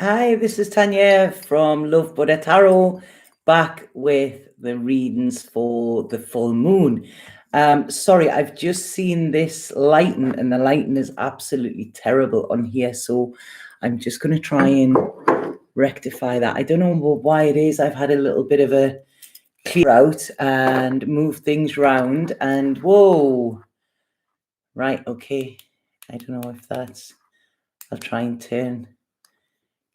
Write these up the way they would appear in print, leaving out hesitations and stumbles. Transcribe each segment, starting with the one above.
Hi, this is Tanya from Love Buddha Tarot, back with the readings for the full moon. Sorry, I've just seen this lighting, and the lighting is absolutely terrible on here, so I'm just going to try and rectify that. I don't know why it is. I've had a little bit of a clear out and move things around, and whoa. Right, okay. I don't know if that's... I'll try and turn.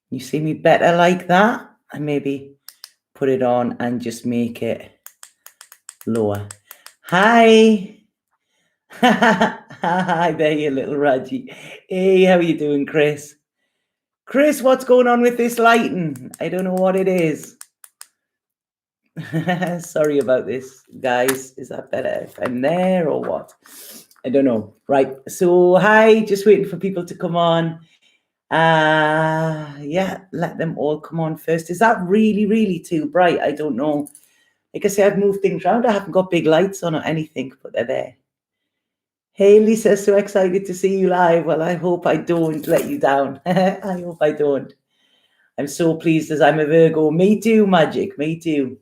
You see me better like that? And maybe put it on and just make it lower. Hi. Hi there, you little Raji. Hey, how are you doing, Chris? Chris, what's going on with this lighting? I don't know what it is. Sorry about this, guys. Is that better if I'm there or what? I don't know. Right. So, hi, just waiting for people to come on. Yeah, let them all come on first. Is that really too bright? I don't know. Like I say, I've moved things around. I haven't got big lights on or anything, but they're there. Hey, Lisa, so excited to see you live. Well, I hope I don't let you down. I hope I don't. I'm so pleased as I'm a Virgo. Me too, Magic. Me too.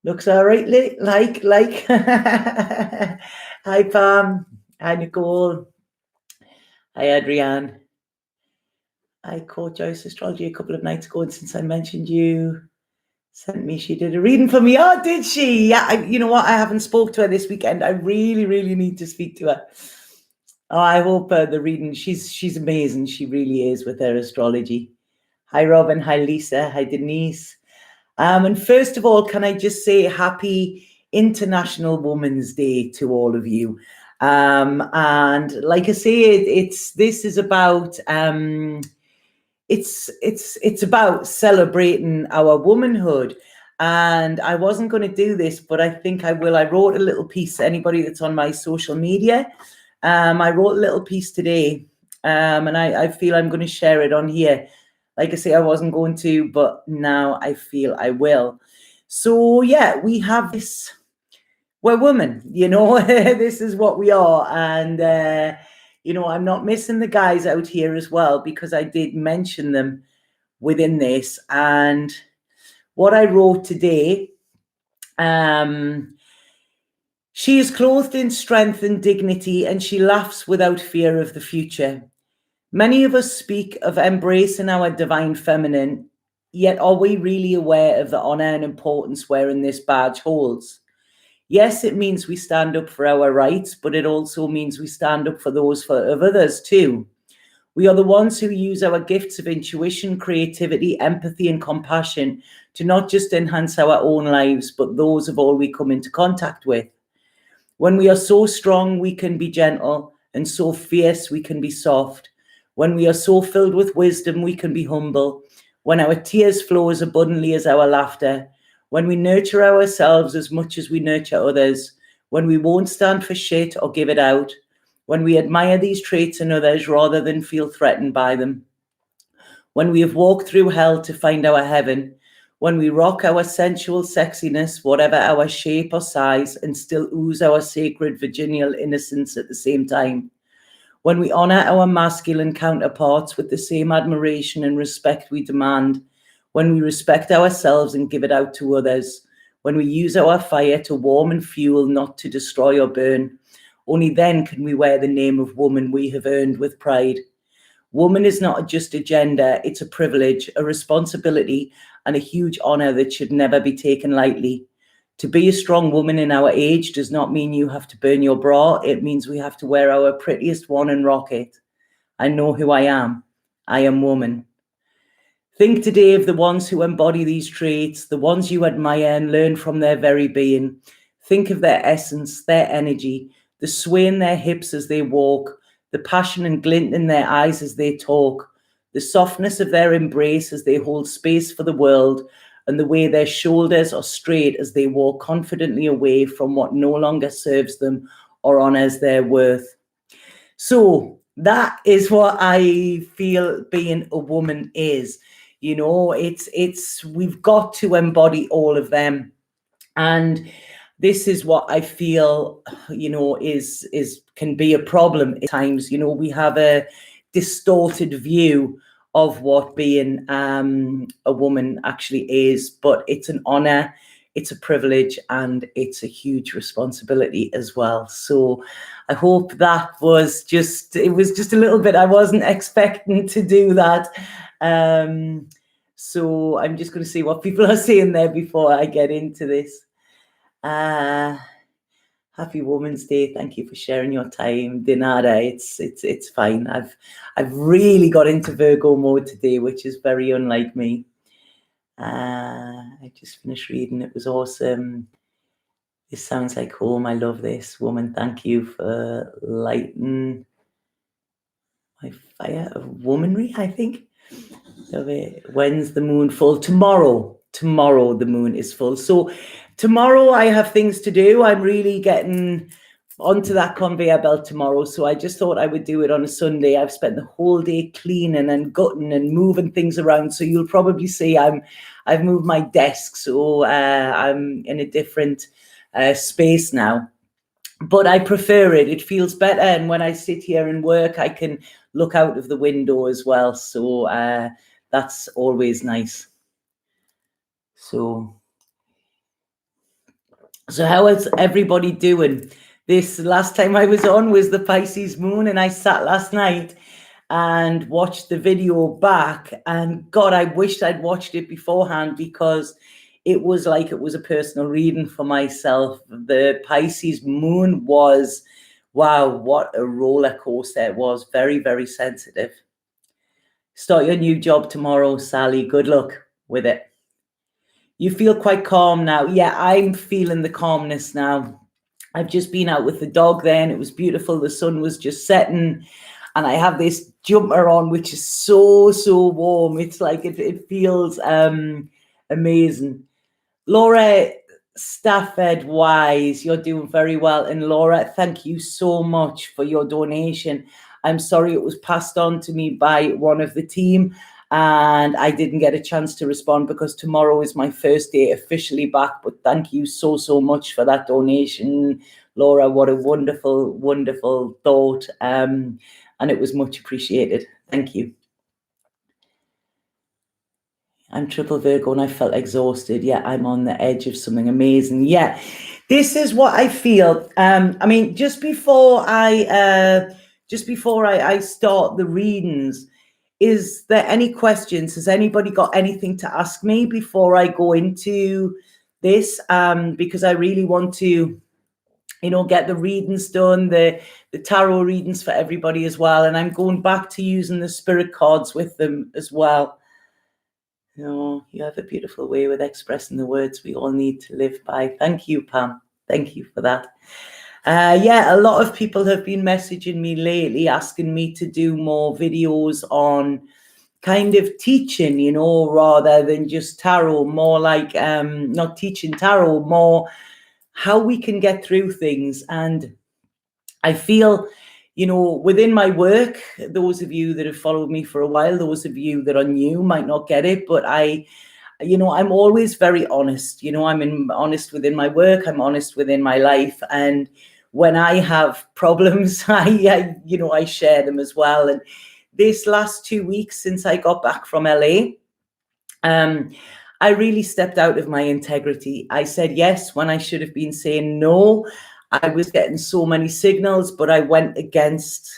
Looks all right, like. Hi, Pam. Hi, Nicole. Hi, Adrienne. I caught Joyce Astrology a couple of nights ago, and since I mentioned you, she did a reading for me. Oh, did she? Yeah, you know what? I haven't spoke to her this weekend. I really need to speak to her. Oh, I hope the reading, she's amazing. She really is with her astrology. Hi, Robin. Hi, Lisa. Hi, Denise. And first of all, can I just say happy International Women's Day to all of you. And like I say, this is about... it's about celebrating our womanhood. And I wasn't going to do this, but I think I will. I wrote a little piece. Anybody that's on my social media, I wrote a little piece today, and I feel I'm going to share it on here. Like I say, I wasn't going to, but now I feel I will. So yeah, we have this. We're women, this is what we are. And I'm not missing the guys out here as well, because I did mention them within this. And what I wrote today, she is clothed in strength and dignity, and she laughs without fear of the future. Many of us speak of embracing our divine feminine, yet are we really aware of the honor and importance wherein this badge holds? Yes, it means we stand up for our rights, but it also means we stand up for those of others too. We are the ones who use our gifts of intuition, creativity, empathy, and compassion to not just enhance our own lives, but those of all we come into contact with. When we are so strong, we can be gentle, and so fierce, we can be soft. When we are so filled with wisdom, we can be humble. When our tears flow as abundantly as our laughter. When we nurture ourselves as much as we nurture others. When we won't stand for shit or give it out. When we admire these traits in others rather than feel threatened by them. When we have walked through hell to find our heaven. When we rock our sensual sexiness, whatever our shape or size, and still ooze our sacred virginal innocence at the same time. When we honor our masculine counterparts with the same admiration and respect we demand. When we respect ourselves and give it out to others. When we use our fire to warm and fuel, not to destroy or burn. Only then can we wear the name of woman we have earned with pride. Woman is not just a gender, it's a privilege, a responsibility, and a huge honor that should never be taken lightly. To be a strong woman in our age does not mean you have to burn your bra. It means we have to wear our prettiest one and rock it. I know who I am. I am woman. Think today of the ones who embody these traits, the ones you admire and learn from their very being. Think of their essence, their energy, the sway in their hips as they walk, the passion and glint in their eyes as they talk, the softness of their embrace as they hold space for the world, and the way their shoulders are straight as they walk confidently away from what no longer serves them or honors their worth. So that is what I feel being a woman is. We've got to embody all of them. And this is what I feel, is can be a problem at times. We have a distorted view of what being a woman actually is, but it's an honor, it's a privilege, and it's a huge responsibility as well. So I hope that was just, it was just a little bit, I wasn't expecting to do that. So I'm just going to see what people are saying there before I get into this. Happy Women's Day. Thank you for sharing your time, Dinara. It's fine. I've really got into Virgo mode today, which is very unlike me. I just finished reading. It was awesome. This sounds like home. I love this. Woman, thank you for lighting my fire of womanry, I think. Love it. When's the moon full? Tomorrow the moon is full. So tomorrow I have things to do. I'm really getting onto that conveyor belt tomorrow. So I just thought I would do it on a Sunday. I've spent the whole day cleaning and gutting and moving things around. So you'll probably see I've moved my desk. So I'm in a different space now. But I prefer it. It feels better. And when I sit here and work, I can look out of the window as well. So that's always nice. So how is everybody doing? This last time I was on was the Pisces moon, and I sat last night and watched the video back, and God, I wished I'd watched it beforehand, because it was like it was a personal reading for myself. The Pisces moon was, wow, what a roller coaster it was. Very, very sensitive. Start your new job tomorrow, Sally. Good luck with it. You feel quite calm now. Yeah, I'm feeling the calmness now. I've just been out with the dog then. It was beautiful. The sun was just setting. And I have this jumper on, which is so, so warm. It's like, it feels amazing. Laura Stafford Wise, you're doing very well. And Laura, thank you so much for your donation. I'm sorry it was passed on to me by one of the team, and I didn't get a chance to respond because tomorrow is my first day officially back. But thank you so, so much for that donation, Laura. What a wonderful, wonderful thought. And it was much appreciated. Thank you. I'm triple Virgo and I felt exhausted. Yeah, I'm on the edge of something amazing. Yeah, this is what I feel. I mean, just before I start the readings, is there any questions? Has anybody got anything to ask me before I go into this? Because I really want to, get the readings done, the tarot readings for everybody as well. And I'm going back to using the spirit cards with them as well. You have a beautiful way with expressing the words we all need to live by. Thank you, Pam. Thank you for that. Yeah, a lot of people have been messaging me lately, asking me to do more videos on kind of teaching, rather than just tarot, more like not teaching tarot, more how we can get through things. And I feel, within my work, those of you that have followed me for a while, those of you that are new might not get it, but I'm always very honest. I'm honest within my work. I'm honest within my life. And when I have problems, I share them as well. And this last 2 weeks since I got back from LA, I really stepped out of my integrity. I said yes when I should have been saying no. I was getting so many signals, but I went against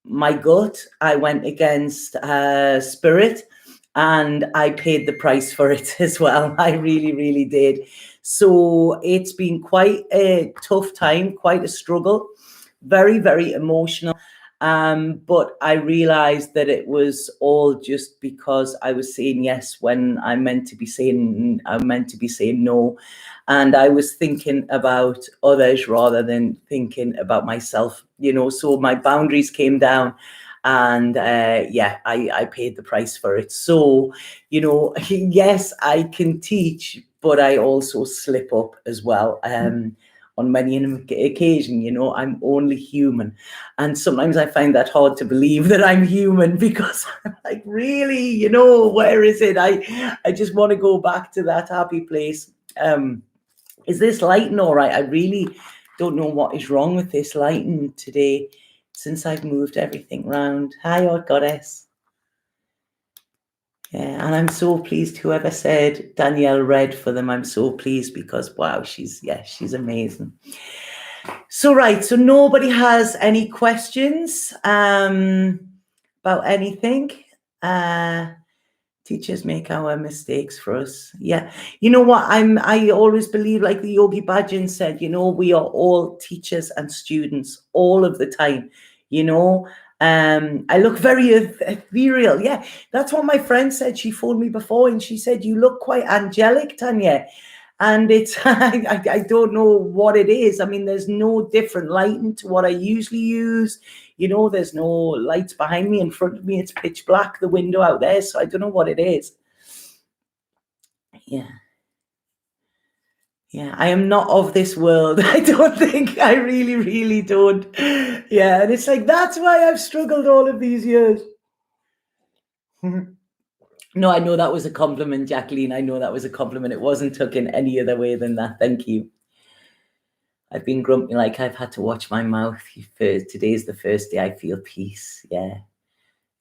my gut. I went against spirit, and I paid the price for it as well. I really, really did. So it's been quite a tough time, quite a struggle, very, very emotional. But I realized that it was all just because I was saying yes when I meant to be saying no. And I was thinking about others rather than thinking about myself, so my boundaries came down, and I paid the price for it. So, yes, I can teach, but I also slip up as well. On many an occasion, I'm only human. And sometimes I find that hard to believe that I'm human, because I'm like, really, where is it? I just want to go back to that happy place. Is this lighting all right? I really don't know what is wrong with this lighting today since I've moved everything around. Hi, Odd Goddess. Yeah, and I'm so pleased whoever said Danielle read for them. I'm so pleased because wow, she's amazing. So right, so nobody has any questions about anything. Teachers make our mistakes for us. Yeah, you know what? I always believe, like the Yogi Bhajan said, you know, we are all teachers and students all of the time. You know, I look very ethereal. Yeah, that's what my friend said. She phoned me before and she said, "You look quite angelic, Tanya." And it's I don't know what it is. I mean, there's no different lighting to what I usually use. You know, there's no lights behind me. In front of me, it's pitch black, the window out there. So I don't know what it is. Yeah. Yeah, I am not of this world. I don't think. I really, really don't. Yeah, and it's like, that's why I've struggled all of these years. No, I know that was a compliment, Jacqueline. I know that was a compliment. It wasn't taken any other way than that. Thank you. I've been grumpy, like I've had to watch my mouth. Today's the first day I feel peace. Yeah.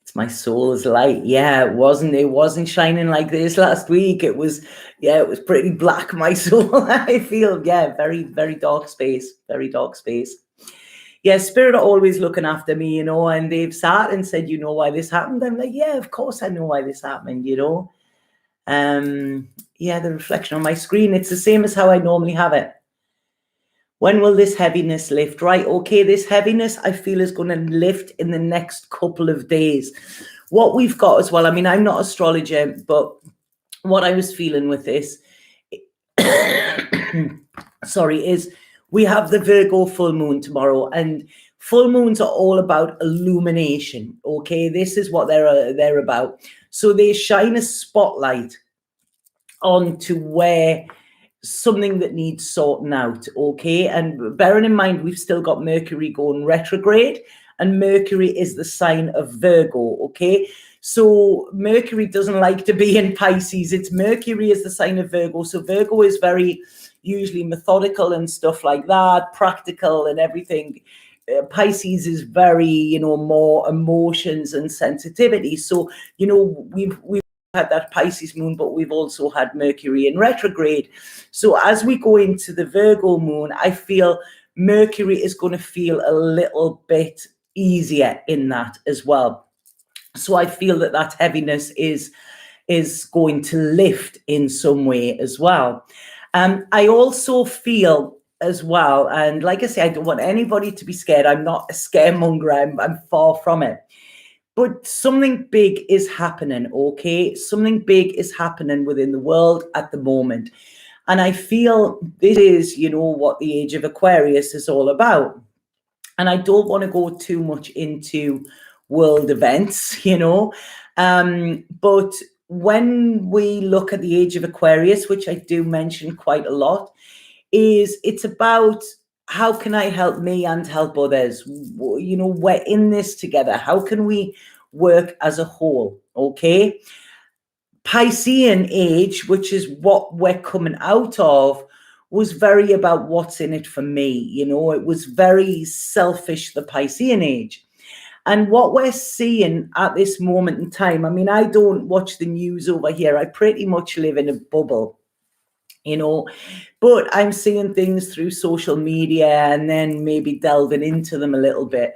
It's my soul's light. Yeah, it wasn't shining like this last week. It was pretty black, my soul. I feel, very, very dark space. Very dark space. Yeah, Spirit are always looking after me, you know, and they've sat and said, you know why this happened? I'm like, yeah, of course I know why this happened, you know. Yeah, the reflection on my screen, it's the same as how I normally have it. When will this heaviness lift? Right, okay, this heaviness I feel is going to lift in the next couple of days. What we've got as well, I mean, I'm not an astrologer, but what I was feeling with this, sorry, is we have the Virgo full moon tomorrow, and full moons are all about illumination, okay? This is what they're about. So they shine a spotlight onto where something that needs sorting out, okay? And bearing in mind, we've still got Mercury going retrograde, and Mercury is the sign of Virgo, okay? So Mercury doesn't like to be in Pisces. It's Mercury is the sign of Virgo. So Virgo is very usually methodical and stuff like that, practical and everything. Pisces is very, you know, more emotions and sensitivity. So, you know, we've had that Pisces moon, but we've also had Mercury in retrograde. So as we go into the Virgo moon, I feel Mercury is going to feel a little bit easier in that as well. So I feel that heaviness is going to lift in some way as well. I also feel as well, and like I say, I don't want anybody to be scared. I'm not a scaremonger. I'm far from it. But something big is happening, okay? Something big is happening within the world at the moment. And I feel this is, you know, what the age of Aquarius is all about. And I don't want to go too much into world events, you know. But when we look at the age of Aquarius, which I do mention quite a lot, it's about how can I help me and help others? You know, we're in this together. How can we work as a whole? Okay. Piscean age, which is what we're coming out of, was very about what's in it for me. You know, it was very selfish, the Piscean age. And what we're seeing at this moment in time, I mean, I don't watch the news over here. I pretty much live in a bubble, you know, but I'm seeing things through social media and then maybe delving into them a little bit.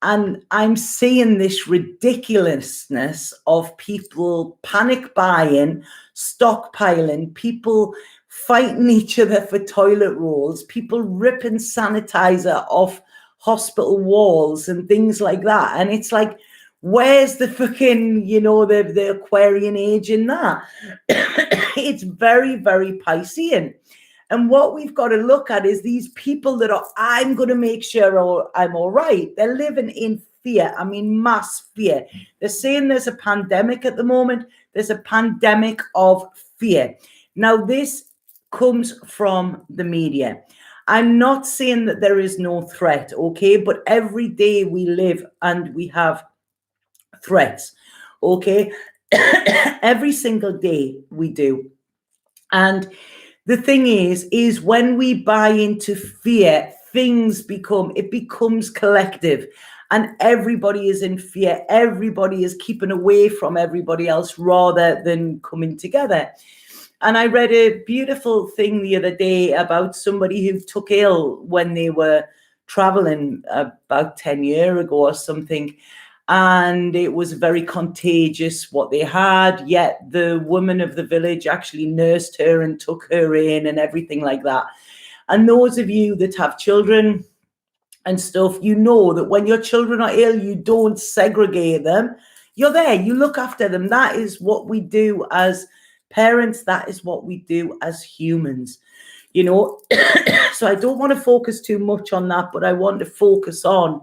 And I'm seeing this ridiculousness of people panic buying, stockpiling, people fighting each other for toilet rolls, people ripping sanitizer off hospital walls and things like that. And it's like, where's the fucking, you know, the Aquarian age in that? It's very, very Piscean. And what we've got to look at is these people that are, I'm going to make sure I'm all right. They're living in fear. I mean, mass fear. They're saying there's a pandemic at the moment. There's a pandemic of fear. Now, this comes from the media. I'm not saying that there is no threat, okay? But every day we live and we have threats, okay? Every single day we do. And the thing is when we buy into fear, it becomes collective. and everybody is in fear. Everybody is keeping away from everybody else rather than coming together. And I read a beautiful thing the other day about somebody who took ill when they were traveling about 10 years ago or something. And it was very contagious what they had, yet the woman of the village actually nursed her and took her in and everything like that. And those of you that have children and stuff, you know that when your children are ill, you don't segregate them. You're there, you look after them. That is what we do as parents. That is what we do as humans, you know. So I don't want to focus too much on that, but I want to focus on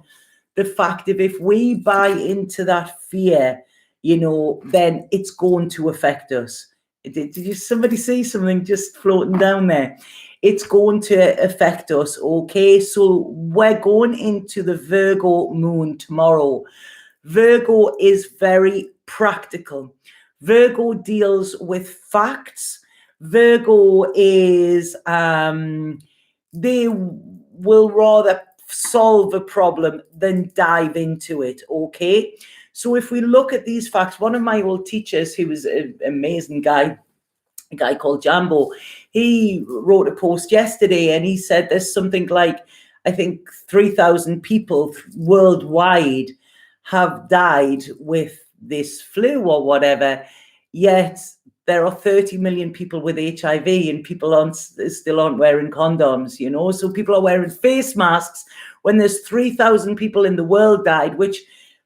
the fact that if we buy into that fear, you know, then it's going to affect us. Did you somebody see something just floating down there? It's going to affect us, okay? So we're going into the Virgo moon tomorrow. Virgo is very practical. Virgo deals with facts. Virgo is, they will rather solve a problem than dive into it, okay? So if we look at these facts, one of my old teachers, he was an amazing guy, a guy called Jambo, he wrote a post yesterday and he said there's something like, I think 3,000 people worldwide have died with this flu or whatever, yet there are 30 million people with HIV and people still aren't wearing condoms, you know. So people are wearing face masks when there's 3,000 people in the world died, which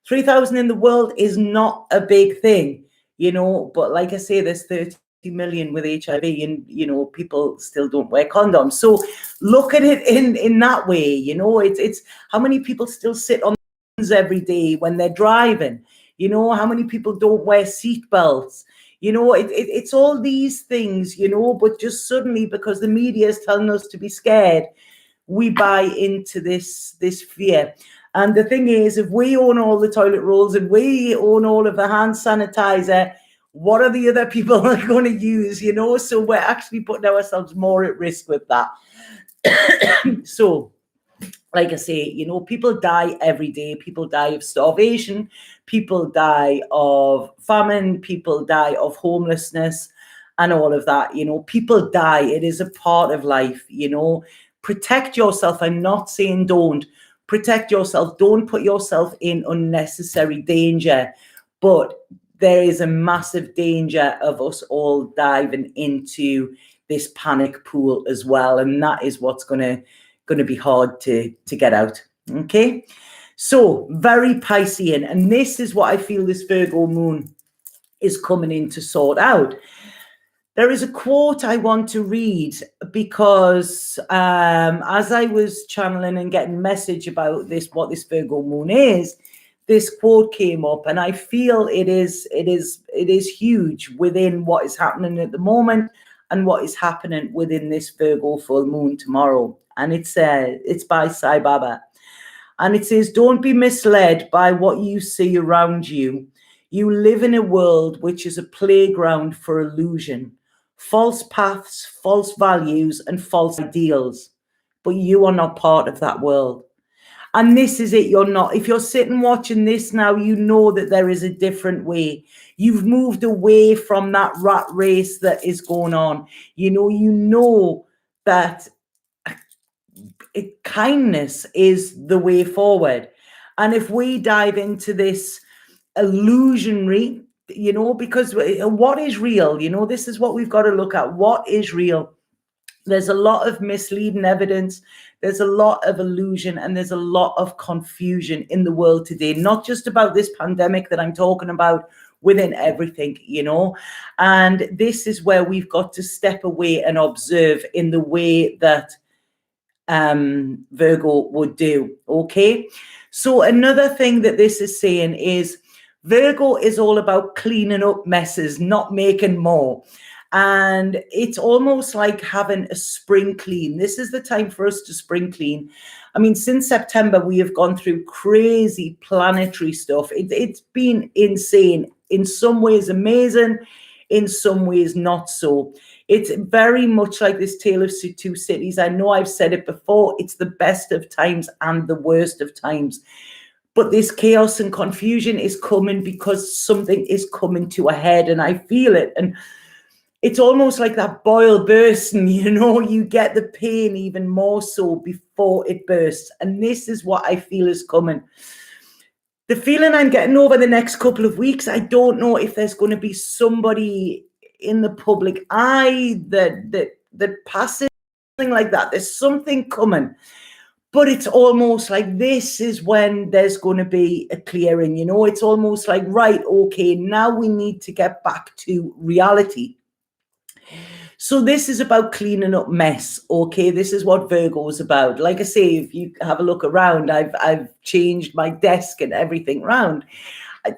3,000 in the world is not a big thing, you know. But like I say, there's 30 million with HIV and, you know, people still don't wear condoms. So look at it in that way, you know. It's how many people still sit on every day when they're driving, you know, how many people don't wear seat belts. You know, it's all these things, you know, but just suddenly because the media is telling us to be scared, we buy into this fear. And the thing is, if we own all the toilet rolls and we own all of the hand sanitizer, what are the other people going to use, you know? So we're actually putting ourselves more at risk with that. So, like I say, you know, people die every day. People die of starvation. People die of famine. People die of homelessness and all of that. You know, people die. It is a part of life, you know. Protect yourself. I'm not saying don't. Protect yourself. Don't put yourself in unnecessary danger. But there is a massive danger of us all diving into this panic pool as well. And that is what's going to be hard to get out. Okay, so very Piscean, and this is what I feel this Virgo moon is coming in to sort out. There is a quote I want to read because as I was channeling and getting message about this, what this Virgo moon is, this quote came up, and I feel it is huge within what is happening at the moment and what is happening within this Virgo full moon tomorrow. And it's by Sai Baba. And it says, don't be misled by what you see around you. You live in a world which is a playground for illusion, false paths, false values, and false ideals. But you are not part of that world. And this is it, you're not. If you're sitting watching this now, you know that there is a different way. You've moved away from that rat race that is going on. You know that kindness is the way forward. And if we dive into this illusionary, you know, because what is real, you know, this is what we've got to look at. What is real? There's a lot of misleading evidence. There's a lot of illusion, and there's a lot of confusion in the world today, not just about this pandemic that I'm talking about, within everything, you know. And this is where we've got to step away and observe in the way that Virgo would do. Okay, so another thing that this is saying is Virgo is all about cleaning up messes, not making more. And it's almost like having a spring clean. This is the time for us to spring clean. I mean, since September, we have gone through crazy planetary stuff. It's been insane. In some ways amazing, in some ways not so. It's very much like this Tale of Two Cities. I know I've said it before. It's the best of times and the worst of times. But this chaos and confusion is coming because something is coming to a head, and I feel it. And it's almost like that boil bursting, you know, you get the pain even more so before it bursts. And this is what I feel is coming. The feeling I'm getting over the next couple of weeks, I don't know if there's going to be somebody in the public eye that passes something like that. There's something coming. But it's almost like this is when there's going to be a clearing, you know. It's almost like, right, okay, now we need to get back to reality. So this is about cleaning up mess, okay? This is what Virgo is about. Like I say, if you have a look around, I've changed my desk and everything around.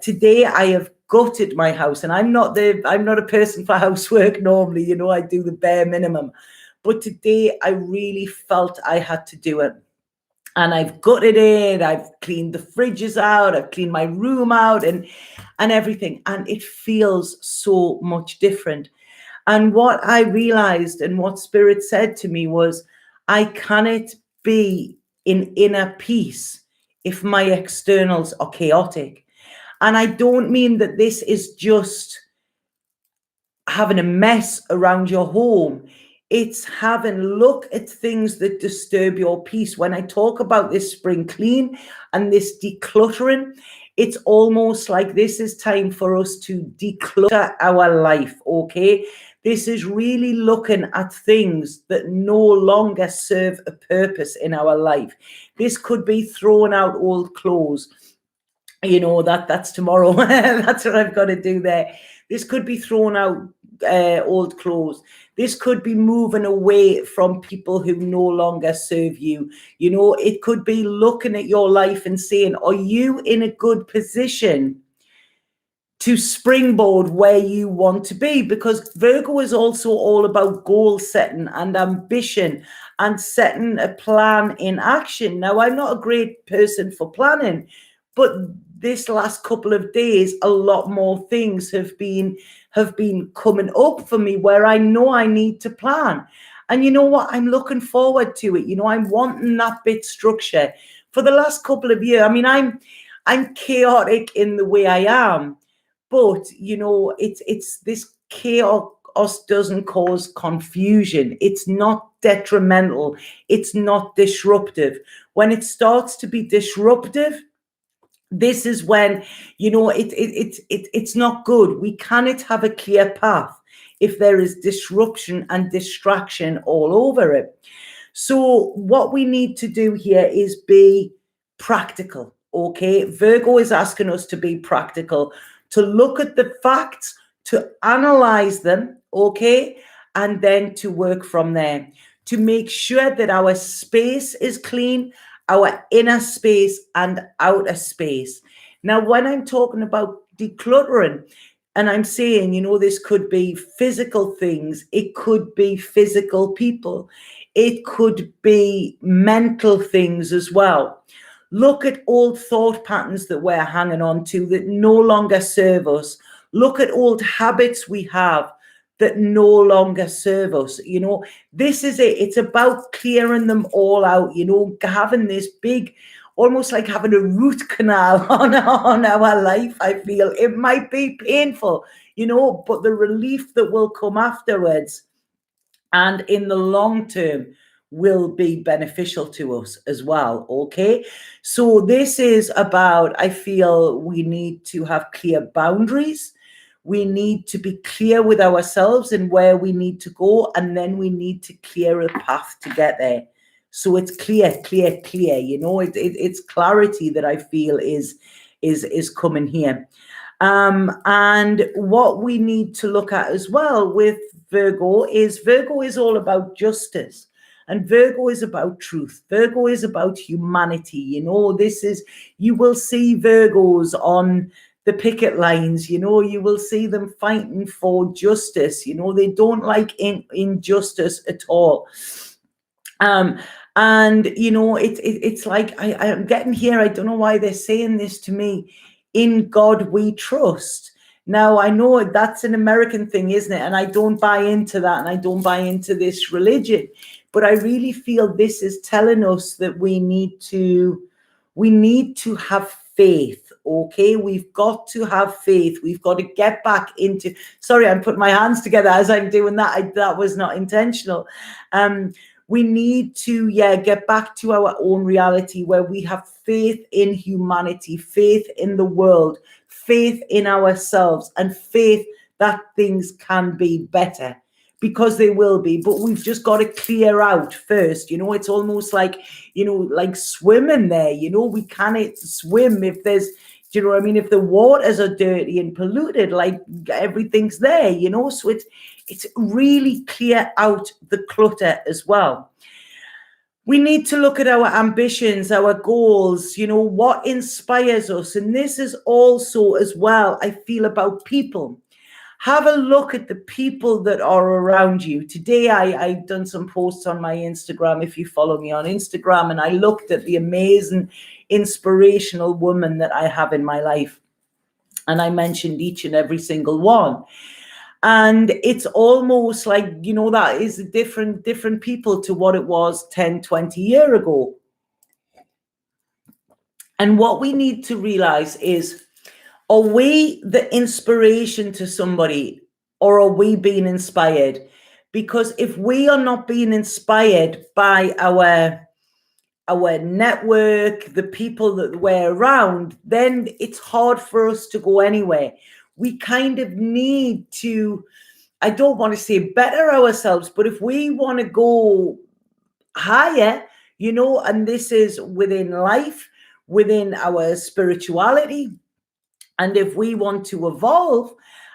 Today I have gutted my house, and I'm not a person for housework normally, you know. I do the bare minimum. But today I really felt I had to do it. And I've gutted it, I've cleaned the fridges out, I've cleaned my room out and everything. And it feels so much different. And what I realized and what Spirit said to me was, I cannot be in inner peace if my externals are chaotic. And I don't mean that this is just having a mess around your home. It's having look at things that disturb your peace. When I talk about this spring clean and this decluttering, it's almost like this is time for us to declutter our life, okay? This is really looking at things that no longer serve a purpose in our life. This could be throwing out old clothes. You know, that's tomorrow. That's what I've got to do there. This could be throwing out old clothes. This could be moving away from people who no longer serve you. You know, it could be looking at your life and saying, are you in a good position to springboard where you want to be? Because Virgo is also all about goal setting and ambition and setting a plan in action. Now, I'm not a great person for planning, but this last couple of days, a lot more things have been coming up for me where I know I need to plan. And you know what? I'm looking forward to it. You know, I'm wanting that bit structure. For the last couple of years, I mean, I'm chaotic in the way I am, but you know, it's this chaos doesn't cause confusion. It's not detrimental. It's not disruptive. When it starts to be disruptive, this is when, you know, it's not good. We cannot have a clear path if there is disruption and distraction all over it. So what we need to do here is be practical, okay? Virgo is asking us to be practical, to look at the facts, to analyze them, okay? And then to work from there, to make sure that our space is clean, our inner space and outer space. Now, when I'm talking about decluttering, and I'm saying, you know, this could be physical things, it could be physical people, it could be mental things as well. Look at old thought patterns that we're hanging on to that no longer serve us. Look at old habits we have that no longer serve us. You know, this is it. It's about clearing them all out, you know, having this big, almost like having a root canal on our life. I feel it might be painful, you know, but the relief that will come afterwards and in the long term will be beneficial to us as well, okay? So this is about, I feel we need to have clear boundaries. We need to be clear with ourselves and where we need to go, and then we need to clear a path to get there. So it's clear. You know, it's clarity that I feel is coming here. And what we need to look at as well with Virgo is all about justice. And Virgo is about truth. Virgo is about humanity. You know, you will see Virgos on the picket lines, you know, you will see them fighting for justice. You know, they don't like injustice at all. And, you know, it's like, I'm getting here, I don't know why they're saying this to me, in God we trust. Now, I know that's an American thing, isn't it? And I don't buy into that, and I don't buy into this religion. But I really feel this is telling us that we need to have faith. Okay, we've got to have faith. We've got to get back into, sorry, I'm putting my hands together as I'm doing that. That was not intentional. We need to, get back to our own reality where we have faith in humanity, faith in the world, faith in ourselves, and faith that things can be better, because they will be. But we've just got to clear out first. It's almost like, like swimming there. We can't swim if there's, do you know what I mean? If the waters are dirty and polluted, like everything's there, so it's really clear out the clutter as well. We need to look at our ambitions, our goals, what inspires us. And this is also as well, I feel, about people. Have a look at the people that are around you. Today, I've done some posts on my Instagram, if you follow me on Instagram, and I looked at the amazing, inspirational woman that I have in my life. And I mentioned each and every single one. And it's almost like, that is different people to what it was 10, 20 years ago. And what we need to realize is, are we the inspiration to somebody, or are we being inspired? Because if we are not being inspired by our network, the people that we're around, then it's hard for us to go anywhere. We kind of need to, I don't want to say better ourselves, but if we want to go higher, and this is within life, within our spirituality, and if we want to evolve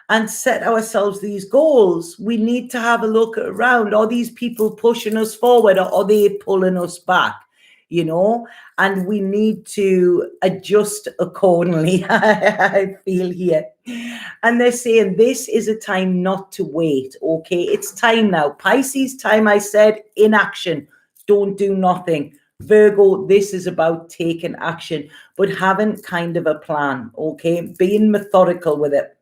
and set ourselves these goals, we need to have a look around. Are these people pushing us forward, or are they pulling us back? And we need to adjust accordingly. I feel here. And they're saying this is a time not to wait. Okay, it's time now. Pisces time, I said, in action. Don't do nothing. Virgo, this is about taking action, but having kind of a plan. Okay, being methodical with it.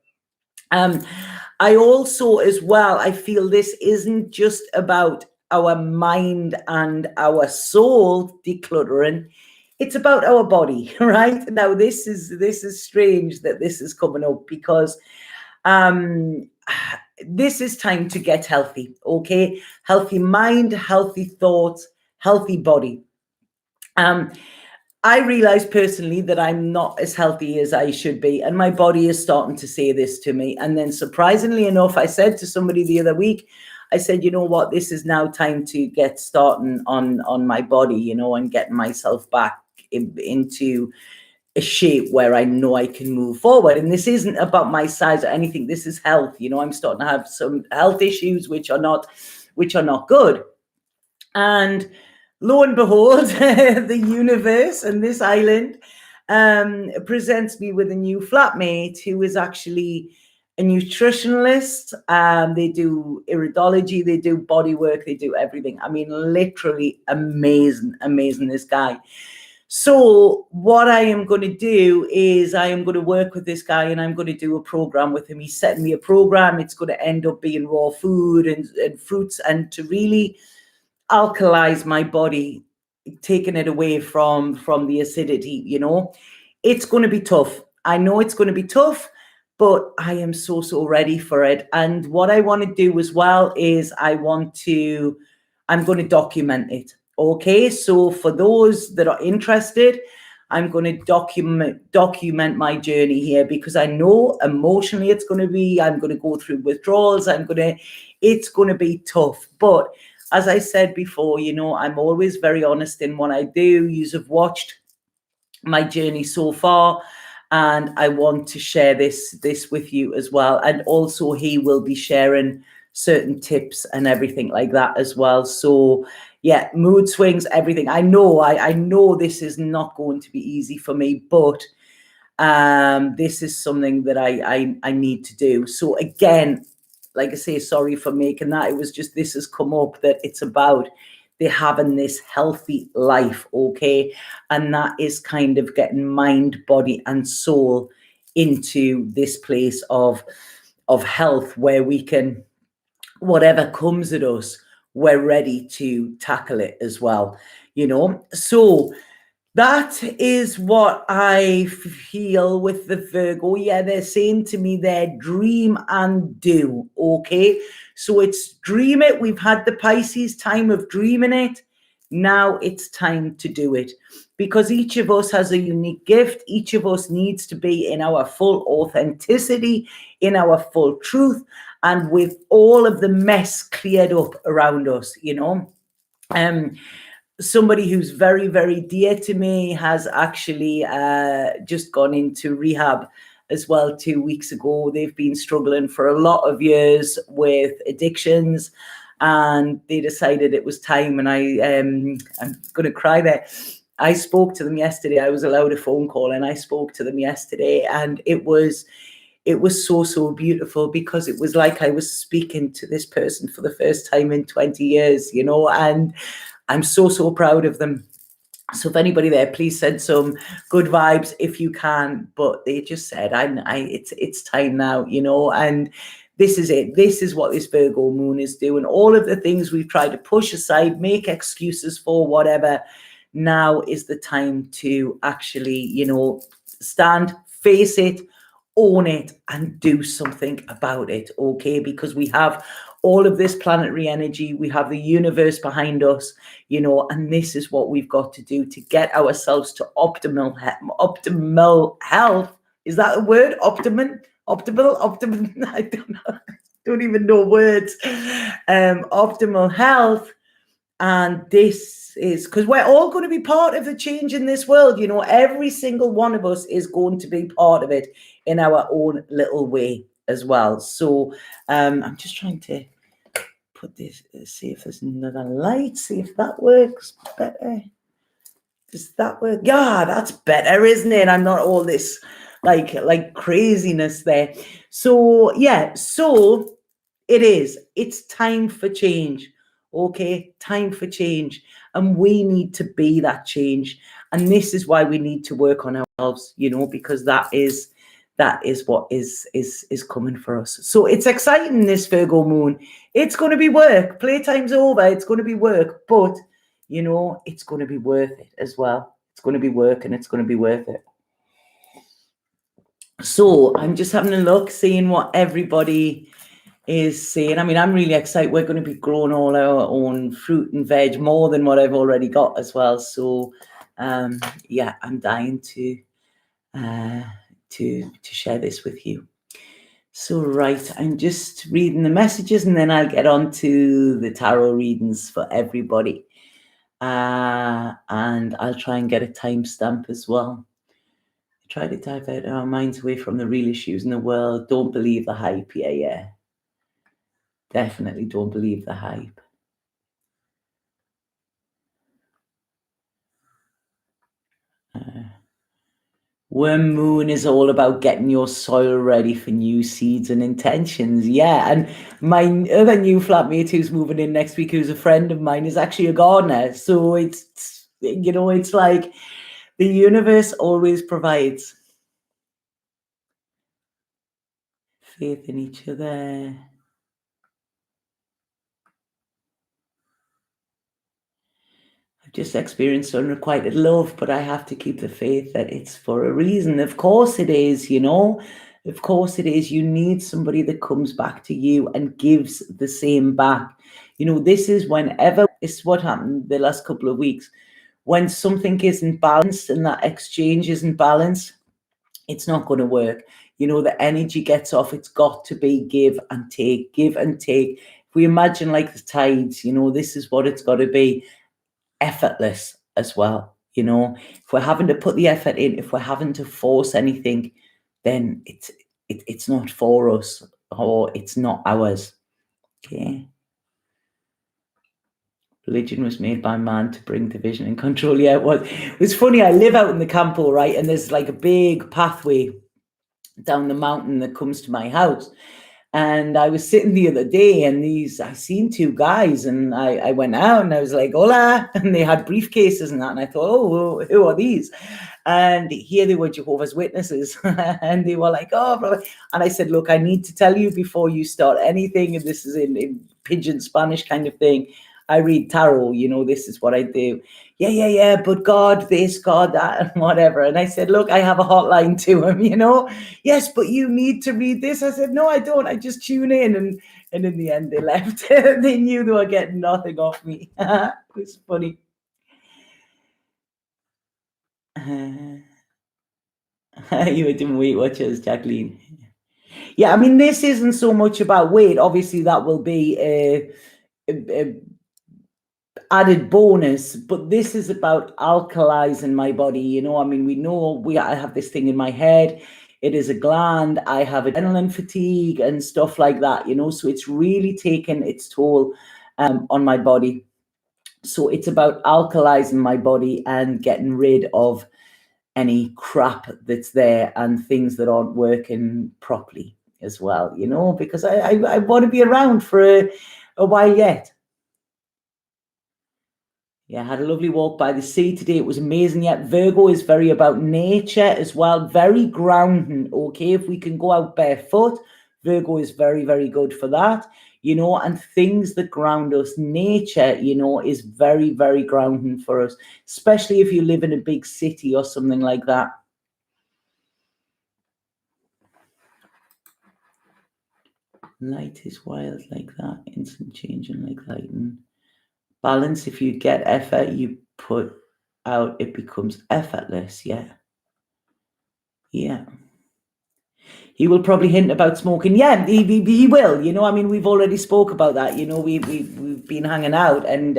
I also, as well, I feel this isn't just about our mind and our soul decluttering. It's about our body, right? Now, this is strange that this is coming up, because this is time to get healthy. Okay, healthy mind, healthy thoughts, healthy body. I realize personally that I'm not as healthy as I should be, and my body is starting to say this to me. And then, surprisingly enough, I said to somebody the other week, I said, you know what, this is now time to get starting on my body, and getting myself back into a shape where I know I can move forward. And this isn't about my size or anything. This is health. I'm starting to have some health issues which are not good. And lo and behold, the universe and this island presents me with a new flatmate who is actually a nutritionalist. They do iridology, they do body work, they do everything. I mean, literally amazing, this guy. So what I am going to do is I am going to work with this guy, and I'm going to do a program with him. He's setting me a program. It's going to end up being raw food and fruits, and to really alkalize my body, taking it away from the acidity. It's going to be tough. I know it's going to be tough, but I am so ready for it. And what I want to do as well is I'm going to document it. Okay, so for those that are interested, I'm going to document my journey here, because I know emotionally I'm going to go through withdrawals. It's going to be tough. But as I said before, I'm always very honest in what I do. You have watched my journey so far, and I want to share this with you as well. And also he will be sharing certain tips and everything like that as well. So yeah, mood swings, everything. I know this is not going to be easy for me, but this is something that I need to do. So again, like I say, sorry for making that. It was just, this has come up, that it's about they're having this healthy life, okay? And that is kind of getting mind, body, and soul into this place of health, where we can, whatever comes at us, we're ready to tackle it as well, So That is what I feel with the Virgo. Yeah, they're saying to me they're dream and do, okay? So it's dream it. We've had the Pisces time of dreaming it. Now it's time to do it. Because each of us has a unique gift. Each of us needs to be in our full authenticity, in our full truth, and with all of the mess cleared up around us, you know? Somebody who's very, very dear to me has actually just gone into rehab as well 2 weeks ago. They've been struggling for a lot of years with addictions, and they decided it was time. And I'm going to cry there. I spoke to them yesterday. I was allowed a phone call, and I spoke to them yesterday, and it was so beautiful, because it was like I was speaking to this person for the first time in 20 years, you know, and I'm so proud of them. So if anybody there, please send some good vibes if you can. But they just said, it's time now, you know, and this is it. This is what this Virgo moon is doing. All of the things we've tried to push aside, make excuses for, whatever. Now is the time to actually, you know, stand, face it, own it, and do something about it, okay? Because we have all of this planetary energy, we have the universe behind us, you know, and this is what we've got to do to get ourselves to optimal health. Is that a word? Optimal? I don't know. Don't even know words. Optimal health. And this is because we're all going to be part of the change in this world. You know, every single one of us is going to be part of it in our own little way as well. So I'm just trying to put this, see if there's another light, see if that works better. Does that work? Yeah, that's better, isn't it? I'm not all this like craziness there. So yeah, so it is. It's time for change. Okay, time for change. And we need to be that change. And this is why we need to work on ourselves, you know, because that is what is coming for us. So it's exciting, this Virgo moon. It's going to be work. Playtime's over. It's going to be work. But, you know, it's going to be worth it as well. It's going to be work, and it's going to be worth it. So I'm just having a look, seeing what everybody is saying. I mean, I'm really excited. We're going to be growing all our own fruit and veg, more than what I've already got as well. So yeah, I'm dying to share this with you. So right, I'm just reading the messages, and then I'll get on to the tarot readings for everybody, and I'll try and get a timestamp as well. Try to divert our minds away from the real issues in the world. Don't believe the hype. Yeah. Definitely don't believe the hype. Worm moon is all about getting your soil ready for new seeds and intentions. Yeah, and my other new flatmate who's moving in next week, who's a friend of mine, is actually a gardener. So it's, you know, it's like the universe always provides. Faith in each other. I've just experienced unrequited love, but I have to keep the faith that it's for a reason. Of course it is, you know. Of course it is. You need somebody that comes back to you and gives the same back. You know, this is whenever, it's what happened the last couple of weeks. When something isn't balanced and that exchange isn't balanced, it's not going to work. You know, the energy gets off. It's got to be give and take, give and take. If we imagine like the tides, you know, this is what it's got to be. Effortless as well, you know. If we're having to put the effort in, if we're having to force anything, then it's not for us, or it's not ours. Okay. Religion was made by man to bring division and control. Yeah, it was funny. I live out in the campo, right, and there's like a big pathway down the mountain that comes to my house. And I was sitting the other day, and I seen two guys, and I went out and I was like, hola, and they had briefcases and that. And I thought, oh, who are these? And here they were, Jehovah's Witnesses. And they were like, oh, brother. And I said, look, I need to tell you before you start anything. And this is in pidgin Spanish kind of thing. I read tarot, you know, this is what I do. yeah, but God this, God that, and whatever. And I said, look, I have a hotline to him, you know. Yes, but you need to read this. I said, no, I don't. I just tune in. And in the end, they left. They knew they were getting nothing off me. It was funny. You were doing Weight Watchers, Jacqueline. Yeah, I mean, this isn't so much about weight. Obviously, that will be a added bonus, but this is about alkalizing my body. You know, I mean, we know I have this thing in my head. It is a gland. I have adrenaline fatigue and stuff like that, you know, so it's really taken its toll on my body. So it's about alkalizing my body and getting rid of any crap that's there and things that aren't working properly as well, you know, because I want to be around for a while yet. Yeah, I had a lovely walk by the sea today. It was amazing. Yeah, Virgo is very about nature as well. Very grounding, okay? If we can go out barefoot, Virgo is very, very good for that, you know, and things that ground us. Nature, you know, is very, very grounding for us, especially if you live in a big city or something like that. Light is wild like that, instant changing like lightning. Balance, if you get effort, you put out, it becomes effortless. Yeah. Yeah. He will probably hint about smoking. Yeah, he will. You know, I mean, we've already spoke about that. You know, we've been hanging out, and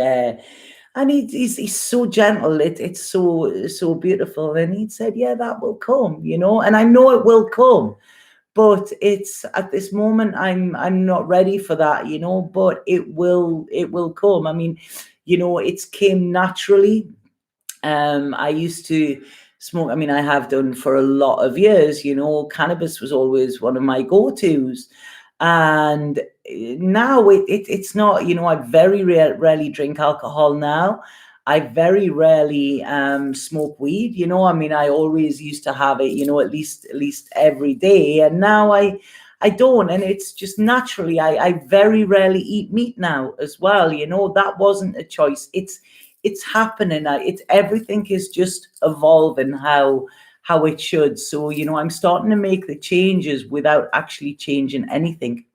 he's so gentle. It's so beautiful. And he said, yeah, that will come. You know, and I know it will come, but it's at this moment I'm not ready for that. You know, but it will come. I mean, you know, it's came naturally. I used to smoke. I mean, I have done for a lot of years, you know. Cannabis was always one of my go-tos. And now it's not, you know, I very rarely drink alcohol now. I very rarely smoke weed, you know. I mean, I always used to have it, you know, at least every day. And now I don't, and it's just naturally, I very rarely eat meat now as well, you know. That wasn't a choice. It's happening. It's everything is just evolving how it should. So, you know, I'm starting to make the changes without actually changing anything.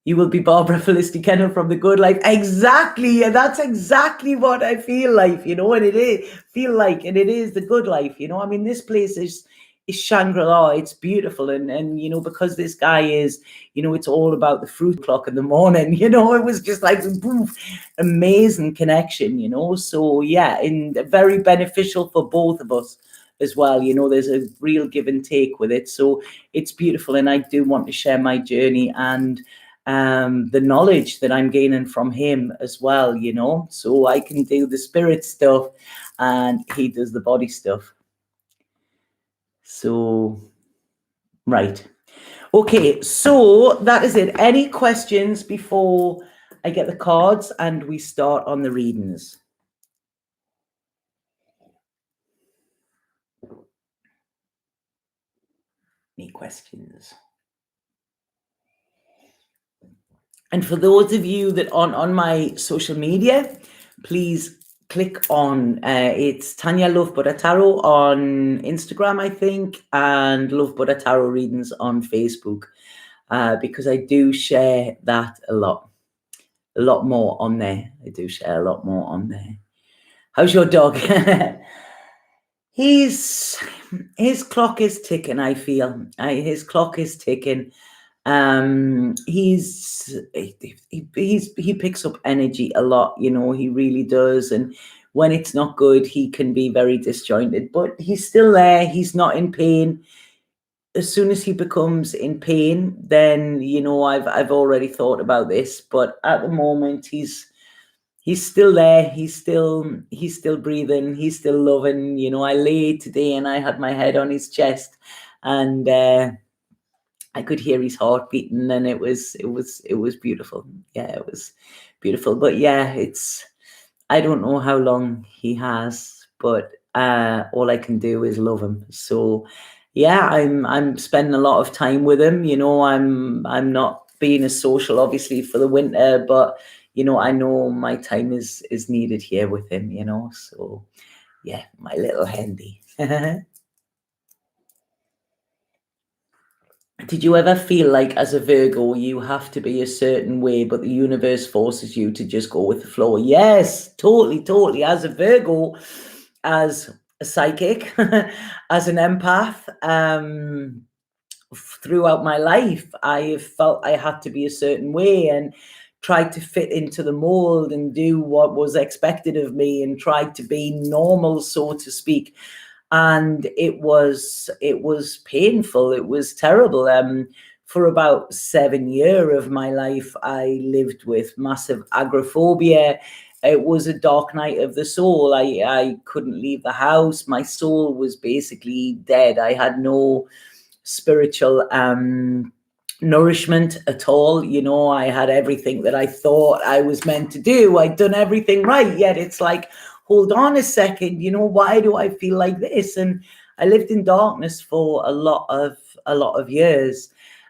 You will be Barbara Felicity Kendall from The Good Life. Exactly. And that's exactly what I feel like, you know, and it is The Good Life. You know, I mean, this place is Shangri-La. It's beautiful. And, you know, because this guy is, you know, it's all about the fruit clock in the morning, you know, it was just like, poof, amazing connection, you know. So, yeah, and very beneficial for both of us as well. You know, there's a real give and take with it. So it's beautiful. And I do want to share my journey and the knowledge that I'm gaining from him as well, you know, so I can do the spirit stuff and he does the body stuff. So, right. Okay, so that is it. Any questions before I get the cards and we start on the readings? Any questions? And for those of you that aren't on my social media, please click on it's Tanya Love Buddha Tarot on Instagram, I think, and Love Buddha Tarot readings on Facebook, because I do share that a lot more on there. I do share a lot more on there. How's your dog? His clock is ticking, I feel. His clock is ticking. He picks up energy a lot, you know, he really does. And when it's not good, he can be very disjointed, but he's still there. He's not in pain. As soon as he becomes in pain, then, you know, I've already thought about this, but at the moment he's still there. He's still breathing. He's still loving. You know, I lay today and I had my head on his chest, and I could hear his heart beating, and it was beautiful. Yeah, it was beautiful. But yeah, I don't know how long he has, but all I can do is love him. So yeah, I'm spending a lot of time with him. You know, I'm not being as social, obviously, for the winter, but you know, I know my time is needed here with him, you know. So yeah, my little handy. Did you ever feel like as a Virgo, you have to be a certain way, but the universe forces you to just go with the flow? Yes, totally, totally. As a Virgo, as a psychic, as an empath, throughout my life, I felt I had to be a certain way and tried to fit into the mold and do what was expected of me and tried to be normal, so to speak. And it was painful. It was terrible. For about 7 years of my life, I lived with massive agoraphobia. It was a dark night of the soul. I couldn't leave the house. My soul was basically dead. I had no spiritual nourishment at all. You know, I had everything that I thought I was meant to do. I'd done everything right, yet it's like, hold on a second, you know, why do I feel like this? And I lived in darkness for a lot of years.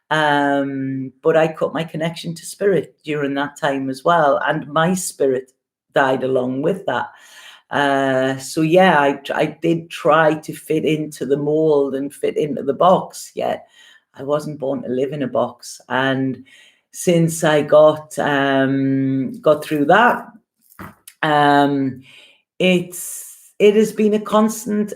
But I cut my connection to spirit during that time as well. And my spirit died along with that. So yeah, I did try to fit into the mold and fit into the box, yet I wasn't born to live in a box. And since I got through that, it has been a constant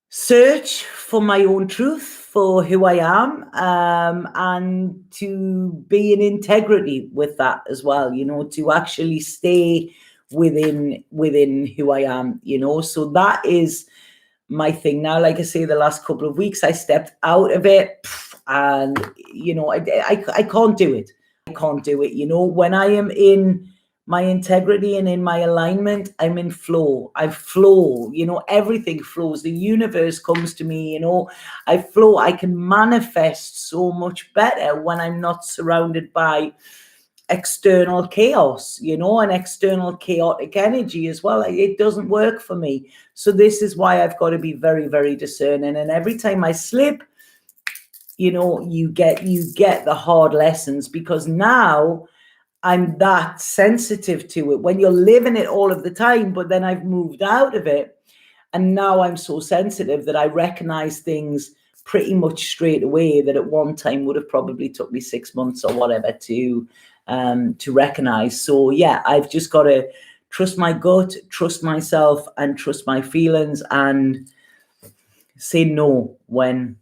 search for my own truth, for who I am, and to be in integrity with that as well, you know, to actually stay within who I am, you know. So that is my thing now. Like I say, the last couple of weeks I stepped out of it, and you know, I can't do it. I can't do it, you know. When I am in my integrity and in my alignment, I'm in flow. I flow, you know, everything flows. The universe comes to me, you know, I flow. I can manifest so much better when I'm not surrounded by external chaos, you know, and external chaotic energy as well. It doesn't work for me. So this is why I've got to be very, very discerning. And every time I slip, you know, you get the hard lessons, because now I'm that sensitive to it. When you're living it all of the time, but then I've moved out of it, and now I'm so sensitive that I recognize things pretty much straight away that at one time would have probably took me 6 months or whatever to recognize. So yeah, I've just got to trust my gut, trust myself, and trust my feelings, and say no when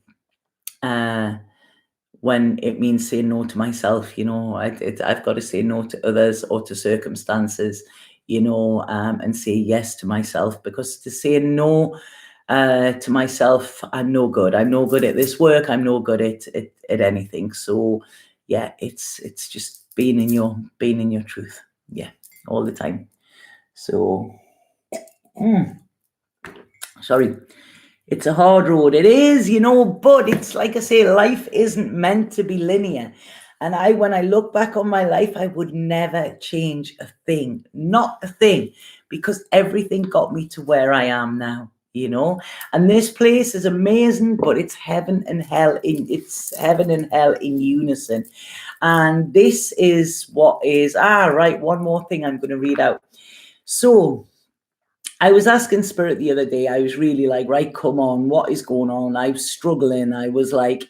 it means saying no to myself. You know, I've got to say no to others or to circumstances, you know, and say yes to myself, because to say no to myself, I'm no good. I'm no good at this work. I'm no good at anything. So yeah, it's just being in your truth. Yeah, all the time. So sorry. It's a hard road. It is, you know, but it's like I say, life isn't meant to be linear. And when I look back on my life, I would never change a thing, not a thing, because everything got me to where I am now, you know. And this place is amazing, but it's heaven and hell in unison. And this is what is, right, one more thing I'm going to read out. So I was asking Spirit the other day, I was really like, right, come on, what is going on? I was struggling. I was like,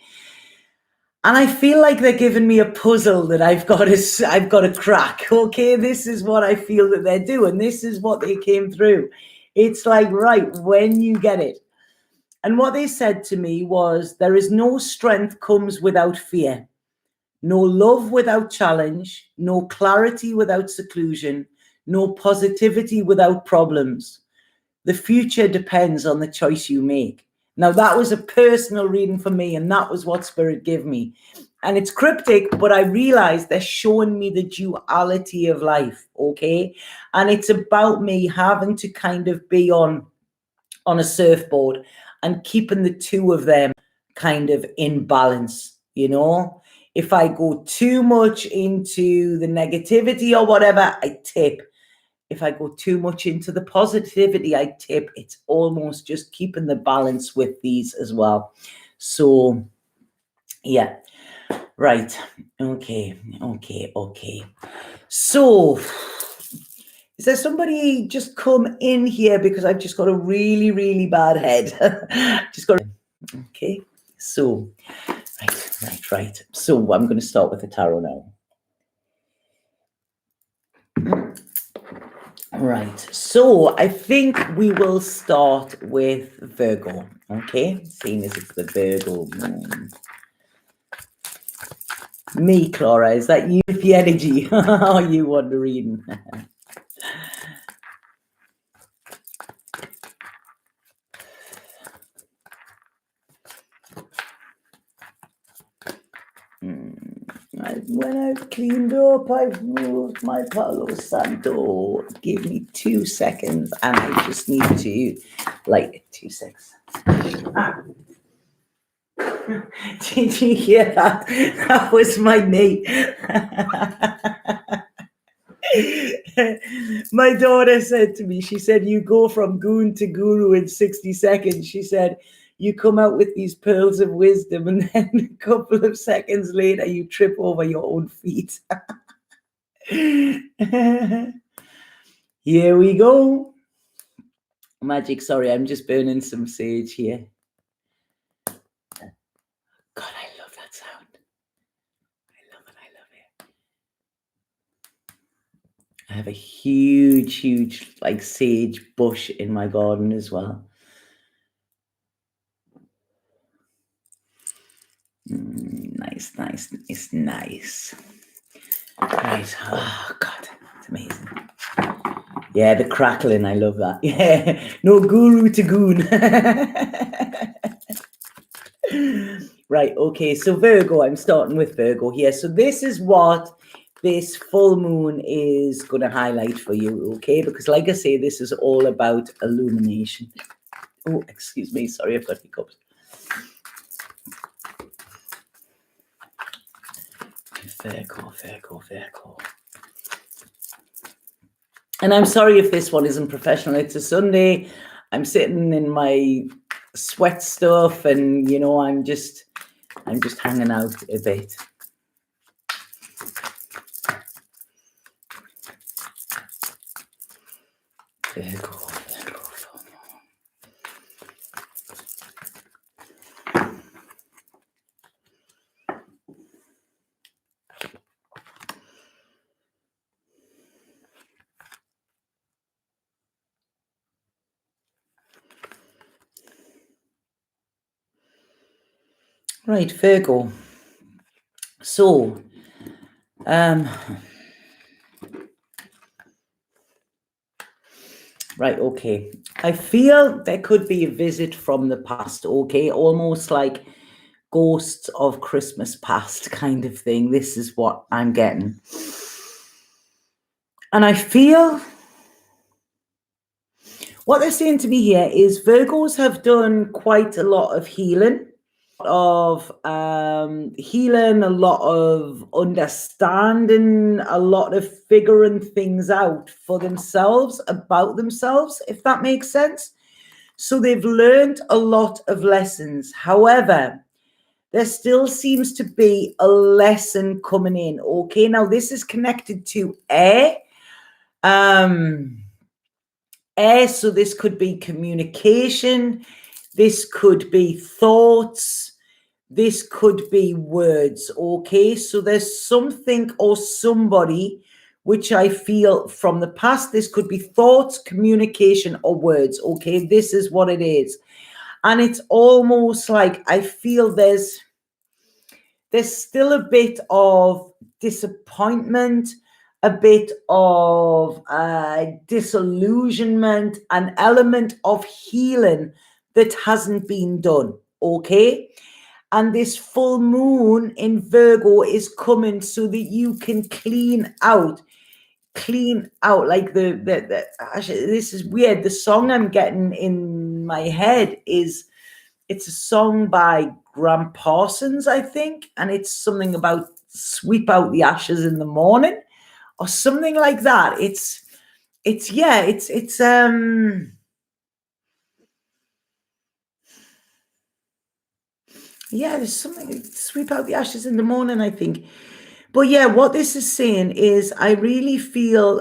and I feel like they're giving me a puzzle that I've got to crack. Okay, this is what I feel that they're doing. This is what they came through. It's like, right, when you get it. And what they said to me was, there is no strength comes without fear, no love without challenge, no clarity without seclusion, no positivity without problems. The future depends on the choice you make. Now, that was a personal reading for me, and that was what Spirit gave me. And it's cryptic, but I realized they're showing me the duality of life, okay? And it's about me having to kind of be on a surfboard and keeping the two of them kind of in balance, you know? If I go too much into the negativity or whatever, I tip. If I go too much into the positivity, I tip. It's almost just keeping the balance with these as well. So, yeah. Right. Okay. So, is there somebody just come in here, because I've just got a really, really bad head. Okay. So, right. So I'm going to start with the tarot now. Right. So I think we will start with Virgo. Okay. Seeing as it's the Virgo moon. Me, Clara, is that you with the energy? Are you want the reading? When I've cleaned up, I've moved my Palo Santo. Give me 2 seconds, and I just need to, like, 2 seconds. Did you hear that? That was my knee. My daughter said to me, she said, you go from goon to guru in 60 seconds. She said, you come out with these pearls of wisdom, and then a couple of seconds later, you trip over your own feet. Here we go. Magic, sorry, I'm just burning some sage here. God, I love that sound. I love it. I have a huge, like, sage bush in my garden as well. Nice. Right. Oh, God, it's amazing. Yeah, the crackling, I love that. Yeah, no guru to goon. Right, okay, so Virgo, I'm starting with Virgo here. So this is what this full moon is going to highlight for you, okay? Because like I say, this is all about illumination. Oh, excuse me, sorry, I've got hiccups. Virgo. And I'm sorry if this one isn't professional. It's a Sunday. I'm sitting in my sweat stuff, and you know, I'm just hanging out a bit. Virgo. Right, Virgo. So, right, okay. I feel there could be a visit from the past, okay? Almost like ghosts of Christmas past kind of thing. This is what I'm getting. And I feel what they're saying to me here is Virgos have done quite a lot of healing. Healing, a lot of understanding, a lot of figuring things out for themselves, about themselves, if that makes sense. So they've learned a lot of lessons. However, there still seems to be a lesson coming in. Okay, now this is connected to air. Air, so this could be communication. This could be thoughts. This could be words, okay? So there's something or somebody which I feel from the past. This could be thoughts, communication, or words, okay? This is what it is. And it's almost like I feel there's still a bit of disappointment, a bit of disillusionment, an element of healing that hasn't been done, okay? And this full moon in Virgo is coming so that you can clean out like this is weird. The song I'm getting in my head it's a song by Graham Parsons, I think, and it's something about sweep out the ashes in the morning or something like that. It's Yeah, there's something, sweep out the ashes in the morning, I think. But yeah, what this is saying is I really feel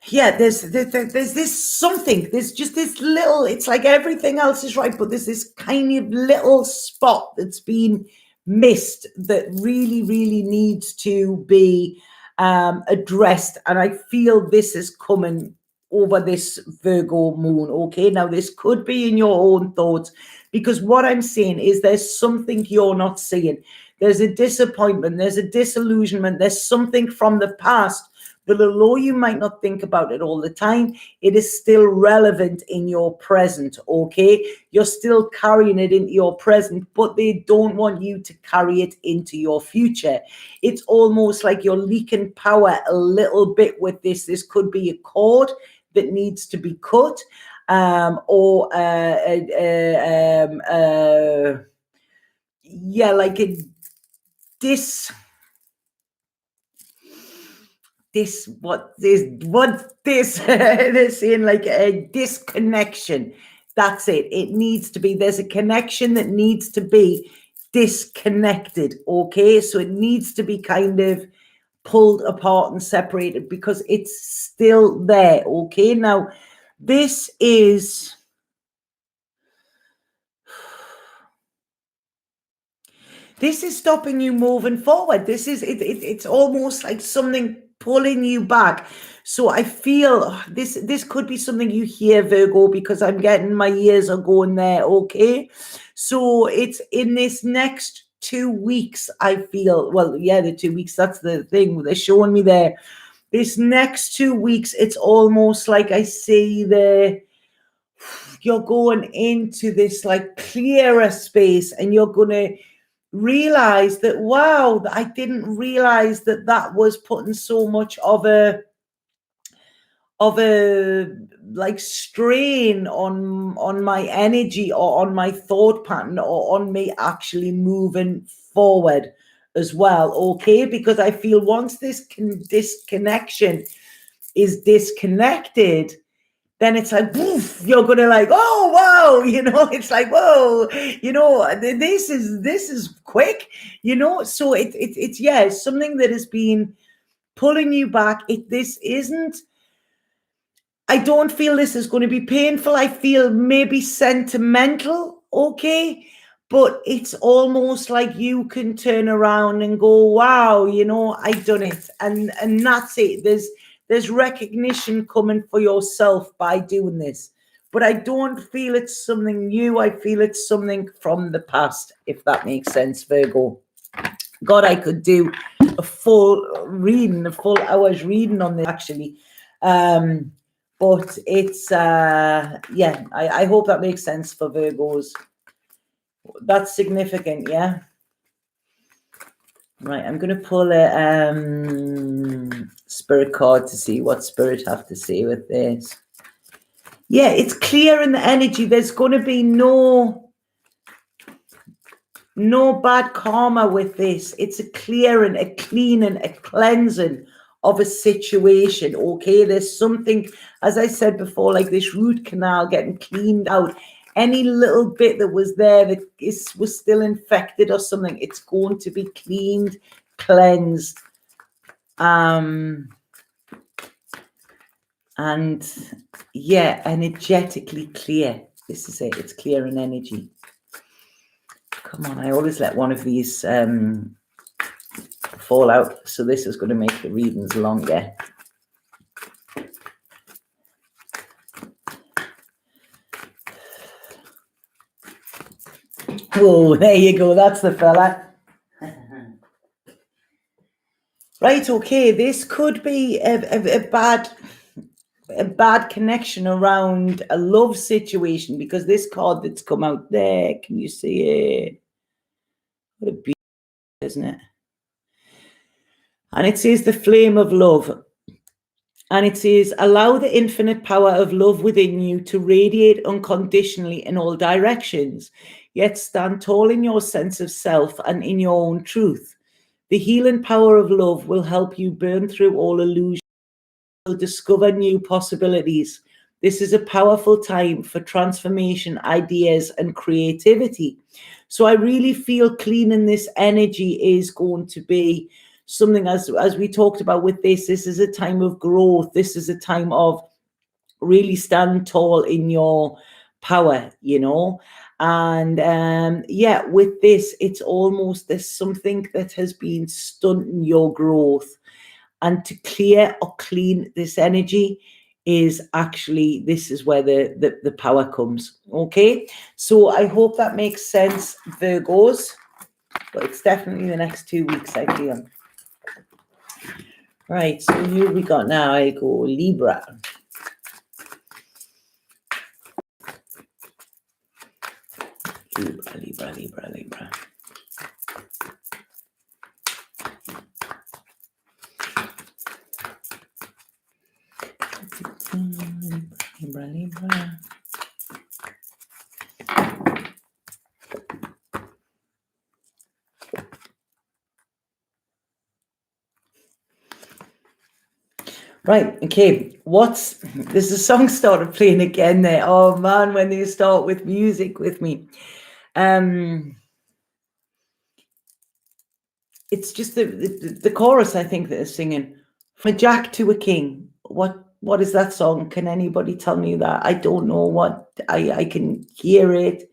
yeah, there's this something, there's just this little, it's like everything else is right, but there's this kind of little spot that's been missed that really, really needs to be addressed. And I feel this is coming over this Virgo moon. Okay, now this could be in your own thoughts, because what I'm saying is there's something you're not seeing. There's a disappointment, there's a disillusionment, there's something from the past that although you might not think about it all the time, it is still relevant in your present, okay? You're still carrying it into your present, but they don't want you to carry it into your future. It's almost like you're leaking power a little bit with this. This could be a cord that needs to be cut, or yeah, like a this they're saying, like a disconnection. That's it. It needs to be, there's a connection that needs to be disconnected. Okay, so it needs to be kind of pulled apart and separated because it's still there. Okay, now this is stopping you moving forward. This is it's almost like something pulling you back. So I feel this could be something you hear, Virgo, because I'm getting, my ears are going there. Okay, so it's in this next 2 weeks, I feel, well, yeah, the 2 weeks, that's the thing they're showing me there. This next 2 weeks, it's almost like I see you're going into this like clearer space, and you're going to realize that, wow, I didn't realize that that was putting so much of a like strain on my energy, or on my thought pattern, or on me actually moving forward as well. Okay, because I feel once this disconnection is disconnected, then it's like, woof, you're gonna like, oh wow, it's like, whoa, this is quick, so it's yeah, it's something that has been pulling you back. This isn't, I don't feel this is going to be painful. I feel maybe sentimental, okay, but it's almost like you can turn around and go, wow, I've done it, and that's it. There's recognition coming for yourself by doing this. But I don't feel it's something new. I feel it's something from the past, if that makes sense, Virgo. God, I could do a full hour's reading on this, actually. But it's, yeah, I hope that makes sense for Virgos. That's significant, yeah? Right, I'm going to pull a spirit card to see what spirit have to say with this. Yeah, it's clear in the energy. There's going to be no bad karma with this. It's a clearing, a cleaning, a cleansing of a situation. Okay, there's something, as I said before, like this root canal getting cleaned out. Any little bit that was there that was still infected or something, it's going to be cleaned, cleansed, and yeah, energetically clear. This is it. It's clear in energy. Come on, I always let one of these fall out, so this is going to make the readings longer. Oh, there you go. That's the fella. Right, okay. This could be a bad connection around a love situation, because this card that's come out there, can you see it? What a beauty, isn't it? And it says the flame of love. And it says, allow the infinite power of love within you to radiate unconditionally in all directions, yet stand tall in your sense of self and in your own truth. The healing power of love will help you burn through all illusions, will discover new possibilities. This is a powerful time for transformation, ideas, and creativity. So I really feel cleaning this energy is going to be something, as we talked about with this is a time of growth. This is a time of really stand tall in your power, you know. And yeah, with this, it's almost there's something that has been stunting your growth. And to clear or clean this energy is actually, this is where the power comes. Okay, so I hope that makes sense, Virgos. But it's definitely the next 2 weeks, I feel. Right, so here we got now, I go Libra. Libra. Libra. Right, okay, there's a song started playing again there. Oh man, when they start with music with me. It's just the chorus, I think, that is singing. From a Jack to a King. What is that song? Can anybody tell me that? I don't know what, I can hear it.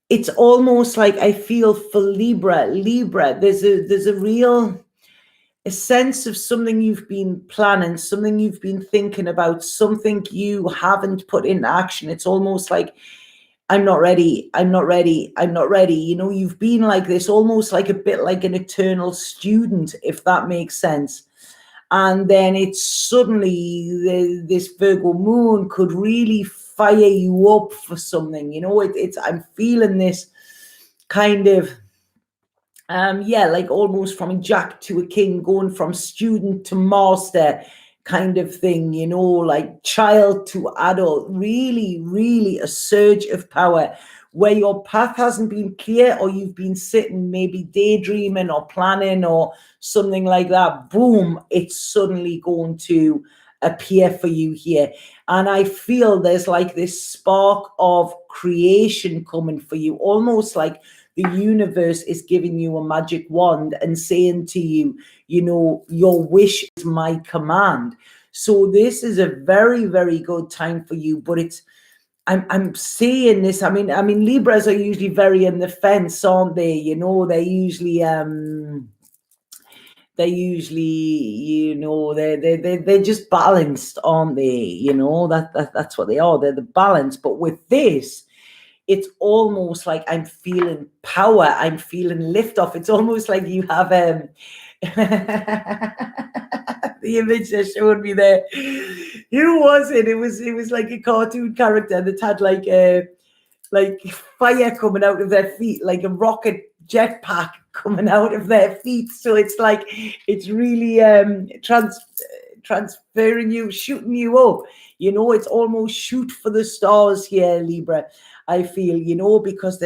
It's almost like I feel for Libra, there's a real sense of something you've been planning, something you've been thinking about, something you haven't put in action. It's almost like, I'm not ready. You know, you've been like this, almost like a bit like an eternal student, if that makes sense. And then it's suddenly this Virgo moon could really fire you up for something. You know, I'm feeling this kind of, yeah, like almost from a Jack to a King, going from student to master kind of thing, you know, like child to adult, really a surge of power where your path hasn't been clear, or you've been sitting maybe daydreaming or planning or something like that. Boom, it's suddenly going to appear for you here. And I feel there's like this spark of creation coming for you, almost like the universe is giving you a magic wand and saying to you, you know, your wish is my command. So this is a very good time for you. But I'm seeing this. I mean, Libras are usually very in the fence, aren't they? You know, they're usually, you know, they're just balanced, aren't they? You know, that's what they are. They're the balance. But with this, it's almost like I'm feeling power. I'm feeling liftoff. It's almost like you have the image they showed me there. Who was it? It was like a cartoon character that had like fire coming out of their feet, like a rocket jetpack coming out of their feet. So it's like it's really transferring you, shooting you up. You know, it's almost shoot for the stars here, Libra. I feel, you know, because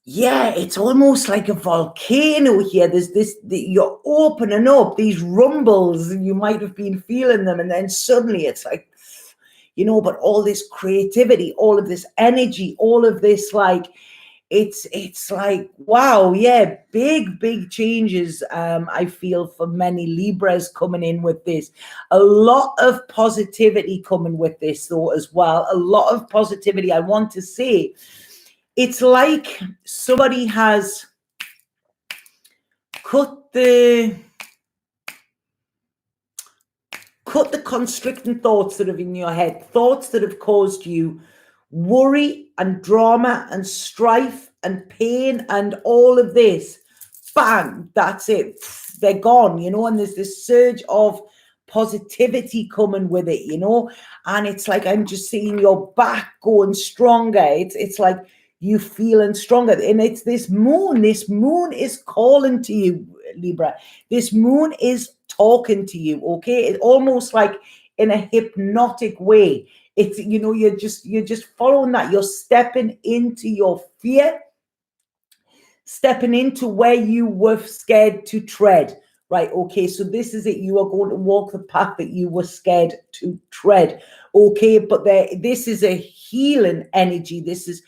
it's almost like a volcano here. You're opening up these rumbles, and you might have been feeling them, and then suddenly it's like, you know, but all this creativity, all of this energy, all of this, like, it's like, wow, yeah, big changes. I feel for many Libras coming in with this. A lot of positivity coming with this, though, as well. A lot of positivity. I want to say, it's like somebody has cut the constricting thoughts that are in your head, thoughts that have caused you worry and drama and strife and pain and all of this. Bang, that's it. They're gone, you know, and there's this surge of positivity coming with it, you know, and it's like, I'm just seeing your back going stronger. It's like you feeling stronger. And it's this moon is calling to you, Libra. This moon is talking to you, okay? It's almost like in a hypnotic way. It's, you know, you're just following that. You're stepping into your fear, stepping into where you were scared to tread. Right, okay, so this is it. You are going to walk the path that you were scared to tread. Okay, but this is a healing energy. This is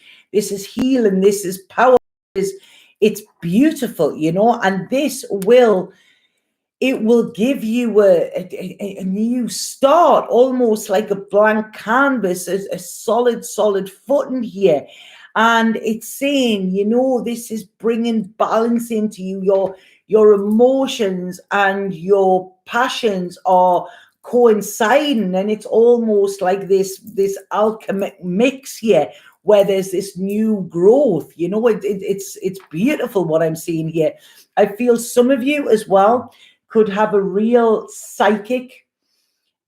healing. This is power. It's beautiful, you know, and this will give you a new start, almost like a blank canvas, a solid footing here. And it's saying, you know, this is bringing balance into you. Your emotions and your passions are coinciding, and it's almost like this alchemic mix here, where there's this new growth. You know, it's beautiful what I'm seeing here. I feel some of you as well could have a real psychic,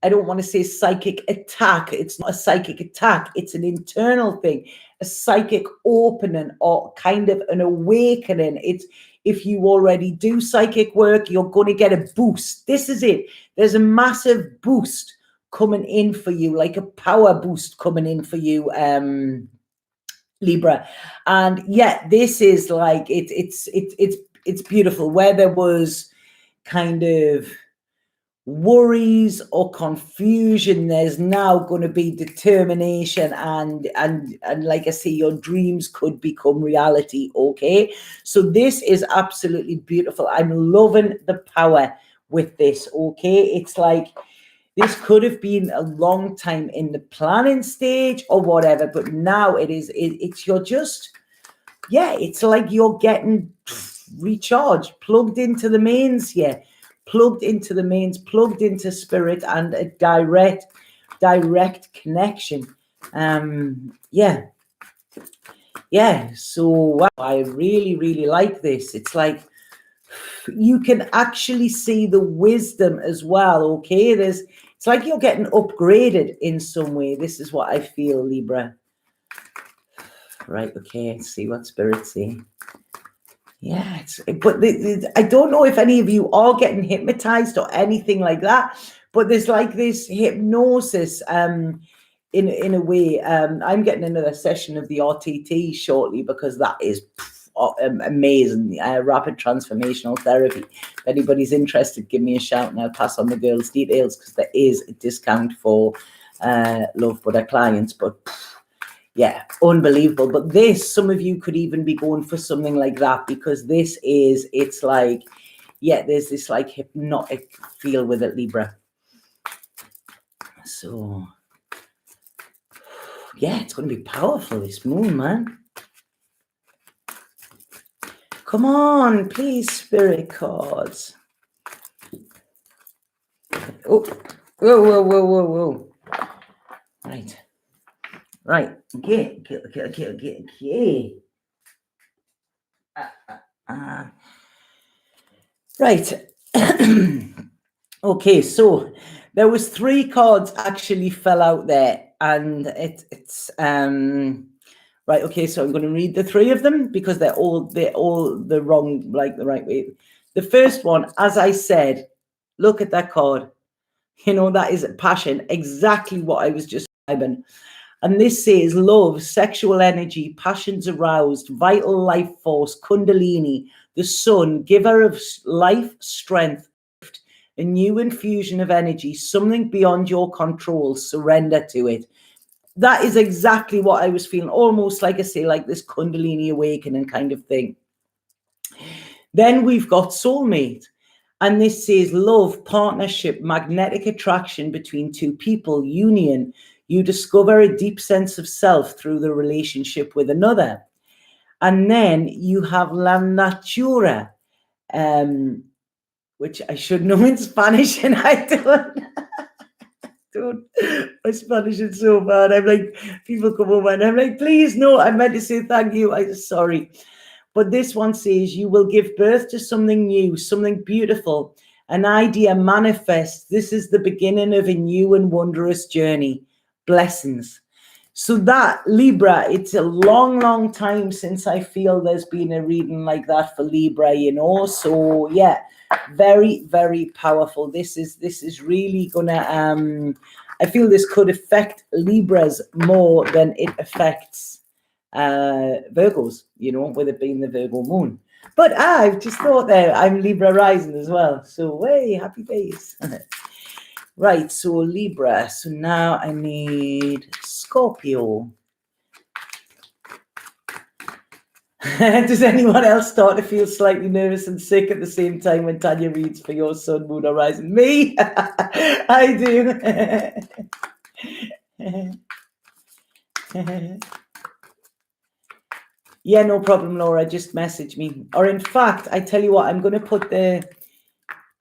I don't want to say psychic attack. It's not a psychic attack. It's an internal thing, a psychic opening or kind of an awakening. It's, if you already do psychic work, you're going to get a boost. This is it. There's a massive boost coming in for you, like a power boost coming in for you, Libra. And yeah, this is like, it's beautiful. Where there was kind of worries or confusion, there's now going to be determination, and like I say, your dreams could become reality. Okay, so this is absolutely beautiful. I'm loving the power with this. Okay, it's like this could have been a long time in the planning stage or whatever, but now it's you're just, yeah, it's like you're getting recharged, plugged into the mains here, plugged into the mains, plugged into spirit, and a direct connection. Yeah. So wow, I really like this. It's like you can actually see the wisdom as well. Okay, it's like you're getting upgraded in some way. This is what I feel, Libra. Right, okay, let's see what spirits say. Yeah, but I don't know if any of you are getting hypnotized or anything like that, but there's like this hypnosis in a way. I'm getting another session of the RTT shortly, because that is amazing. Rapid transformational therapy. If anybody's interested, give me a shout and I'll pass on the girls' details, because there is a discount for Love Buddha clients. But yeah, unbelievable. But this, some of you could even be going for something like that, because this is, it's like, yeah, there's this like hypnotic feel with it, Libra. So yeah, it's going to be powerful, this moon, man. Come on, please, spirit cards. Oh, whoa. Right. Okay. Right. Okay, so there was 3 cards actually fell out there, and it's right. Okay, so I'm going to read the 3 of them, because they're all the wrong, like the right way. The first one, as I said, look at that card. You know, that is passion, exactly what I was just describing. And this says love, sexual energy, passions aroused, vital life force, kundalini, the sun, giver of life, strength, a new infusion of energy, something beyond your control, surrender to it. That is exactly what I was feeling, almost like I say, like this kundalini awakening kind of thing. Then we've got soulmate. And this says love, partnership, magnetic attraction between 2 people, union. You discover a deep sense of self through the relationship with another. And then you have la natura, which I should know in Spanish, and I don't. My Spanish is so bad. I'm like, people come over and I'm like, please, no, I meant to say thank you. I'm sorry. But this one says you will give birth to something new, something beautiful, an idea manifests. This is the beginning of a new and wondrous journey. Blessings. So that, Libra, it's a long time since I feel there's been a reading like that for Libra, you know. So yeah, very powerful. This is really gonna I feel this could affect Libras more than it affects Virgos, you know, with it being the Virgo moon. But I've just thought there, I'm Libra rising as well. So, hey, happy days. Right, so Libra. So now I need Scorpio. Does anyone else start to feel slightly nervous and sick at the same time when Tanya reads for your sun, moon, or rising? Me? I do. Yeah, no problem, Laura. Just message me. Or in fact, I tell you what, I'm going to put the...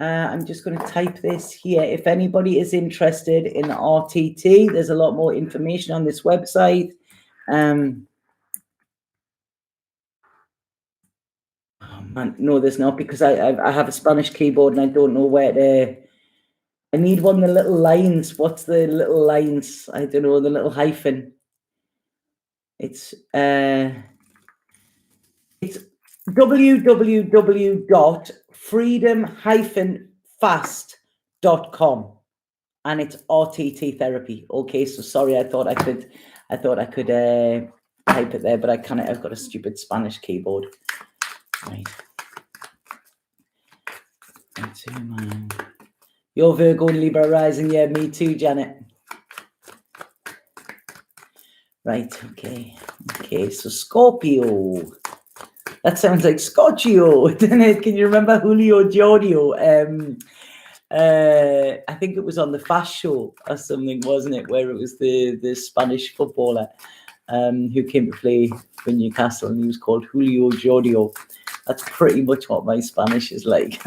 I'm just going to type this here. If anybody is interested in RTT, there's a lot more information on this website. Oh man, no, there's not, because I have a Spanish keyboard and I don't know where to... I need one of the little lines. What's the little lines? I don't know, the little hyphen. It's www.freedom-fast.com, and it's RTT therapy. Okay, so sorry, I thought I could type it there, but I can't. I've got a stupid Spanish keyboard. Right. You're Virgo and Libra rising. Yeah, me too, Janet. Right, okay. Okay, so Scorpio. That sounds like Scotchio, doesn't it? Can you remember Julio Giorgio? I think it was on the Fast Show or something, wasn't it? Where it was the Spanish footballer who came to play for Newcastle, and he was called Julio Giorgio. That's pretty much what my Spanish is like.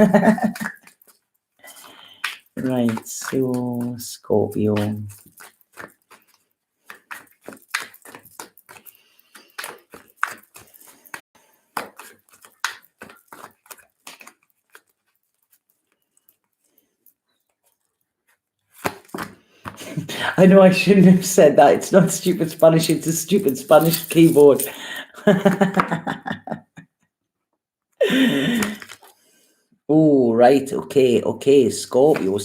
Right, so Scorpio. I know I shouldn't have said that. It's not stupid Spanish, it's a stupid Spanish keyboard. Oh, right. Okay. Scorpio.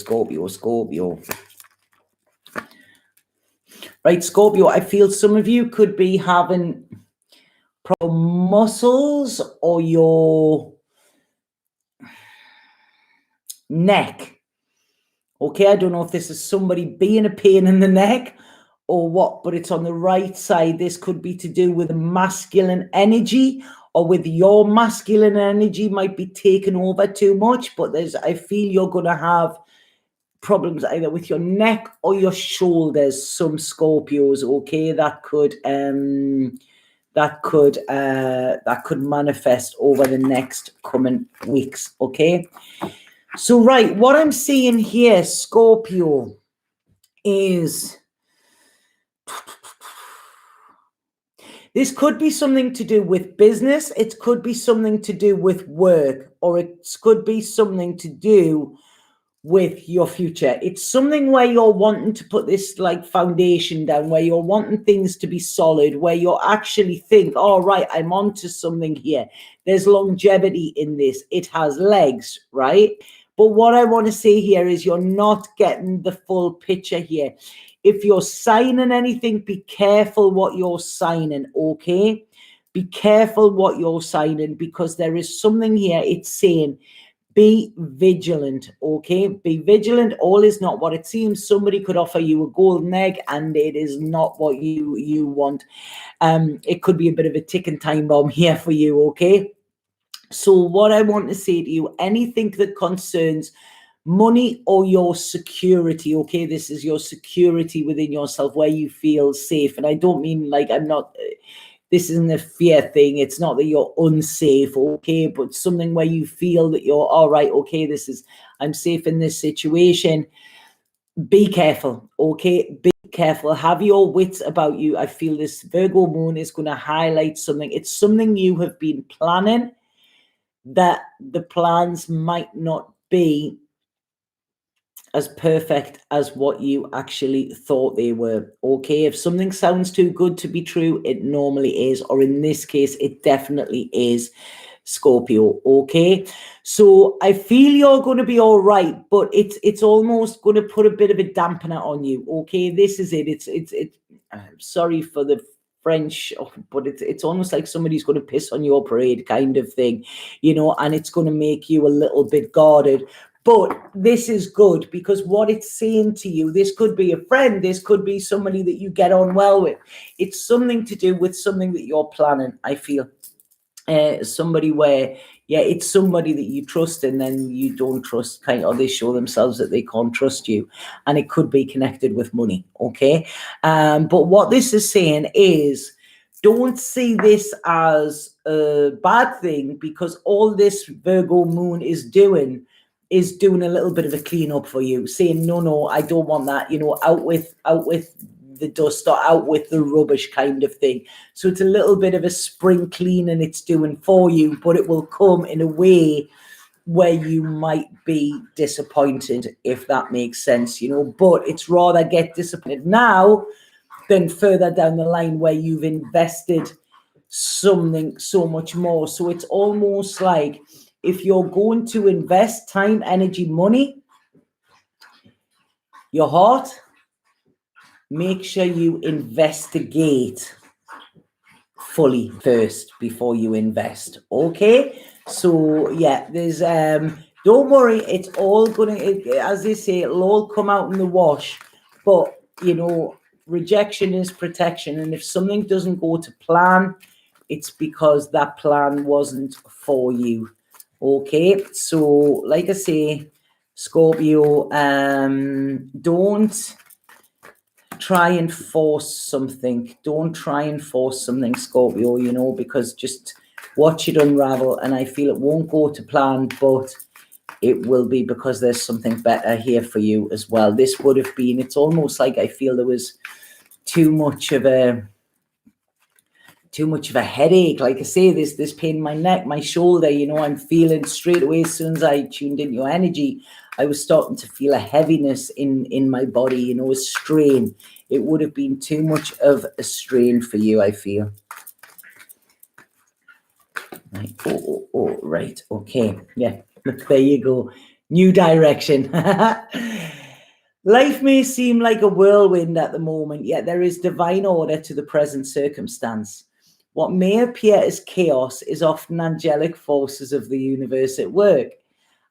Right, Scorpio, I feel some of you could be having muscles or your neck. Okay, I don't know if this is somebody being a pain in the neck or what, but it's on the right side. This could be to do with masculine energy, or with your masculine energy might be taken over too much. But I feel you're going to have problems either with your neck or your shoulders. Some Scorpios, okay, that could manifest over the next coming weeks. Okay. So, right, what I'm seeing here, Scorpio, is this could be something to do with business. It could be something to do with work, or it could be something to do with your future. It's something where you're wanting to put this like foundation down, where you're wanting things to be solid, where you actually think, all right, I'm onto something here. There's longevity in this. It has legs, right? But what I want to say here is you're not getting the full picture here. If you're signing anything, be careful what you're signing, okay? Be careful what you're signing, because there is something here. It's saying, be vigilant, okay? Be vigilant. All is not what it seems. Somebody could offer you a golden egg, and it is not what you want. It could be a bit of a ticking time bomb here for you, okay? So what I want to say to you, anything that concerns money or your security, okay? This is your security within yourself, where you feel safe. And I don't mean like this isn't a fear thing. It's not that you're unsafe, okay? But something where you feel that you're all right, okay, I'm safe in this situation. Be careful, okay? Be careful. Have your wits about you. I feel this Virgo moon is going to highlight something. It's something you have been planning, that the plans might not be as perfect as what you actually thought they were, okay? If something sounds too good to be true, it normally is, or in this case, it definitely is, Scorpio, okay? So I feel you're going to be all right, but it's almost going to put a bit of a dampener on you, okay? This is it. It's I'm sorry for the French, but it's almost like somebody's going to piss on your parade kind of thing, you know, and it's going to make you a little bit guarded. But this is good because what it's saying to you, this could be a friend, this could be somebody that you get on well with. It's something to do with something that you're planning, I feel. Somebody where, yeah, it's somebody that you trust and then you don't trust, kind of, or they show themselves that they can't trust you, and it could be connected with money, okay? But what this is saying is, don't see this as a bad thing, because all this Virgo moon is doing a little bit of a cleanup for you, saying, no, I don't want that, you know, out with the dust, or out with the rubbish kind of thing. So it's a little bit of a spring cleaning it's doing for you, but it will come in a way where you might be disappointed, if that makes sense, you know. But it's rather get disappointed now than further down the line where you've invested something so much more. So it's almost like, if you're going to invest time, energy, money, your heart, make sure you investigate fully first before you invest, okay? So yeah, there's don't worry, it's all gonna, as they say, it'll all come out in the wash. But you know, rejection is protection, and if something doesn't go to plan, it's because that plan wasn't for you, okay? So like I say, Scorpio, don't try and force something. Don't try and force something, Scorpio, you know, because just watch it unravel, and I feel it won't go to plan, but it will be because there's something better here for you as well. This would have been, it's almost like I feel there was too much of a headache. Like I say, this pain in my neck, my shoulder, you know, I'm feeling straight away as soon as I tuned in your energy, I was starting to feel a heaviness in my body, you know, a strain. It would have been too much of a strain for you, I feel. Right. Oh, right. Okay. Yeah. There you go. New direction. Life may seem like a whirlwind at the moment, yet there is divine order to the present circumstance. What may appear as chaos is often angelic forces of the universe at work.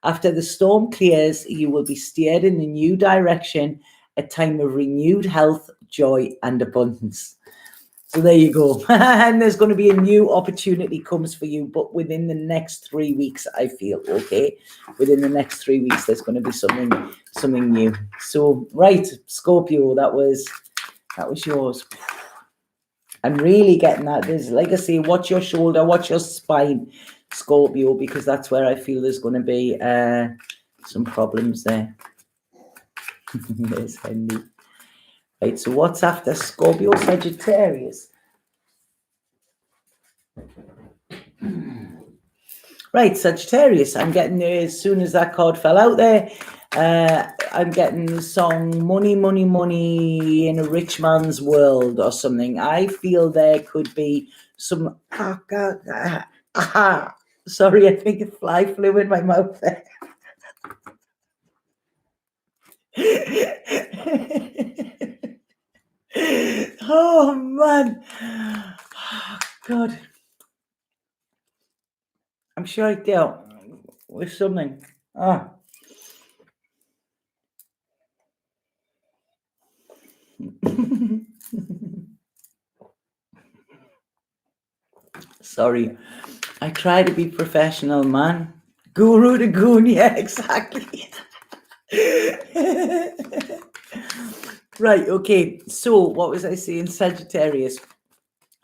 After the storm clears, you will be steered in a new direction, a time of renewed health, joy, and abundance. So there you go. And there's going to be a new opportunity comes for you, but within the next 3 weeks, I feel, okay? Within the next 3 weeks, there's going to be something new. So, right, Scorpio, that was yours. I'm really getting that. There's, like I say, watch your shoulder, watch your spine, Scorpio, because that's where I feel there's going to be some problems there. There's Henry. Right, so what's after Scorpio? Sagittarius. Right, Sagittarius. I'm getting there as soon as that card fell out there. I'm getting the song Money, Money, Money in a Rich Man's World or something. I feel there could be some... Oh, God. Sorry, I think a fly flew in my mouth there. Oh, man. Oh, God. I'm sure I dealt with something. Sorry. I try to be professional, man. Guru to goon, yeah, exactly. Right, okay. So what was I saying? Sagittarius.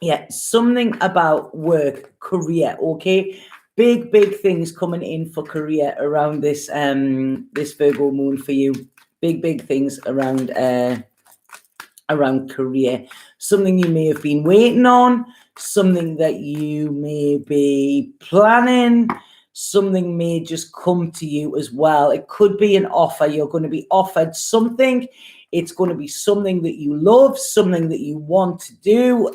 Yeah, something about work, career, okay? Big things coming in for career around this this Virgo moon for you. Big things around career. Something you may have been waiting on, something that you may be planning, something may just come to you as well. It could be an offer. You're going to be offered something. It's going to be something that you love, something that you want to do.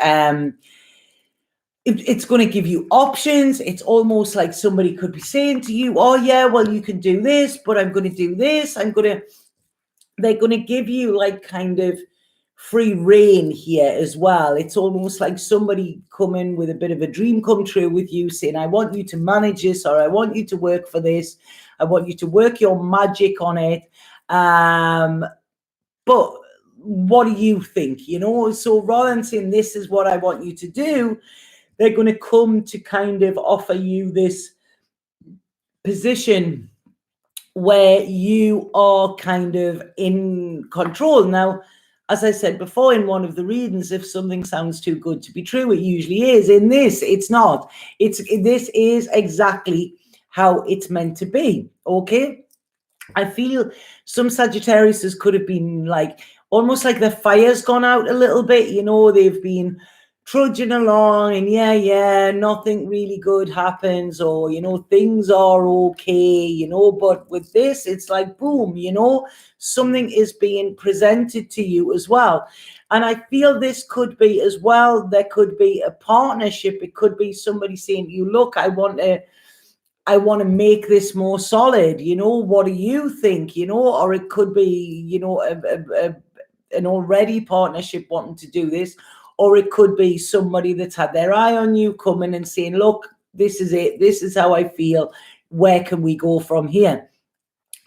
It's going to give you options. It's almost like somebody could be saying to you, oh yeah, well, you can do this, but I'm going to do this. They're going to give you like kind of free reign here as well. It's almost like somebody coming with a bit of a dream come true with you, saying, I want you to manage this, or I want you to work for this. I want you to work your magic on it. But what do you think? You know, so rather than saying, this is what I want you to do, they're going to come to kind of offer you this position where you are kind of in control. Now, as I said before in one of the readings, if something sounds too good to be true, it usually is. In this, it's not. This is exactly how it's meant to be, okay? I feel some Sagittariuses could have been like, almost like the fire's gone out a little bit, you know, they've been trudging along and yeah, nothing really good happens, or, you know, things are okay, you know, but with this, it's like, boom, you know, something is being presented to you as well. And I feel this could be as well, there could be a partnership. It could be somebody saying to you, look, I want to make this more solid, you know, what do you think, you know? Or it could be, you know, an already partnership wanting to do this, or it could be somebody that's had their eye on you coming and saying, look, this is it, this is how I feel, where can we go from here?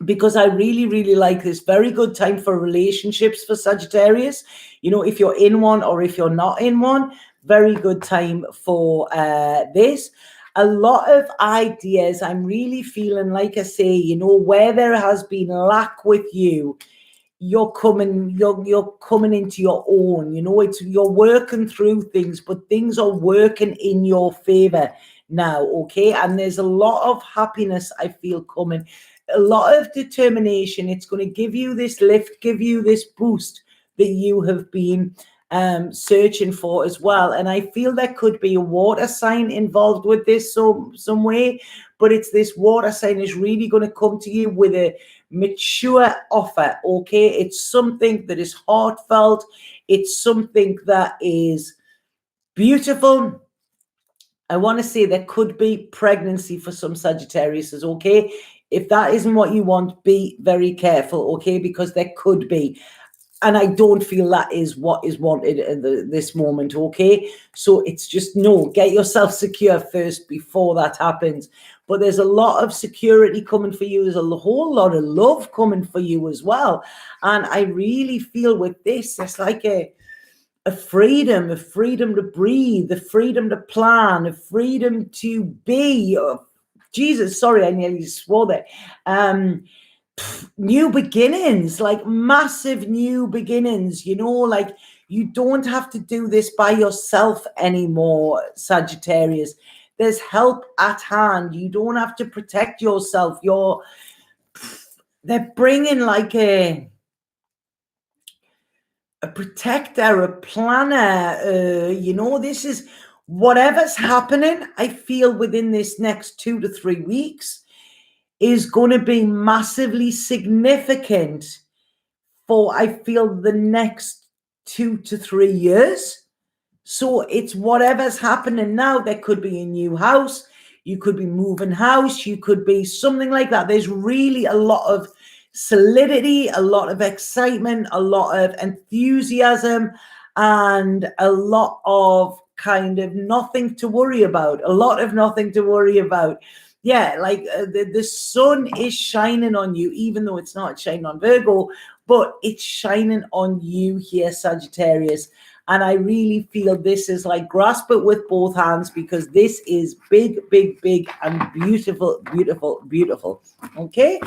Because I really, really like this. Very good time for relationships for Sagittarius. You know, if you're in one or if you're not in one, very good time for this. A lot of ideas. I'm really feeling, like I say, you know, where there has been lack with you, you're coming into your own, you know, you're working through things, but things are working in your favor now, okay? And there's a lot of happiness I feel coming, a lot of determination. It's going to give you this lift, give you this boost that you have been searching for as well. And I feel there could be a water sign involved with this some way, but it's this water sign is really going to come to you with a mature offer, okay? It's something that is heartfelt. It's something that is beautiful. I want to say there could be pregnancy for some Sagittariuses, okay? If that isn't what you want, be very careful, okay? Because there could be. And I don't feel that is what is wanted at this moment, okay? So it's just, no, get yourself secure first before that happens. But there's a lot of security coming for you. There's a whole lot of love coming for you as well. And I really feel with this, it's like a freedom to breathe, a freedom to plan, a freedom to be. Jesus, sorry, I nearly swore there. New beginnings, like massive new beginnings, you know, like you don't have to do this by yourself anymore, Sagittarius. There's help at hand. You don't have to protect yourself. They're bringing like a protector, a planner, you know, this is whatever's happening, I feel within this next 2 to 3 weeks is going to be massively significant for, I feel, the next 2 to 3 years. So it's whatever's happening now. There could be a new house. You could be moving house. You could be something like that. There's really a lot of solidity, a lot of excitement, a lot of enthusiasm, and a lot of kind of nothing to worry about. Yeah, like the sun is shining on you, even though it's not shining on Virgo, but it's shining on you here, Sagittarius. And I really feel this is like grasp it with both hands, because this is big, big, big and beautiful, beautiful, beautiful. Okay.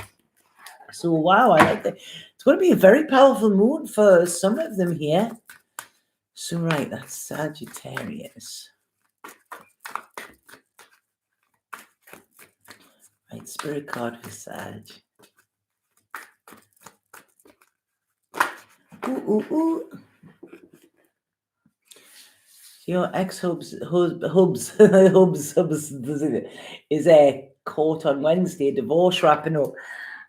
So, wow, I like that. It's going to be a very powerful moon for some of them here. So, right, that's Sagittarius. Right, spirit card for Sag. Ooh. Your ex-hubs is court on Wednesday, divorce wrapping up.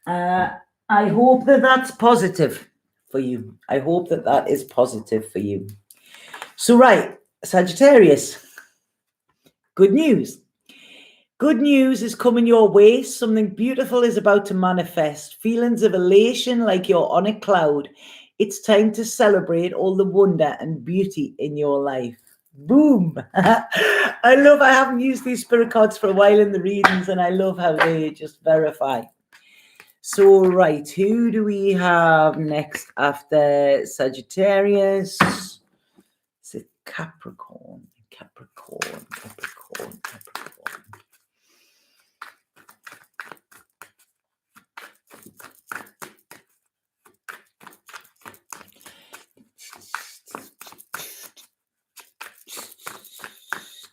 I hope that that's positive for you. I hope that that is positive for you. So, right, Sagittarius, good news. Good news is coming your way. Something beautiful is about to manifest. Feelings of elation, like you're on a cloud. It's time to celebrate all the wonder and beauty in your life. Boom. I haven't used these spirit cards for a while in the readings, and I love how they just verify. So, right, who do we have next after Sagittarius? Is it Capricorn? Capricorn.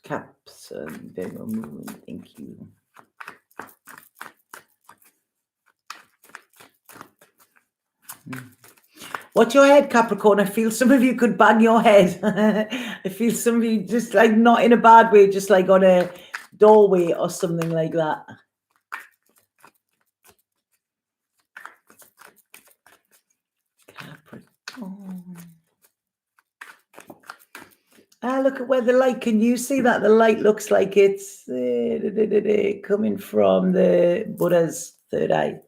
Caps and Virgo moon, thank you. Watch your head, Capricorn. I feel some of you could bang your head. I feel some of you just like not in a bad way, just like on a doorway or something like that. Capricorn. Look at where the light, can you see that? The light looks like it's coming from the Buddha's third eye.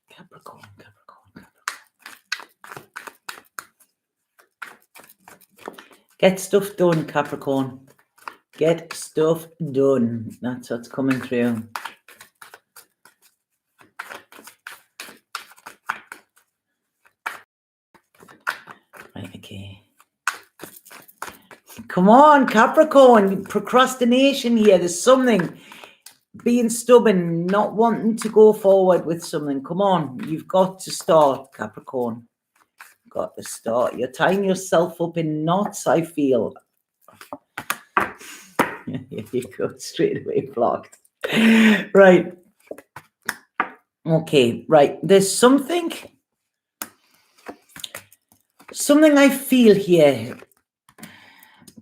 Capricorn. Get stuff done, Capricorn. Get stuff done. That's what's coming through. Right, okay. Come on, Capricorn. Procrastination here. There's something. Being stubborn, not wanting to go forward with something. Come on. You've got to start, Capricorn. Got to start. You're tying yourself up in knots, I feel. You go straight away blocked. Right. Okay, right. There's something I feel here,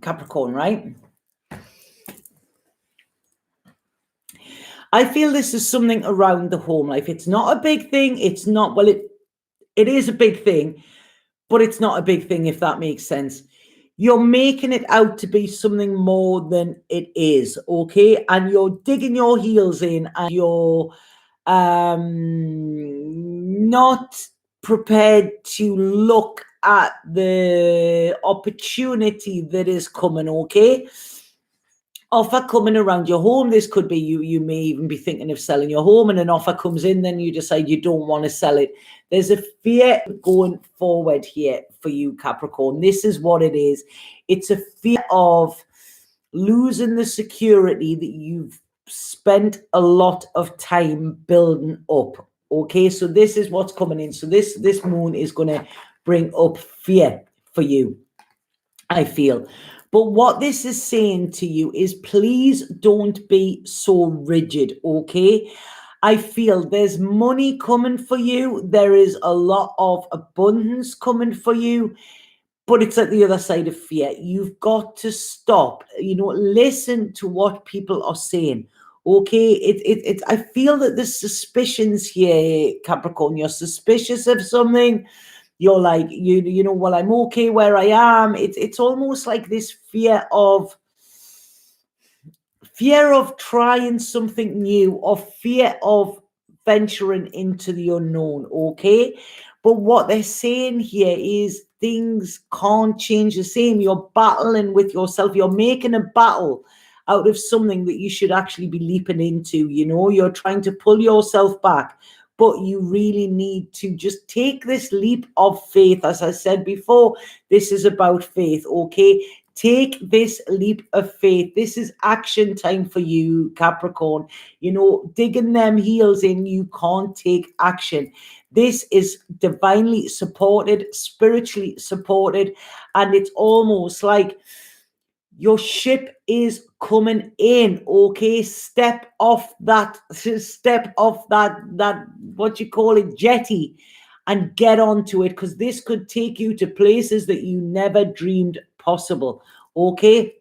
Capricorn, right? I feel this is something around the home life. It's not a big thing. It's not, well, it is a big thing, but it's not a big thing, if that makes sense. You're making it out to be something more than it is, okay? And you're digging your heels in, and you're not prepared to look at the opportunity that is coming, okay? Offer coming around your home. This could be you may even be thinking of selling your home, and an offer comes in, then you decide you don't want to sell it. There's a fear going forward here for you, Capricorn. This is what it is. It's a fear of losing the security that you've spent a lot of time building up. Okay, so this is what's coming in. So this moon is going to bring up fear for you, I feel. But what this is saying to you is, please don't be so rigid, okay? I feel there's money coming for you. There is a lot of abundance coming for you, but it's at the other side of fear. You've got to stop, listen to what people are saying, okay? I feel that there's suspicions here, Capricorn. You're suspicious of something. You're like, well, I'm okay where I am. It's almost like this fear of trying something new, or fear of venturing into the unknown, okay? But what they're saying here is things can't change the same. You're battling with yourself. You're making a battle out of something that you should actually be leaping into, You're trying to pull yourself back. But you really need to just take this leap of faith. As I said before, this is about faith, okay? Take this leap of faith. This is action time for you, Capricorn. Digging them heels in, you can't take action. This is divinely supported, spiritually supported, and it's almost like your ship is coming in, okay? Step off that, what you call it, jetty, and get onto it, because this could take you to places that you never dreamed possible, okay?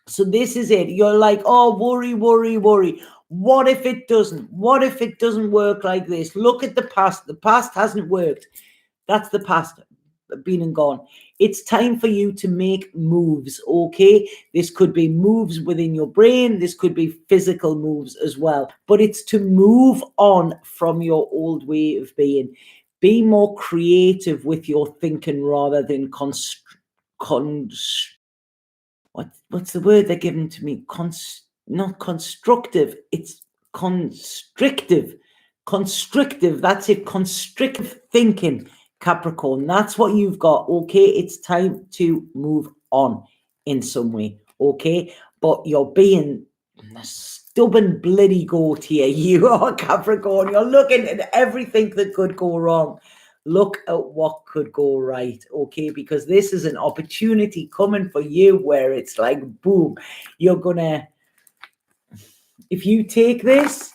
So this is it. You're like, oh, worry. What if it doesn't? What if it doesn't work like this? Look at the past. The past hasn't worked. That's the past. been and gone. It's time for you to make moves, okay? This could be moves within your brain. This could be physical moves as well. But it's to move on from your old way of being. Be more creative with your thinking rather than what's the word they're giving to me? Not constructive. It's constrictive. Constrictive. That's it. Constrictive thinking, Capricorn. That's what you've got. Okay. It's time to move on in some way. Okay. But you're being a stubborn bloody goat here. You are, Capricorn. You're looking at everything that could go wrong. Look at what could go right, okay? Because this is an opportunity coming for you where it's like, boom, you're gonna, if you take this,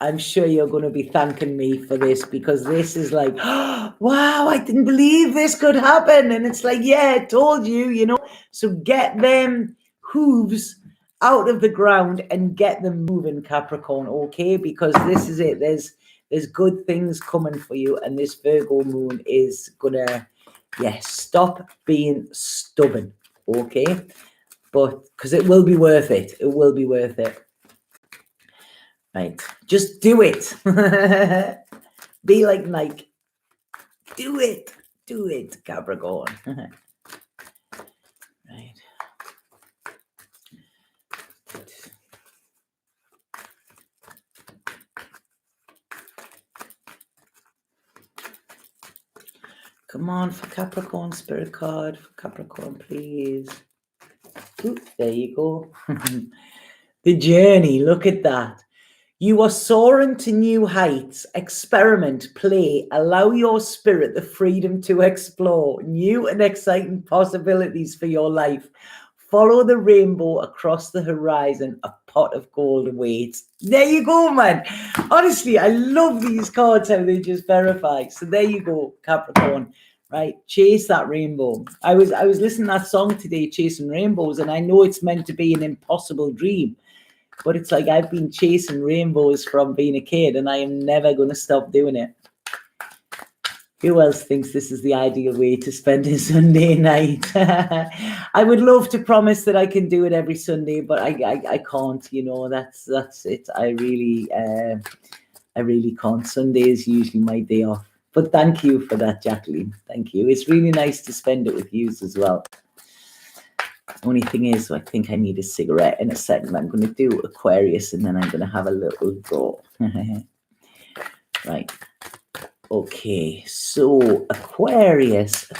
I'm sure you're going to be thanking me for this, because this is like, oh, wow, I didn't believe this could happen. And it's like, yeah, I told you, you know. So get them hooves out of the ground and get them moving, Capricorn, okay? Because this is it. There's good things coming for you, and this Virgo moon is gonna, stop being stubborn, okay? But because it will be worth it. It will be worth it. Right, just do it. Be like Nike. Do it, Capricorn. Right. Come on, for Capricorn, spirit card. For Capricorn, please. Ooh, there you go. The journey, look at that. You are soaring to new heights. Experiment, play, allow your spirit the freedom to explore new and exciting possibilities for your life. Follow the rainbow across the horizon. A pot of gold awaits. There you go, man. Honestly, I love these cards, how they just verify. So there you go, Capricorn. Right, chase that rainbow. I was listening to that song today, Chasing Rainbows, and I know it's meant to be an impossible dream. But it's like I've been chasing rainbows from being a kid, and I am never going to stop doing it. Who else thinks this is the ideal way to spend a Sunday night? I would love to promise that I can do it every Sunday, but I can't. You know, that's it. I really can't. Sunday is usually my day off. But thank you for that, Jacqueline. Thank you. It's really nice to spend it with you as well. Only thing is, I think I need a cigarette in a second. I'm going to do Aquarius, and then I'm going to have a little draw. Right. Okay. So Aquarius.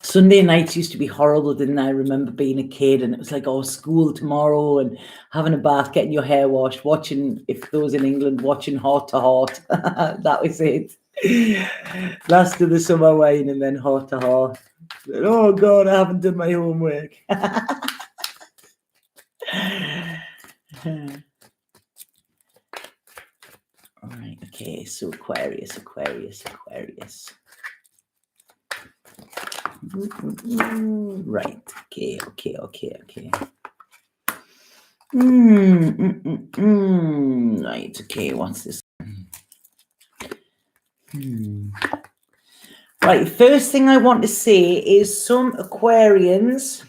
Sunday nights used to be horrible, didn't I? I remember being a kid, and it was like, oh, school tomorrow, and having a bath, getting your hair washed, watching, if those in England, watching Heart to Heart. That was it. Last of the summer wine, and then Heart to Heart. Oh God, I haven't done my homework. All right, okay, so Aquarius. Right, okay. Right, okay, what's this? Right, first thing I want to say is some Aquarians,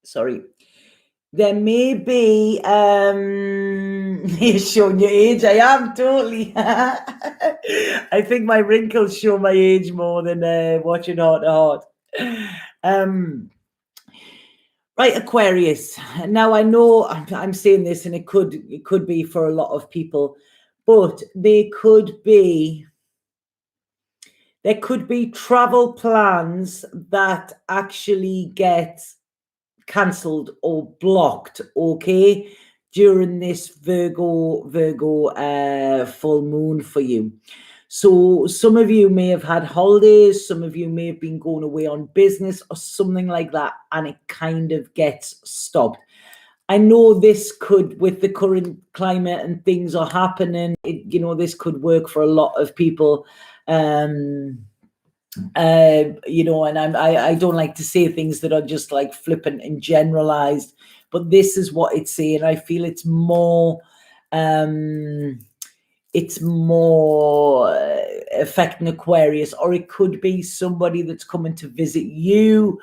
sorry, there may be, you're showing your age. I am totally. I think my wrinkles show my age more than watching Heart to Heart. Right, Aquarius. Now I know I'm saying this, and it could be for a lot of people, but there could be travel plans that actually get cancelled or blocked, okay, during this Virgo full moon for you. So some of you may have had holidays, some of you may have been going away on business or something like that, and it kind of gets stopped. I know this could, with the current climate and things are happening, this could work for a lot of people. And I don't like to say things that are just like flippant and generalized, but this is what it's saying. I feel it's more affecting Aquarius, or it could be somebody that's coming to visit you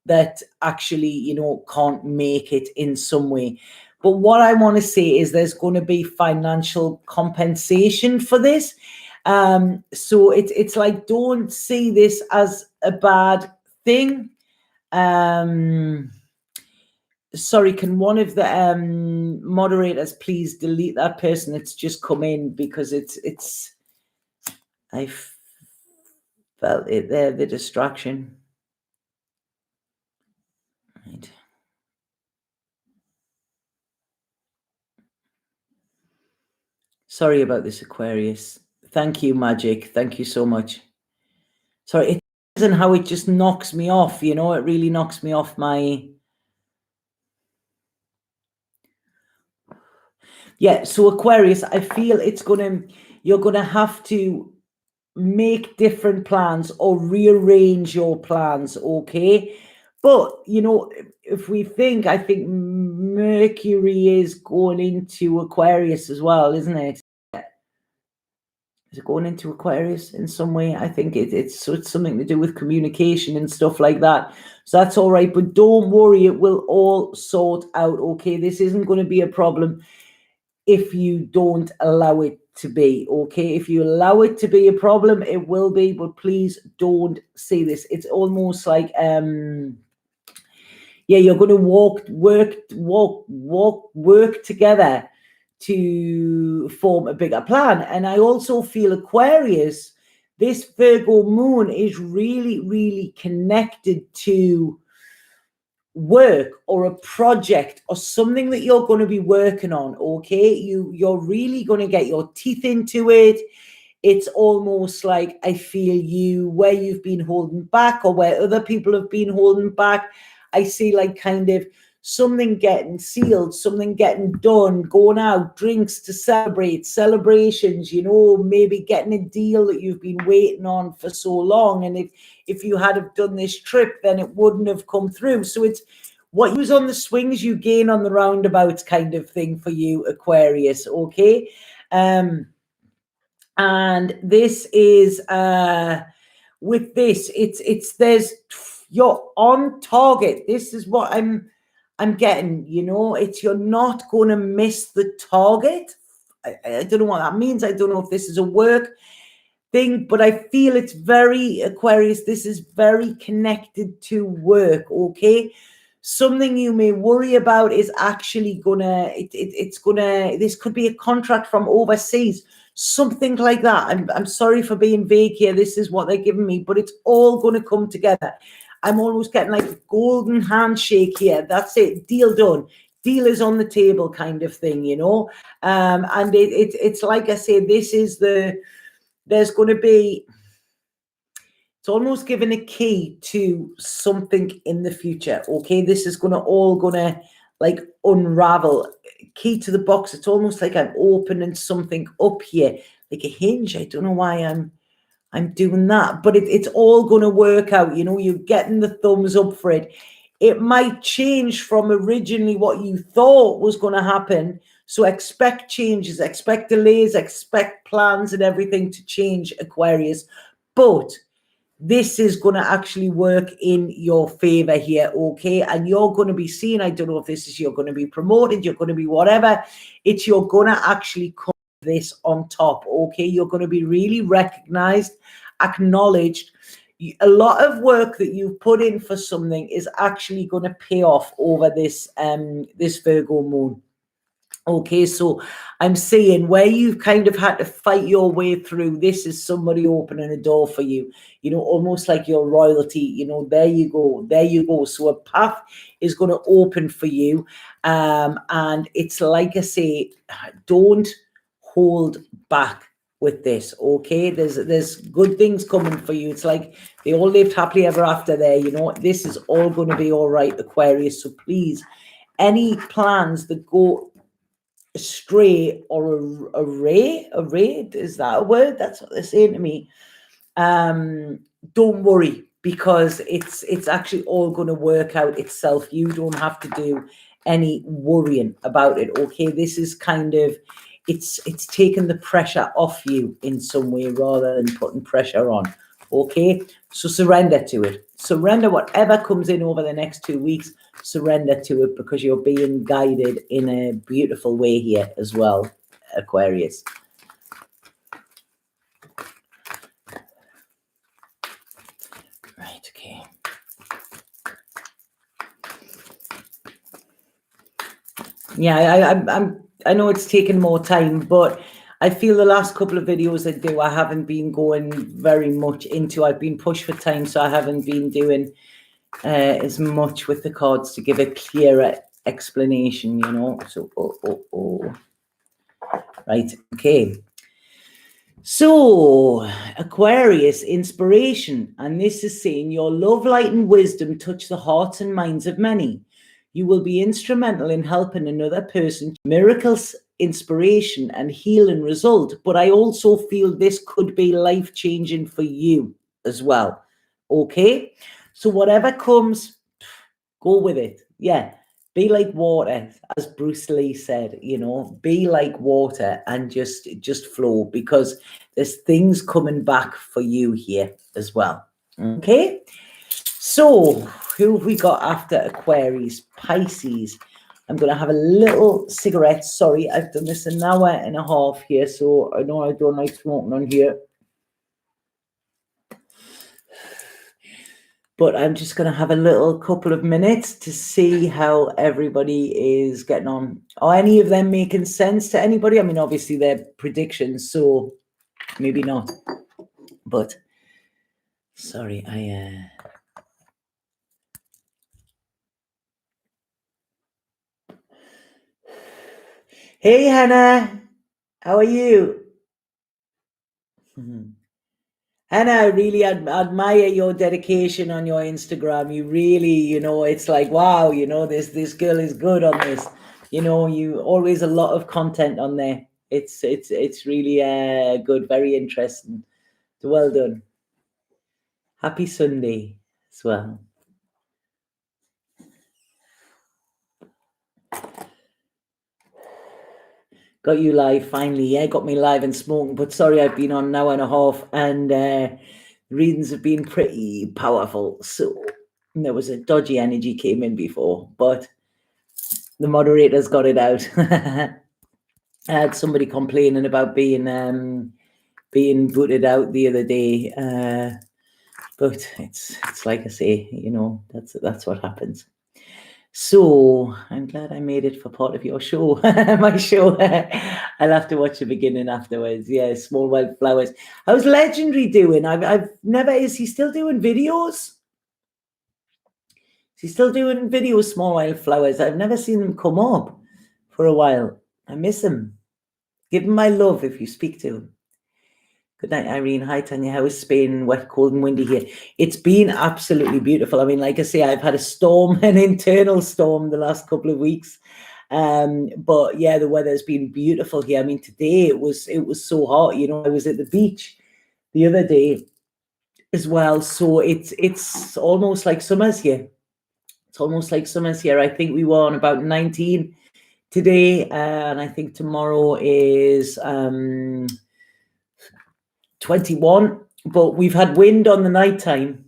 that actually, you know, can't make it in some way. But what I want to say is there's going to be financial compensation for this. So it's like, don't see this as a bad thing. Sorry, can one of the moderators please delete that person that's just come in, because I felt it there, the distraction. Right. Sorry about this, Aquarius. Thank you, Magic. Thank you so much. Sorry, it isn't how it just knocks me off, you know, it really knocks me off my... Yeah, so Aquarius, I feel you're gonna have to make different plans or rearrange your plans, okay? But, you know, if we think, I think Mercury is going into Aquarius as well, isn't it? Is it going into Aquarius in some way? I think it's something to do with communication and stuff like that. So that's all right, but don't worry, it will all sort out, okay? This isn't going to be a problem if you don't allow it to be, okay? If you allow it to be a problem, it will be, but please don't see this. It's almost like, yeah, you're going to work together to form a bigger plan. And I also feel Aquarius, this Virgo moon is really, really connected to work or a project or something that you're going to be working on, okay? You're really going to get your teeth into it. It's almost like, I feel where you've been holding back or where other people have been holding back, I see like kind of something getting sealed, something getting done, going out, drinks to celebrate, celebrations, you know, maybe getting a deal that you've been waiting on for so long. And if you had have done this trip, then it wouldn't have come through. So it's what you use on the swings, you gain on the roundabouts kind of thing for you, Aquarius, okay? And this is, with this, you're on target. This is what I'm getting, you know, you're not going to miss the target. I don't know what that means. I don't know if this is a work thing, but I feel it's very, Aquarius, this is very connected to work, okay? Something you may worry about is actually gonna, this could be a contract from overseas, something like that. I'm sorry for being vague here. This is what they're giving me, but it's all going to come together. I'm almost getting like a golden handshake here. That's it. Deal done. Deal is on the table kind of thing, you know? And it's like I say, there's going to be, it's almost giving a key to something in the future, okay? This is all gonna like unravel. Key to the box. It's almost like I'm opening something up here, like a hinge. I don't know why I'm doing that, but it's all going to work out. You know, you're getting the thumbs up for it. It might change from originally what you thought was going to happen. So expect changes, expect delays, expect plans and everything to change, Aquarius. But this is going to actually work in your favor here, okay? And you're going to be seen. I don't know if this is you're going to be promoted, you're going to be whatever. You're going to actually come this on top, okay? You're going to be really recognized, acknowledged. A lot of work that you've put in for something is actually going to pay off over this this Virgo moon. Okay, so I'm saying where you've kind of had to fight your way through, this is somebody opening a door for you, you know, almost like your royalty, you know, there you go. So a path is going to open for you. And it's like I say, don't hold back with this, okay? There's good things coming for you. It's like they all lived happily ever after there, you know. This is all going to be all right, Aquarius. So please, any plans that go astray or array, is that a word? That's what they're saying to me. Don't worry, because it's actually all going to work out itself. You don't have to do any worrying about it. Okay, this is kind of, it's taking the pressure off you in some way rather than putting pressure on. Okay, so surrender to it. Surrender whatever comes in over the next 2 weeks. Surrender to it, because you're being guided in a beautiful way here as well, Aquarius. Right, okay. Yeah, I know it's taken more time, but I feel the last couple of videos I haven't been going very much into. I've been pushed for time, so I haven't been doing as much with the cards to give a clearer explanation, you know. So, right, okay. So, Aquarius, inspiration. And this is saying your love, light, and wisdom touch the hearts and minds of many. You will be instrumental in helping another person. Miracles, inspiration, and healing result. But I also feel this could be life-changing for you as well. Okay? So whatever comes, go with it. Yeah. Be like water, as Bruce Lee said, you know, be like water and just flow, because there's things coming back for you here as well. Okay. So who have we got after Aquarius? Pisces. I'm going to have a little cigarette. Sorry, I've done this an hour and a half here, so I know I don't like smoking on here. But I'm just going to have a little couple of minutes to see how everybody is getting on. Are any of them making sense to anybody? I mean, obviously they're predictions, so maybe not. But sorry, Hey, Hannah. How are you? Hannah, I really admire your dedication on your Instagram. You really, you know, it's like, wow, you know, this girl is good on this. You know, you always a lot of content on there. It's really good, very interesting. Well done. Happy Sunday as well. Got you live finally. Yeah, got me live and smoking. But sorry, I've been on an hour and a half, and readings have been pretty powerful. So there was a dodgy energy came in before, but the moderators got it out. I had somebody complaining about being booted out the other day. But it's like I say, you know, that's what happens. So I'm glad I made it for part of your show, my show. I'll have to watch the beginning afterwards. Yeah, Small Wild Flowers. How's Legendary doing? I've never. Is he still doing videos? Is he still doing videos, Small Wild Flowers? I've never seen him come up for a while. I miss him. Give him my love if you speak to him. Good night, Irene. Hi, Tanya. How is Spain? Wet, cold, and windy here. It's been absolutely beautiful. I mean, like I say, I've had a storm, an internal storm the last couple of weeks. But yeah, the weather's been beautiful here. I mean, today it was so hot. You know, I was at the beach the other day as well. So it's almost like summer's here. It's almost like summer's here. I think we were on about 19 today, and I think tomorrow is 21, but we've had wind on the nighttime.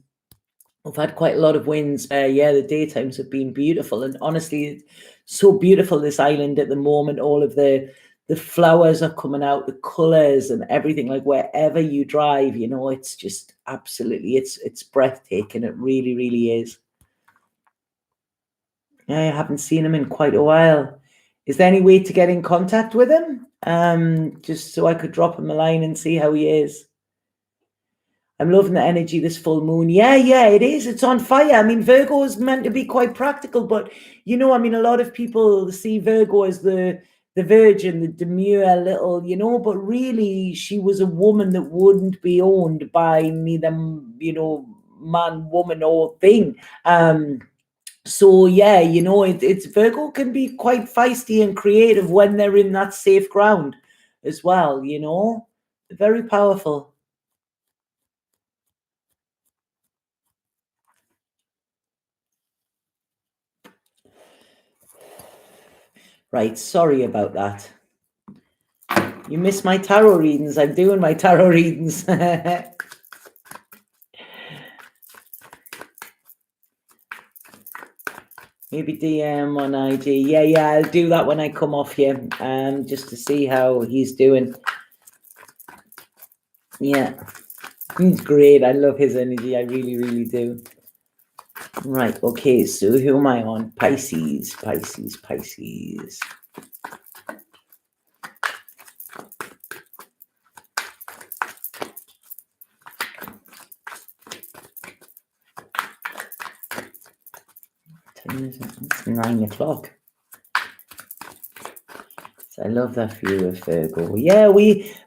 We've had quite a lot of winds. Yeah, the daytimes have been beautiful, and honestly, it's so beautiful, this island at the moment. All of the flowers are coming out, the colors and everything. Like wherever you drive, you know, it's just absolutely, it's breathtaking. It really, really is. Yeah, I haven't seen him in quite a while. Is there any way to get in contact with him? Just so I could drop him a line and see how he is. I'm loving the energy this full moon. Yeah, it is. It's on fire. I mean, Virgo is meant to be quite practical, but you know, I mean, a lot of people see Virgo as the virgin, the demure little, you know, but really she was a woman that wouldn't be owned by neither, you know, man, woman, or thing. So yeah, you know, it's Virgo can be quite feisty and creative when they're in that safe ground as well, you know, very powerful. Right, sorry about that. You missed my tarot readings. I'm doing my tarot readings. Maybe DM on IG. Yeah, I'll do that when I come off here, just to see how he's doing. Yeah, he's great. I love his energy. I really, really do. Right, okay, so who am I on? Pisces. It's 9 o'clock. So I love that for you with Virgo. Yeah,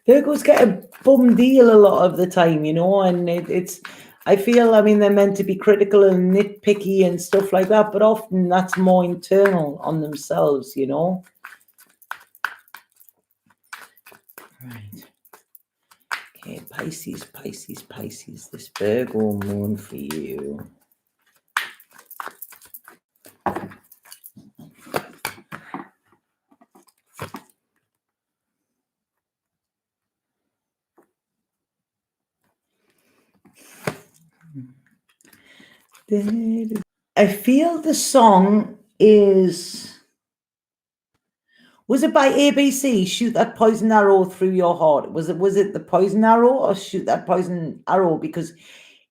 Virgos get a bum deal a lot of the time, you know, and it's, I feel, I mean, they're meant to be critical and nitpicky and stuff like that, but often that's more internal on themselves, you know. Right. Okay, Pisces, this Virgo moon for you. I feel the song was it by ABC, Shoot That Poison Arrow Through Your Heart? Was it the poison arrow or Shoot That Poison Arrow? Because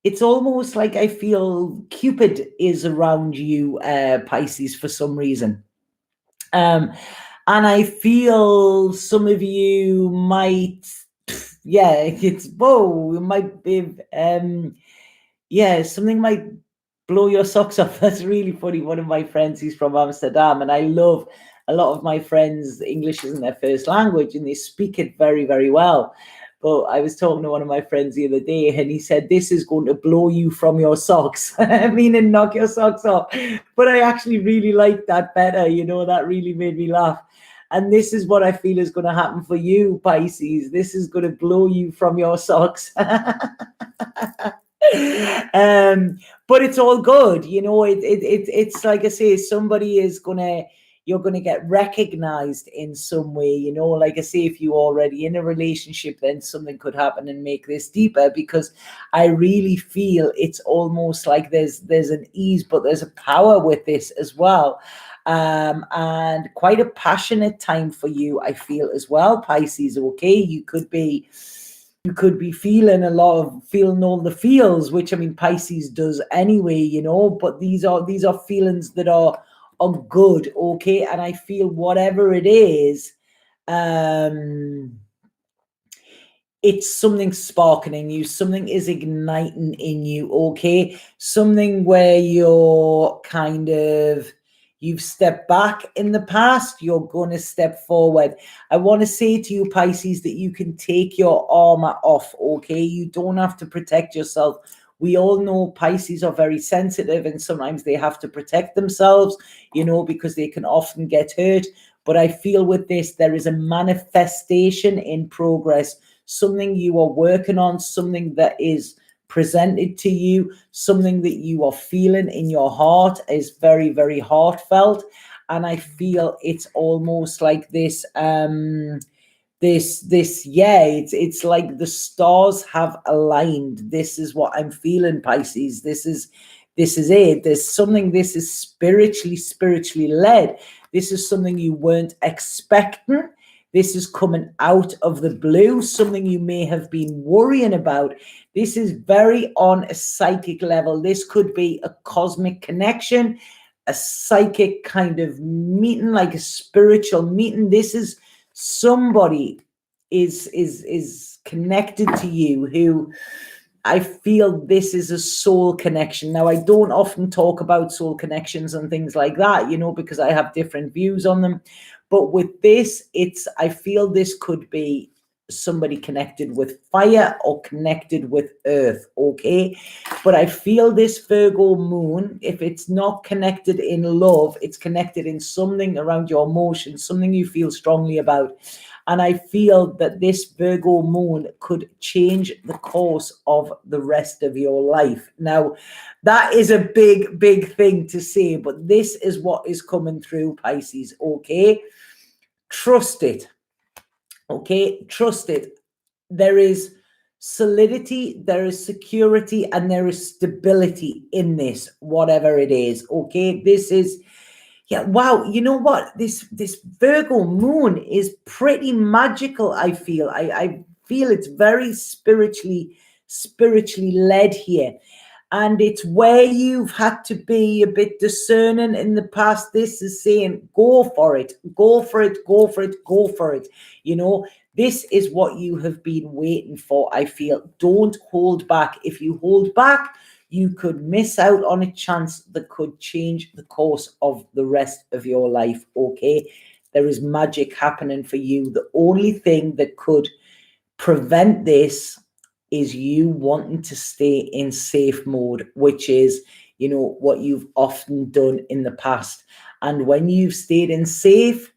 it's almost like I feel Cupid is around you, Pisces, for some reason. And I feel some of you might, yeah, it might be, yeah, something might blow your socks off. That's really funny. One of my friends, he's from Amsterdam, and I love a lot of my friends, English isn't their first language, and they speak it very, very well. But I was talking to one of my friends the other day, and he said, this is going to blow you from your socks, meaning knock your socks off. But I actually really liked that better. You know, that really made me laugh. And this is what I feel is going to happen for you, Pisces. This is going to blow you from your socks. But it's all good, you know. It's like I say, you're gonna get recognized in some way, you know. Like I say, if you're already in a relationship, then something could happen and make this deeper, because I really feel it's almost like there's an ease, but there's a power with this as well. And quite a passionate time for you, I feel, as well, Pisces. Okay, you could be feeling all the feels, which I mean Pisces does anyway, you know, but these are feelings that are good, okay? And I feel whatever it is, it's something sparking in you, something is igniting in you, okay? Something where you're kind of, you've stepped back in the past, you're going to step forward. I want to say to you, Pisces, that you can take your armor off, okay? You don't have to protect yourself. We all know Pisces are very sensitive, and sometimes they have to protect themselves, you know, because they can often get hurt. But I feel with this, there is a manifestation in progress, something you are working on, something that is presented to you, something that you are feeling in your heart is very, very heartfelt. And I feel it's almost like this, it's like the stars have aligned. This is what I'm feeling, Pisces. This is it. There's something, this is spiritually led. This is something you weren't expecting. This is coming out of the blue, something you may have been worrying about. This is very on a psychic level. This could be a cosmic connection, a psychic kind of meeting, like a spiritual meeting. This is somebody is connected to you who, I feel this is a soul connection. Now, I don't often talk about soul connections and things like that, you know, because I have different views on them. But with this, I feel this could be somebody connected with fire or connected with earth, okay? But I feel this Virgo moon, if it's not connected in love, it's connected in something around your emotions, something you feel strongly about. And I feel that this Virgo moon could change the course of the rest of your life. Now, that is a big, big thing to say, but this is what is coming through, Pisces, okay? Trust it, okay? Trust it. There is solidity, there is security, and there is stability in this, whatever it is, okay? This is, yeah, wow, you know what? This Virgo moon is pretty magical, I feel. I feel it's very spiritually led here. And it's where you've had to be a bit discerning in the past. This is saying, go for it, go for it, go for it, go for it. You know, this is what you have been waiting for, I feel. Don't hold back. If you hold back, you could miss out on a chance that could change the course of the rest of your life, okay? There is magic happening for you. The only thing that could prevent this is you wanting to stay in safe mode, which is, you know, what you've often done in the past. And when you've stayed in safe,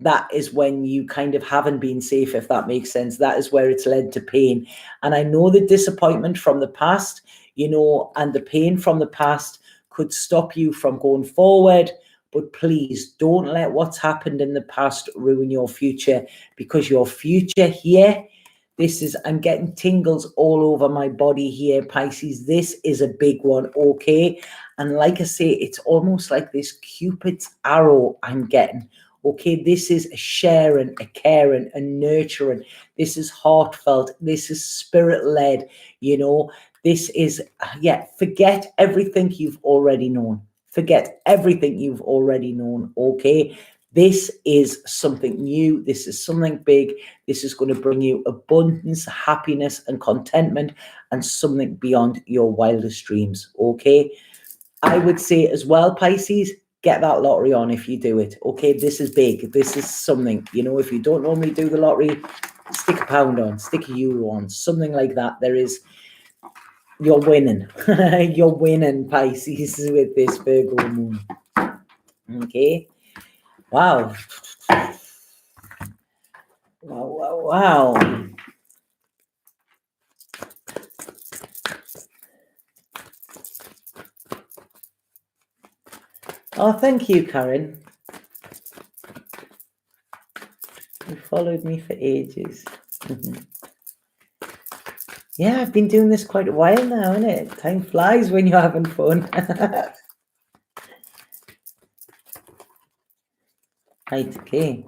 that is when you kind of haven't been safe, if that makes sense. That is where it's led to pain. And I know the disappointment from the past, you know, and the pain from the past could stop you from going forward. But please don't let what's happened in the past ruin your future, because your future here, this is, I'm getting tingles all over my body here, Pisces. This is a big one, okay? And like I say, it's almost like this Cupid's arrow I'm getting. Okay, this is a sharing, a caring, a nurturing. This is heartfelt. This is spirit-led, you know. This is, yeah, forget everything you've already known. Forget everything you've already known, okay? This is something new. This is something big. This is going to bring you abundance, happiness, and contentment, and something beyond your wildest dreams, okay? I would say as well, Pisces, get that lottery on if you do it, okay? This is big. This is something, you know, if you don't normally do the lottery, stick a pound on, stick a euro on, something like that. There is, you're winning. You're winning, Pisces, with this Virgo moon, okay? Wow. Wow. Oh, thank you, Karen. You followed me for ages. Yeah, I've been doing this quite a while now, isn't it? Time flies when you're having fun. Right, okay.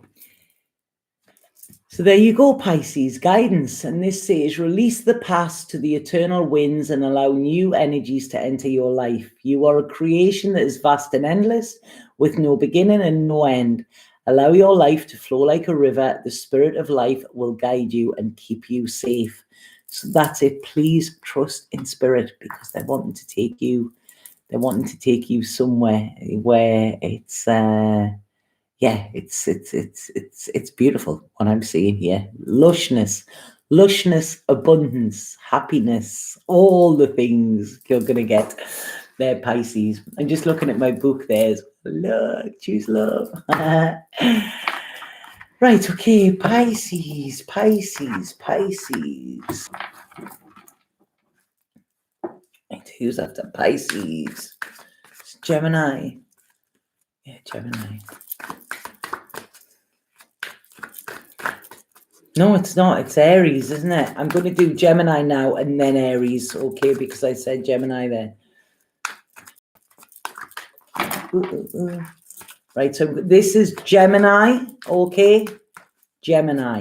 So there you go, Pisces, guidance. And this says, release the past to the eternal winds and allow new energies to enter your life. You are a creation that is vast and endless, with no beginning and no end. Allow your life to flow like a river. The spirit of life will guide you and keep you safe. So that's it. Please trust in spirit, because they're wanting to take you. They're wanting to take you somewhere where it's yeah, it's beautiful what I'm seeing here. Lushness, abundance, happiness, all the things you're gonna get there, Pisces. I'm just looking at my book there. Look, choose love. Right, okay, Pisces. Right, who's after Pisces? It's Gemini. Yeah, Gemini. No, it's not. It's Aries, isn't it? I'm going to do Gemini now and then Aries, okay, because I said Gemini there. Right, so this is Gemini, okay? Gemini.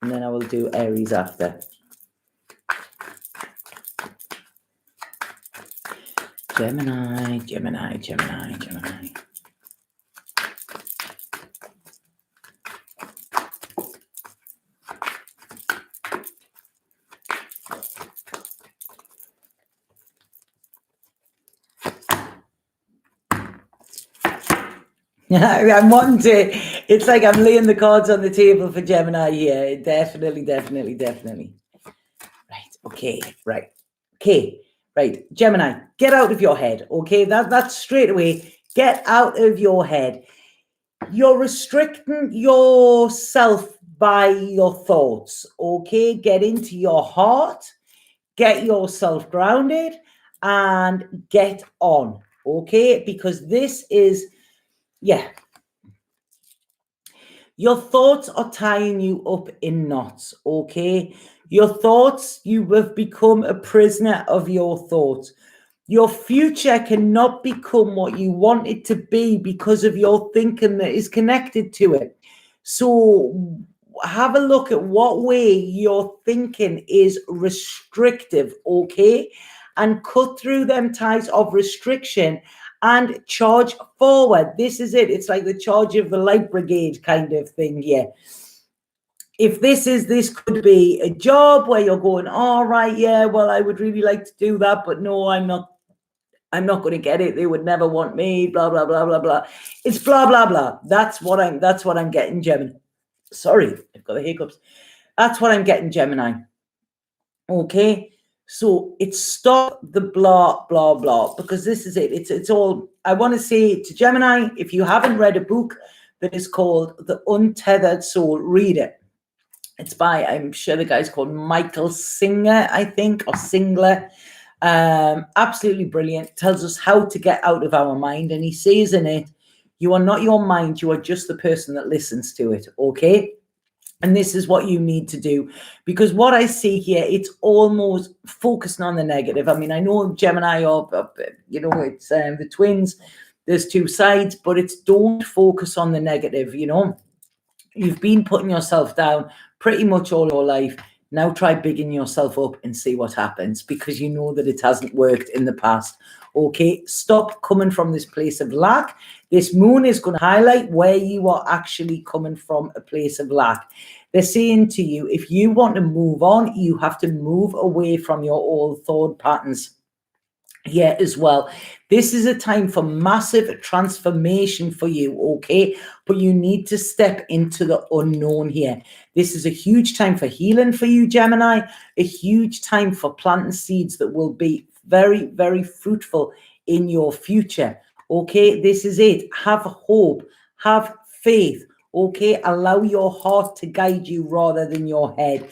And then I will do Aries after. Gemini. I'm wanting to, it's like I'm laying the cards on the table for Gemini here. Definitely. Right. Gemini, get out of your head, okay? That's straight away. Get out of your head. You're restricting yourself by your thoughts, okay? Get into your heart, get yourself grounded, and get on, okay? Because this is, yeah, your thoughts are tying you up in knots, okay? Your thoughts, you have become a prisoner of your thoughts. Your future cannot become what you want it to be because of your thinking that is connected to it. So have a look at what way your thinking is restrictive, okay? And cut through them ties of restriction and charge forward. This is it. It's like the charge of the light brigade kind of thing here. If this could be a job where you're going, all right, yeah, well, I would really like to do that, but no, I'm not going to get it. They would never want me, blah, blah, blah, blah, blah. It's blah, blah, blah. That's what I'm getting, Gemini. Sorry, I've got the hiccups. That's what I'm getting, Gemini. Okay. So it's stop the blah, blah, blah, because this is it. It's all, I want to say to Gemini, if you haven't read a book that is called The Untethered Soul, read it. It's by, I'm sure the guy's called Michael Singer, I think, or Singler. Absolutely brilliant. Tells us how to get out of our mind. And he says in it, you are not your mind, you are just the person that listens to it. Okay. And this is what you need to do, because what I see here, it's almost focusing on the negative. I mean, I know Gemini, it's the twins, there's two sides, but it's don't focus on the negative. You've been putting yourself down pretty much all your life. Now try bigging yourself up and see what happens, because you know that it hasn't worked in the past. Okay, stop coming from this place of lack. This moon is going to highlight where you are actually coming from a place of lack. They're saying to you, if you want to move on, you have to move away from your old thought patterns. Yeah, as well. This is a time for massive transformation for you, okay? But you need to step into the unknown here. This is a huge time for healing for you, Gemini, a huge time for planting seeds that will be very, very fruitful in your future, okay? This is it. Have hope, have faith, okay? Allow your heart to guide you rather than your head.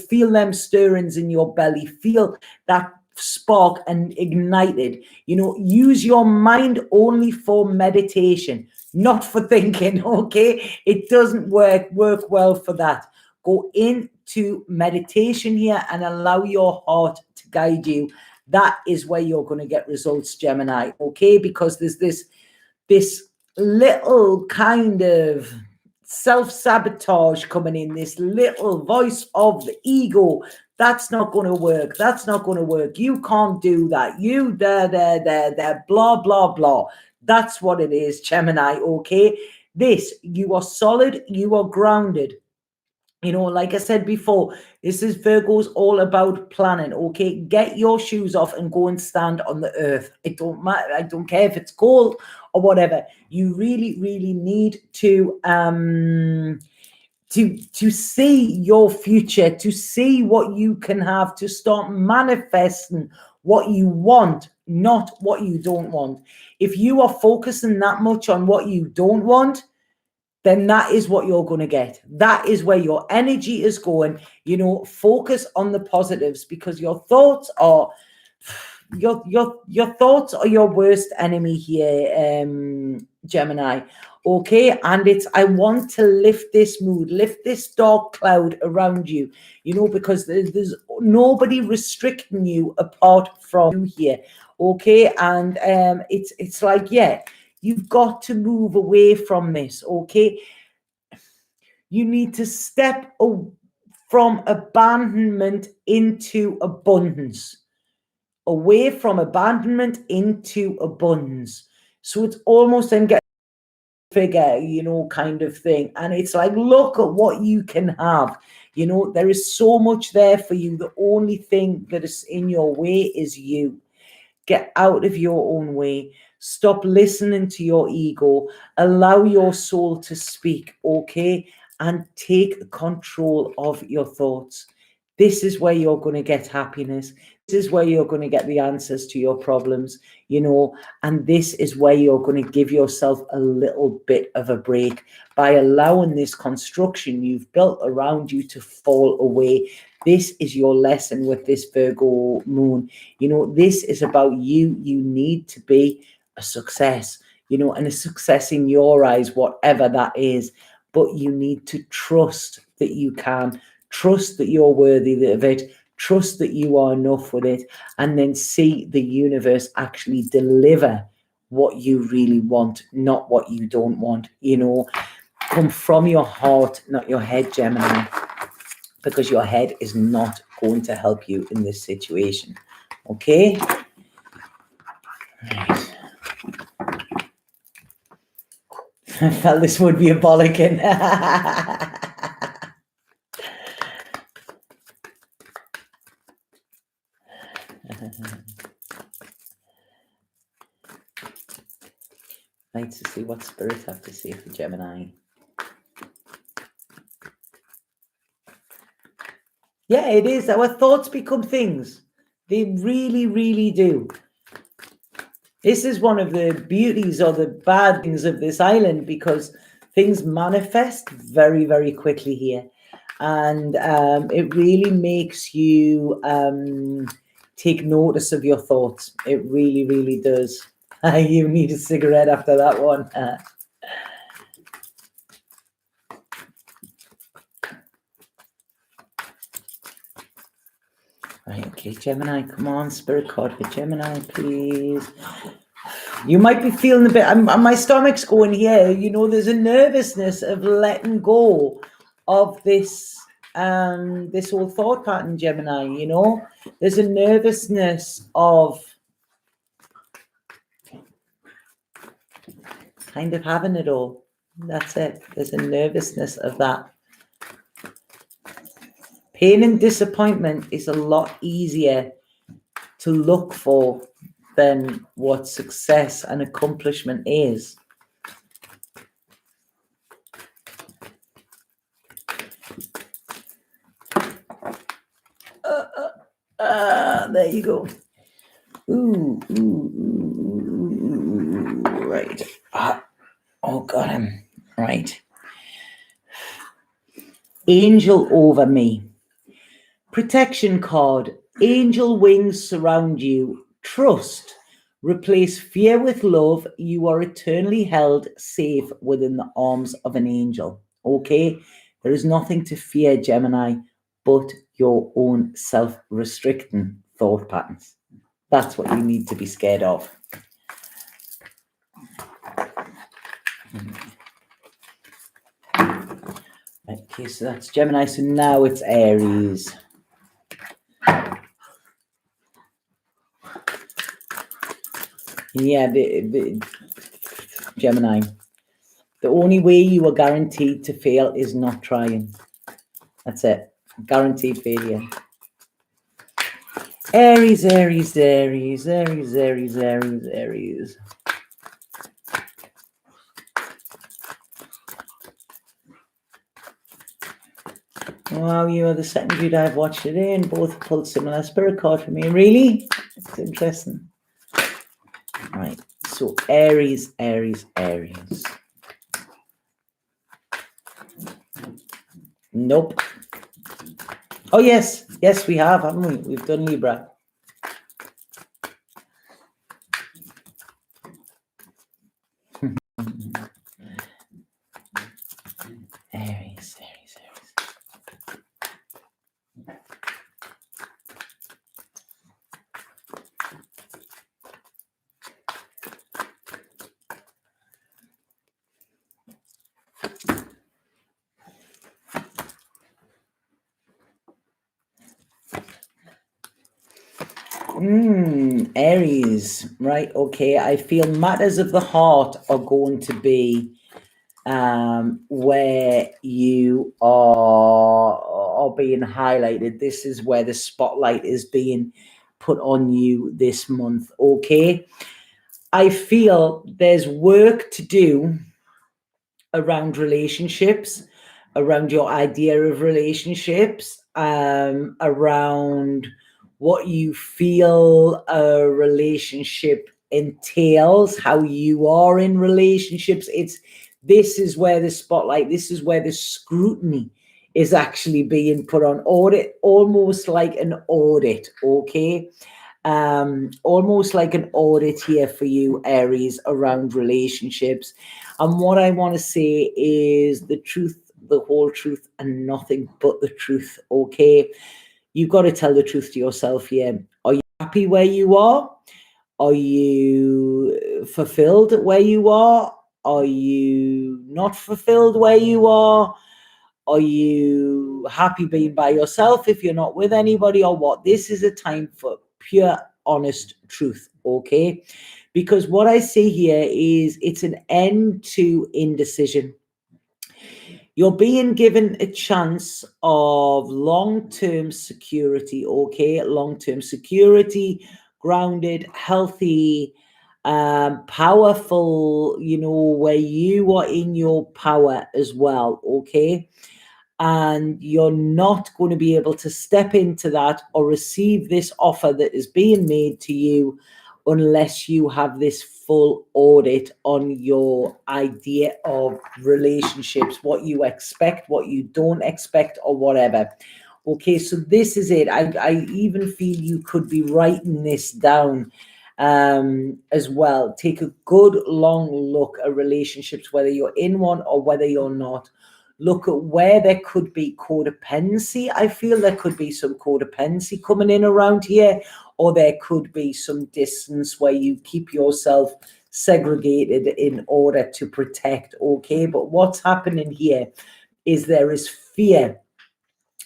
Feel them stirrings in your belly. Feel that spark and ignited. Use your mind only for meditation, not for thinking, okay? It doesn't work well for that. Go into meditation here and allow your heart to guide you. That is where you're going to get results, Gemini, okay? Because there's this little kind of self-sabotage coming in, this little voice of the ego. That's not going to work. That's not going to work. You can't do that. You there, blah, blah, blah. That's what it is, Gemini, okay? You are solid, you are grounded. Like I said before, this is Virgo's all about planning, okay? Get your shoes off and go and stand on the earth. It don't matter. I don't care if it's cold or whatever. You really, really need to see your future, to see what you can have, to start manifesting what you want, not what you don't want. If you are focusing that much on what you don't want, then that is what you're going to get. That is where your energy is going. Focus on the positives, because your thoughts are your thoughts are your worst enemy here, Gemini. Okay, and I want to lift this mood, lift this dark cloud around you, because there's nobody restricting you apart from you here. Okay, and it's like, yeah, you've got to move away from this, okay? You need to step from abandonment into abundance. Away from abandonment into abundance. So it's almost I'm getting figure, kind of thing. And it's like, look at what you can have. There is so much there for you. The only thing that is in your way is you. Get out of your own way. Stop listening to your ego. Allow your soul to speak, okay? And take control of your thoughts. This is where you're going to get happiness. is where you're going to get the answers to your problems, you know, and this is where you're going to give yourself a little bit of a break by allowing this construction you've built around you to fall away. This is your lesson with this Virgo moon. You know, this is about you. You need to be a success, you know, and a success in your eyes, whatever that is. But you need to trust that you can, trust that you're worthy of it, trust that you are enough with it, and then see the universe actually deliver what you really want, not what you don't want. You know, come from your heart, not your head, Gemini, because your head is not going to help you in this situation. Okay? Right. I felt this would be a bollocking. Right, to see what spirit have to say for Gemini. Yeah, it is. Our thoughts become things. They really, really do. This is one of the beauties or the bad things of this island, because things manifest very, very quickly here. And it really makes you take notice of your thoughts. It really, really does. You need a cigarette after that one. Right, okay, Gemini, come on, spirit card for Gemini, please. You might be feeling a bit, my stomach's going here, you know, there's a nervousness of letting go of this this whole thought pattern, Gemini, you know. There's a nervousness of kind of having it all. That's it. There's a nervousness of that. Pain and disappointment is a lot easier to look for than what success and accomplishment is. There you go. Ooh, right. Oh, got him. Right. Angel over me. Protection card. Angel wings surround you. Trust. Replace fear with love. You are eternally held safe within the arms of an angel. Okay? There is nothing to fear, Gemini, but your own self-restricting thought patterns. That's what you need to be scared of. Okay, so that's Gemini. So now it's Aries. Yeah, the Gemini. The only way you are guaranteed to fail is not trying. That's it. Guaranteed failure. Aries, Aries, Aries, Aries, Aries, Aries, Aries. Wow, you are the second video I've watched it in. Both pulled similar spirit card for me. Really? It's interesting. Right. So Aries, Aries, Aries. Nope. Oh, yes. Yes, we have, haven't we? We've done Libra. Aries, Aries, Aries. Aries, right? Okay, I feel matters of the heart are going to be where you are being highlighted. This is where the spotlight is being put on you this month. Okay, I feel there's work to do around relationships, around your idea of relationships, around what you feel a relationship entails, how you are in relationships. This is where the spotlight, this is where the scrutiny is actually being put on. Audit, almost like an audit, okay? Almost like an audit here for you, Aries, around relationships. And what I want to say is the truth, the whole truth, and nothing but the truth, okay? You've got to tell the truth to yourself here. Are you happy where you are? Are you fulfilled where you are? Are you not fulfilled where you are? Are you happy being by yourself if you're not with anybody, or what? This is a time for pure, honest truth, okay? Because what I see here is it's an end to indecision. You're being given a chance of long-term security, okay? Long-term security, grounded, healthy, powerful, you know, where you are in your power as well, okay? And you're not going to be able to step into that or receive this offer that is being made to you unless you have this full audit on your idea of relationships, what you expect, what you don't expect, or whatever. Okay, so this is it. I even feel you could be writing this down as well. Take a good long look at relationships, whether you're in one or whether you're not. Look at where there could be codependency. I feel there could be some codependency coming in around here, or there could be some distance where you keep yourself segregated in order to protect, okay? But what's happening here is there is fear,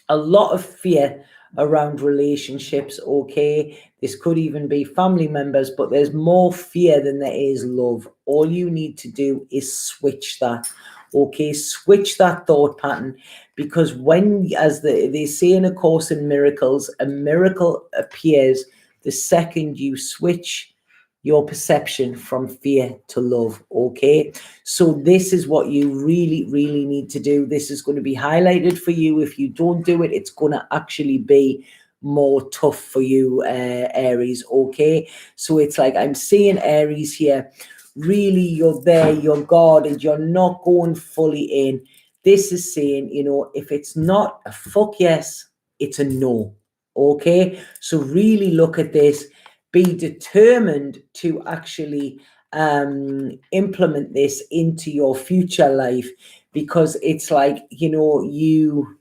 a lot of fear around relationships, okay? This could even be family members, but there's more fear than there is love. All you need to do is switch that, okay? Switch that thought pattern, because when, as they say in A Course in Miracles, a miracle appears the second you switch your perception from fear to love, okay? So this is what you really, really need to do. This is going to be highlighted for you. If you don't do it, it's going to actually be more tough for you, Aries, okay? So it's like I'm seeing Aries here. Really, you're there, you're guarded, you're not going fully in. This is saying, you know, if it's not a fuck yes, it's a no, okay? So really look at this. Be determined to actually implement this into your future life, because it's like, you know, you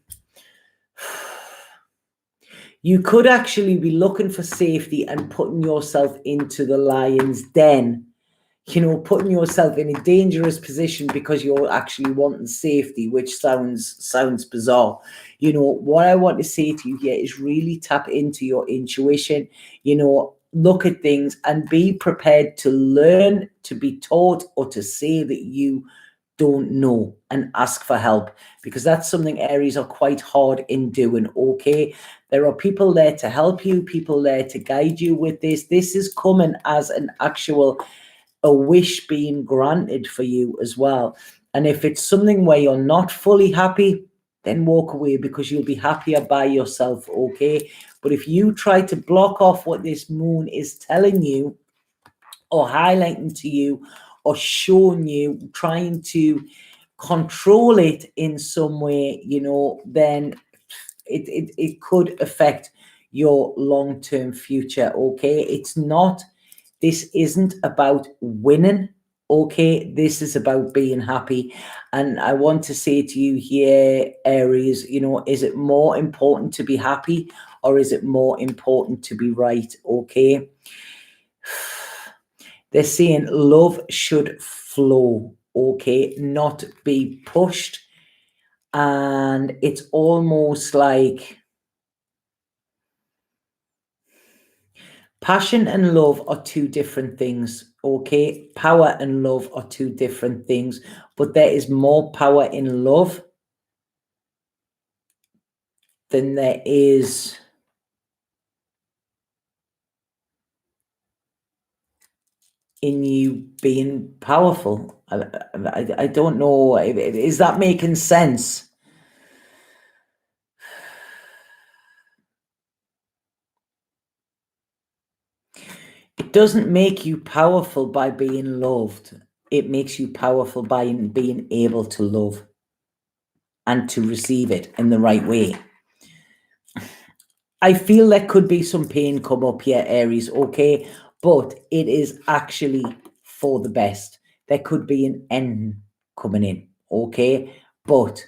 could actually be looking for safety and putting yourself into the lion's den, you know, putting yourself in a dangerous position because you're actually wanting safety, which sounds bizarre. You know, what I want to say to you here is really tap into your intuition, you know, look at things and be prepared to learn, to be taught, or to say that you don't know, and ask for help, because that's something Aries are quite hard in doing, okay? There are people there to help you, people there to guide you with this. This is coming as an actual a wish being granted for you as well. And if it's something where you're not fully happy, then walk away, because you'll be happier by yourself, okay? But if you try to block off what this moon is telling you or highlighting to you or showing you, trying to control it in some way, you know, then it could affect your long-term future, okay? It's not, this isn't about winning, okay? This is about being happy. And I want to say to you here, Aries, you know, is it more important to be happy, or is it more important to be right, okay? They're saying love should flow, okay, not be pushed. And it's almost like passion and love are two different things, okay? Power and love are two different things, but there is more power in love than there is in you being powerful. I don't know. Is that making sense? It doesn't make you powerful by being loved. It makes you powerful by being able to love and to receive it in the right way. I feel there could be some pain come up here, Aries, okay? But it is actually for the best. There could be an end coming in, okay? But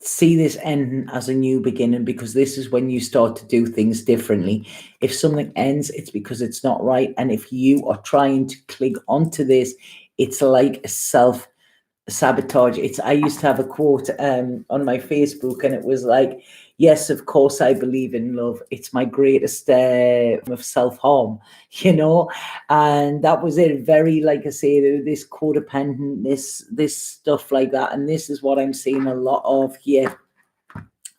see this ending as a new beginning, because this is when you start to do things differently. If something ends, it's because it's not right. And if you are trying to cling onto this, it's like a self-sabotage. I used to have a quote on my Facebook, and it was like, yes, of course I believe in love. It's my greatest of self-harm, you know? And that was it. Very, like I say, this codependent, this stuff like that. And this is what I'm seeing a lot of here,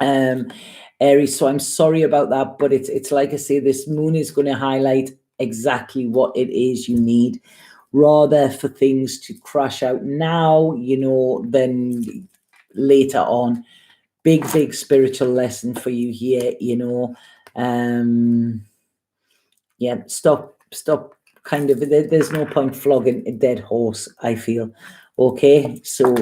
Aries. So I'm sorry about that, but it's like I say, this moon is going to highlight exactly what it is you need, rather for things to crash out now, you know, than later on. Big spiritual lesson for you here, you know. Yeah, stop kind of, there's no point flogging a dead horse, I feel. Okay, so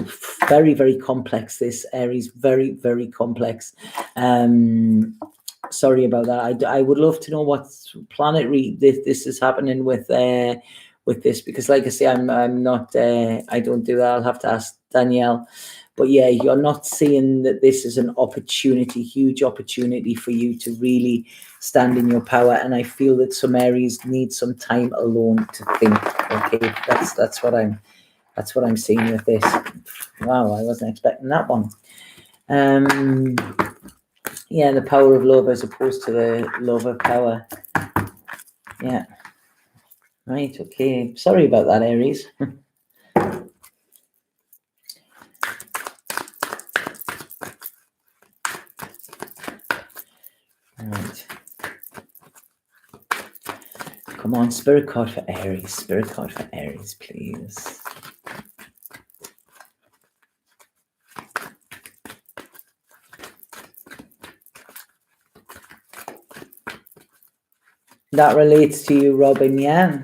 very complex, this, Aries. Very complex. Sorry about that. I would love to know what planetary this is happening with this, because like I say, I'm not I don't do that. I'll have to ask Danielle. But yeah, you're not seeing that this is an opportunity, huge opportunity for you to really stand in your power. And I feel that some Aries need some time alone to think. Okay, that's what I'm seeing with this. Wow, I wasn't expecting that one. Yeah, the power of love as opposed to the love of power. Yeah. Right, okay. Sorry about that, Aries. Right. Come on, spirit card for Aries. Spirit card for Aries, please. That relates to you, Robin, yeah?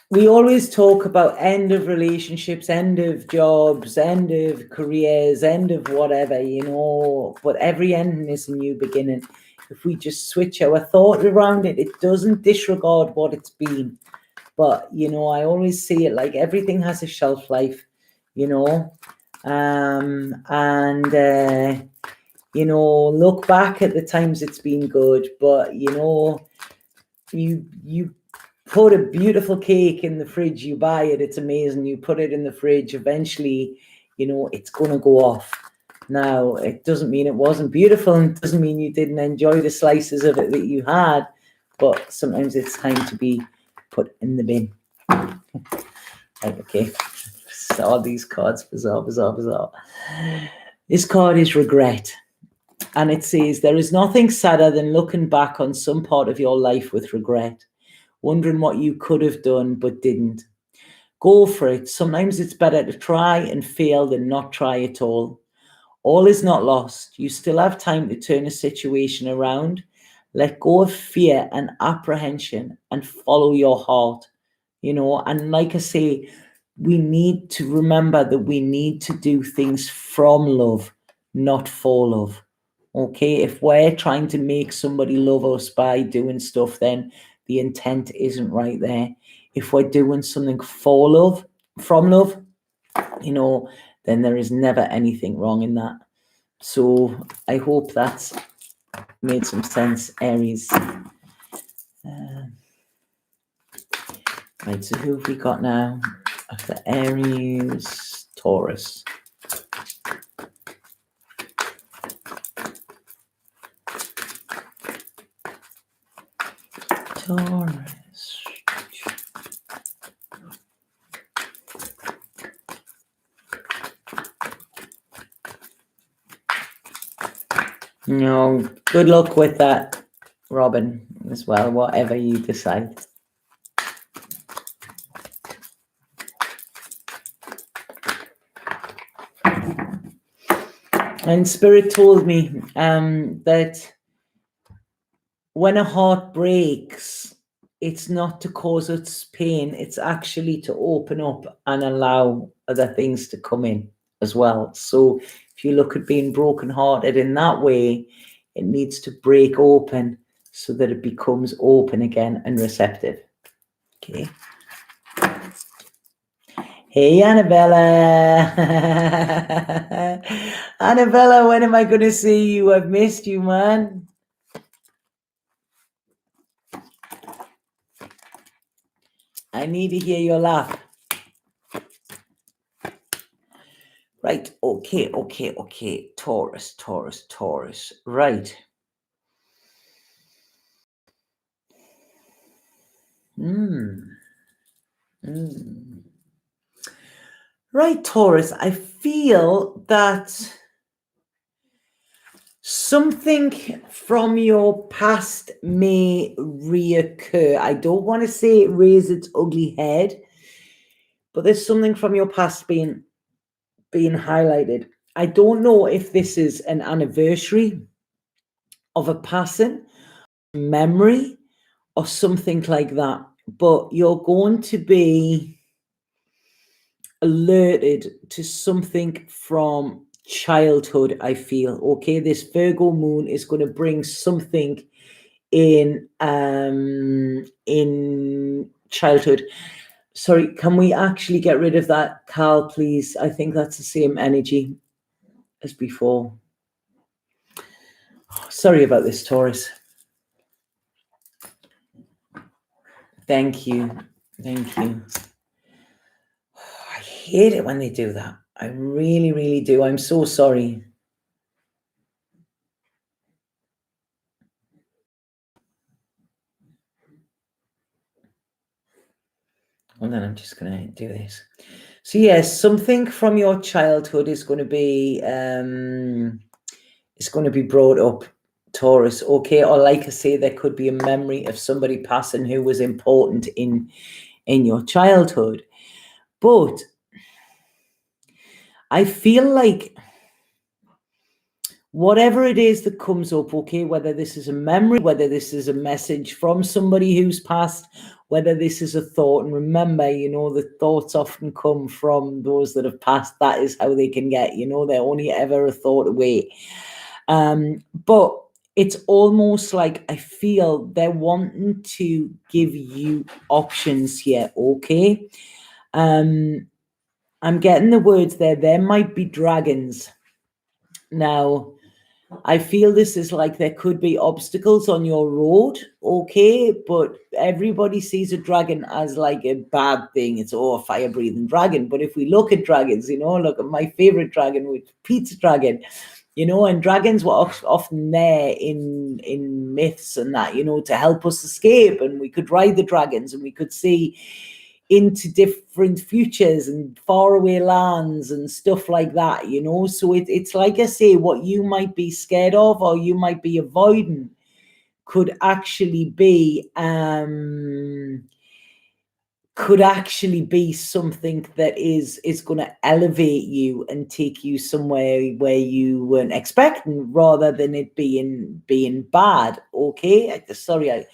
We always talk about end of relationships, end of jobs, end of careers, end of whatever, you know, but every ending is a new beginning. If we just switch our thought around it, it doesn't disregard what it's been. But, you know, I always see it like everything has a shelf life, you know, you know, look back at the times it's been good, but, you know, you put a beautiful cake in the fridge, you buy it, it's amazing, you put it in the fridge, eventually, you know, it's going to go off. Now, it doesn't mean it wasn't beautiful, and it doesn't mean you didn't enjoy the slices of it that you had, but sometimes it's time to be put in the bin. Right, okay. All these cards, bizarre. This card is regret. And it says, there is nothing sadder than looking back on some part of your life with regret, wondering what you could have done but didn't. Go for it. Sometimes it's better to try and fail than not try at all. All is not lost. You still have time to turn a situation around. Let go of fear and apprehension and follow your heart. You know, and like I say, we need to remember that we need to do things from love, not for love. Okay, if we're trying to make somebody love us by doing stuff, then the intent isn't right there. If we're doing something for love, from love, you know, then there is never anything wrong in that. So I hope that's made some sense, Aries. Right, so who have we got now? After Aries, Taurus. Taurus. No, good luck with that, Robin, as well, whatever you decide. And Spirit told me that when a heart breaks, it's not to cause us pain, it's actually to open up and allow other things to come in as well. So if you look at being brokenhearted in that way, it needs to break open so that it becomes open again and receptive. Okay. Hey, Annabella. Annabella, when am I going to see you? I've missed you, man. I need to hear your laugh. Right. Okay. Taurus. Right. Right, Taurus, I feel that something from your past may reoccur. I don't want to say it raise its ugly head, but there's something from your past being highlighted. I don't know if this is an anniversary of a passing, memory, or something like that, but you're going to be alerted to something from childhood, I feel. Okay, this Virgo moon is going to bring something in childhood. Sorry, can we actually get rid of that, Carl, please? I think that's the same energy as before. Sorry about this, Taurus. Thank you. I hate it when they do that. I really, really do. I'm so sorry. And then I'm just going to do this. So yes, something from your childhood is going to be brought up, Taurus. Okay, or like I say, there could be a memory of somebody passing who was important in your childhood. But I feel like whatever it is that comes up, okay, whether this is a memory, whether this is a message from somebody who's passed, whether this is a thought, and remember, you know, the thoughts often come from those that have passed. That is how they can get, you know, they're only ever a thought away. But it's almost like I feel they're wanting to give you options here, okay? I'm getting the words there might be dragons. Now, I feel this is like there could be obstacles on your road, okay? But everybody sees a dragon as like a bad thing. It's a fire-breathing dragon. But if we look at dragons, you know, look at my favorite dragon, which Pizza Dragon, you know, and dragons were often there in myths and that, you know, to help us escape. And we could ride the dragons and we could see into different futures and faraway lands and stuff like that, you know. So it's like I say, what you might be scared of or you might be avoiding could actually be something that is going to elevate you and take you somewhere where you weren't expecting, rather than it being bad. Okay, sorry,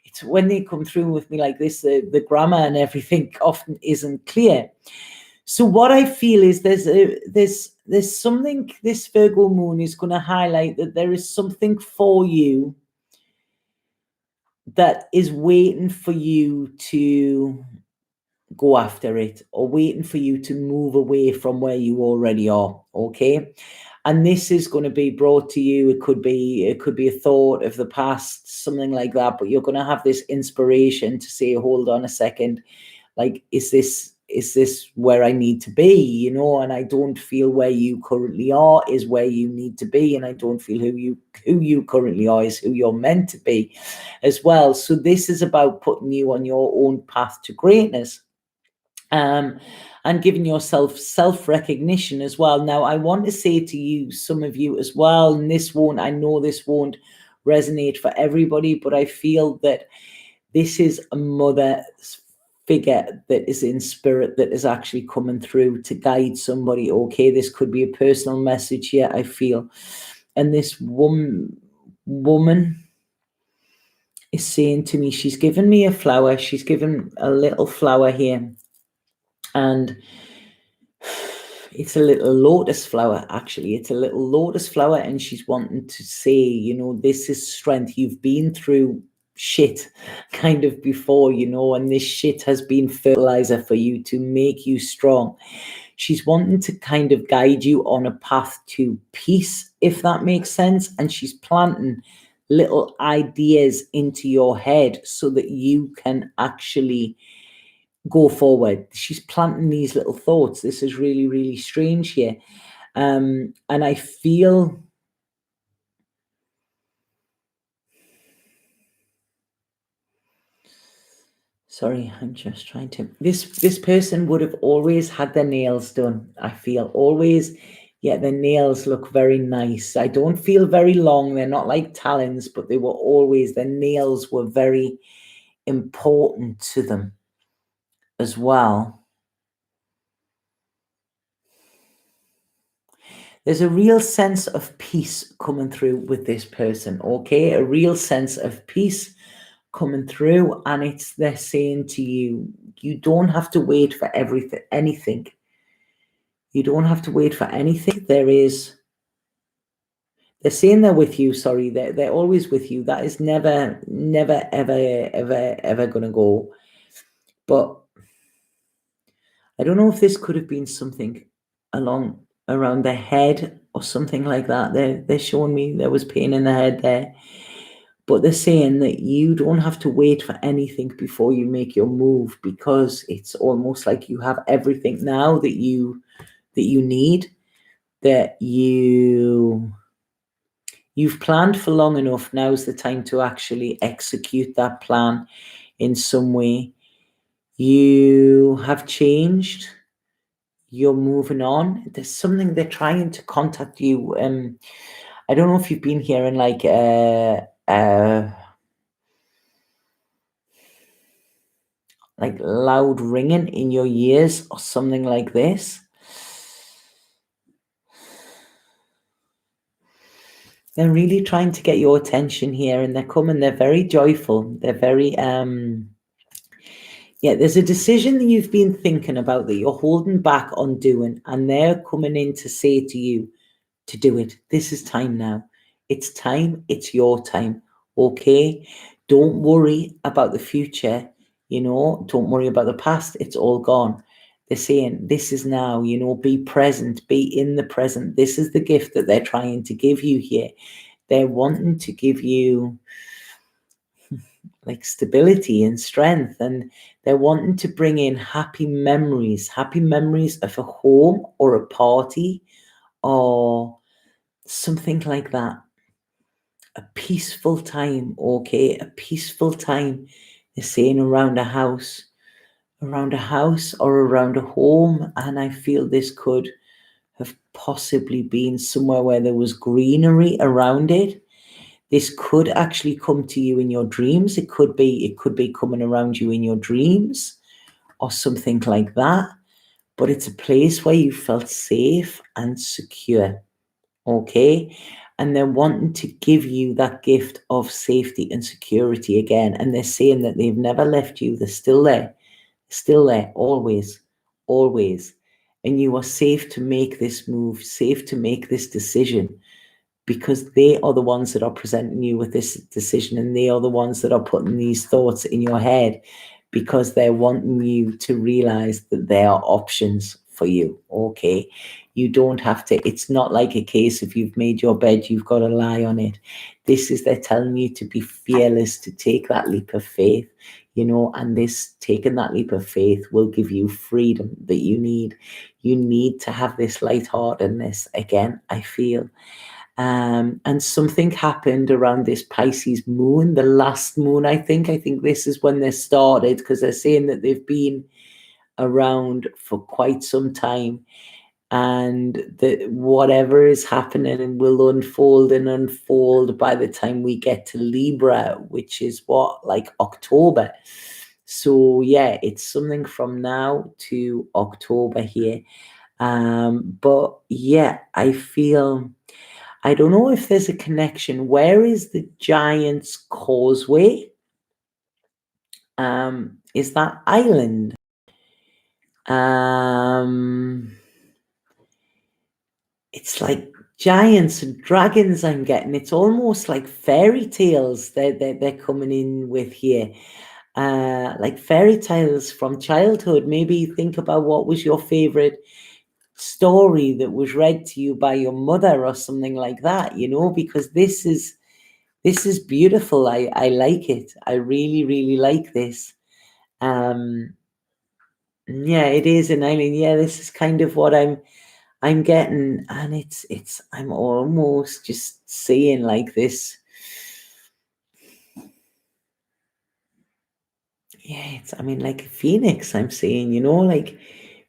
it's when they come through with me like this, the grammar and everything often isn't clear. So what I feel is there's something, this Virgo moon is going to highlight that there is something for you that is waiting for you to go after it, or waiting for you to move away from where you already are. Okay. And this is going to be brought to you. It could be a thought of the past, something like that, but you're going to have this inspiration to say, hold on a second, like, is this where I need to be, you know? And I don't feel where you currently are is where you need to be, and I don't feel who you currently are is who you're meant to be as well. So this is about putting you on your own path to greatness. And giving yourself self-recognition as well. Now, I want to say to you, some of you as well, and I know this won't resonate for everybody, but I feel that this is a mother's figure that is in spirit that is actually coming through to guide somebody. Okay, this could be a personal message here, I feel. And this woman is saying to me, she's given me a flower. She's given a little flower here. And it's a little lotus flower, actually. It's a little lotus flower. And she's wanting to say, you know, this is strength. You've been through shit kind of before, you know, and this shit has been fertilizer for you to make you strong. She's wanting to kind of guide you on a path to peace, if that makes sense. And she's planting little ideas into your head so that you can actually go forward. She's planting these little thoughts. This is really, really strange here. And I feel sorry, I'm just trying to this person would have always had their nails done. I feel always, yeah, their nails look very nice. I don't feel very long. They're not like talons, but they were always, their nails were very important to them as well. There's a real sense of peace coming through with this person, okay? A real sense of peace coming through, and it's they're saying to you, you don't have to wait for anything. You don't have to wait for anything. They're saying they're with you, sorry, they're always with you. That is never, ever gonna go. But I don't know if this could have been something around the head or something like that. They're showing me there was pain in the head there. But they're saying that you don't have to wait for anything before you make your move, because it's almost like you have everything now that you need, that you've planned for long enough. Now's the time to actually execute that plan in some way. You have changed. You're moving on. There's something, they're trying to contact you. I don't know if you've been hearing like loud ringing in your ears or something like this. They're really trying to get your attention here, and they're coming. They're very joyful. They're very yeah, there's a decision that you've been thinking about that you're holding back on doing, and they're coming in to say to you to do it. This is time now. It's time. It's your time. Okay? Don't worry about the future. You know, don't worry about the past. It's all gone. They're saying this is now, you know, be present, be in the present. This is the gift that they're trying to give you here. They're wanting to give you like stability and strength, and they're wanting to bring in happy memories of a home or a party or something like that. A peaceful time, okay? A peaceful time. They're saying around a house or around a home. And I feel this could have possibly been somewhere where there was greenery around it. This could actually come to you in your dreams. It could be coming around you in your dreams or something like that. But it's a place where you felt safe and secure, okay? And they're wanting to give you that gift of safety and security again. And they're saying that they've never left you. They're still there, always, always. And you are safe to make this move, safe to make this decision, because they are the ones that are presenting you with this decision, and they are the ones that are putting these thoughts in your head, because they're wanting you to realize that there are options for you, okay? You don't have to, it's not like a case if you've made your bed, you've got to lie on it. This is, they're telling you to be fearless, to take that leap of faith, you know, and this, taking that leap of faith will give you freedom that you need. You need to have this lightheartedness again, I feel. And something happened around this Pisces moon, the last moon, I think this is when they started, because they're saying that they've been around for quite some time, and that whatever is happening will unfold by the time we get to Libra, which is what, like October. So yeah, it's something from now to October here. But yeah, I feel, I don't know if there's a connection. Where is the Giant's Causeway? Is that island? It's like giants and dragons I'm getting. It's almost like fairy tales they're coming in with here. Like fairy tales from childhood. Maybe think about what was your favorite story that was read to you by your mother or something like that, you know, because this is beautiful. I like it. I really, really like this. Yeah, it is an island. Yeah, this is kind of what I'm getting, and it's I'm almost just seeing like this. Yeah, it's, I mean, like a phoenix, I'm seeing, you know, like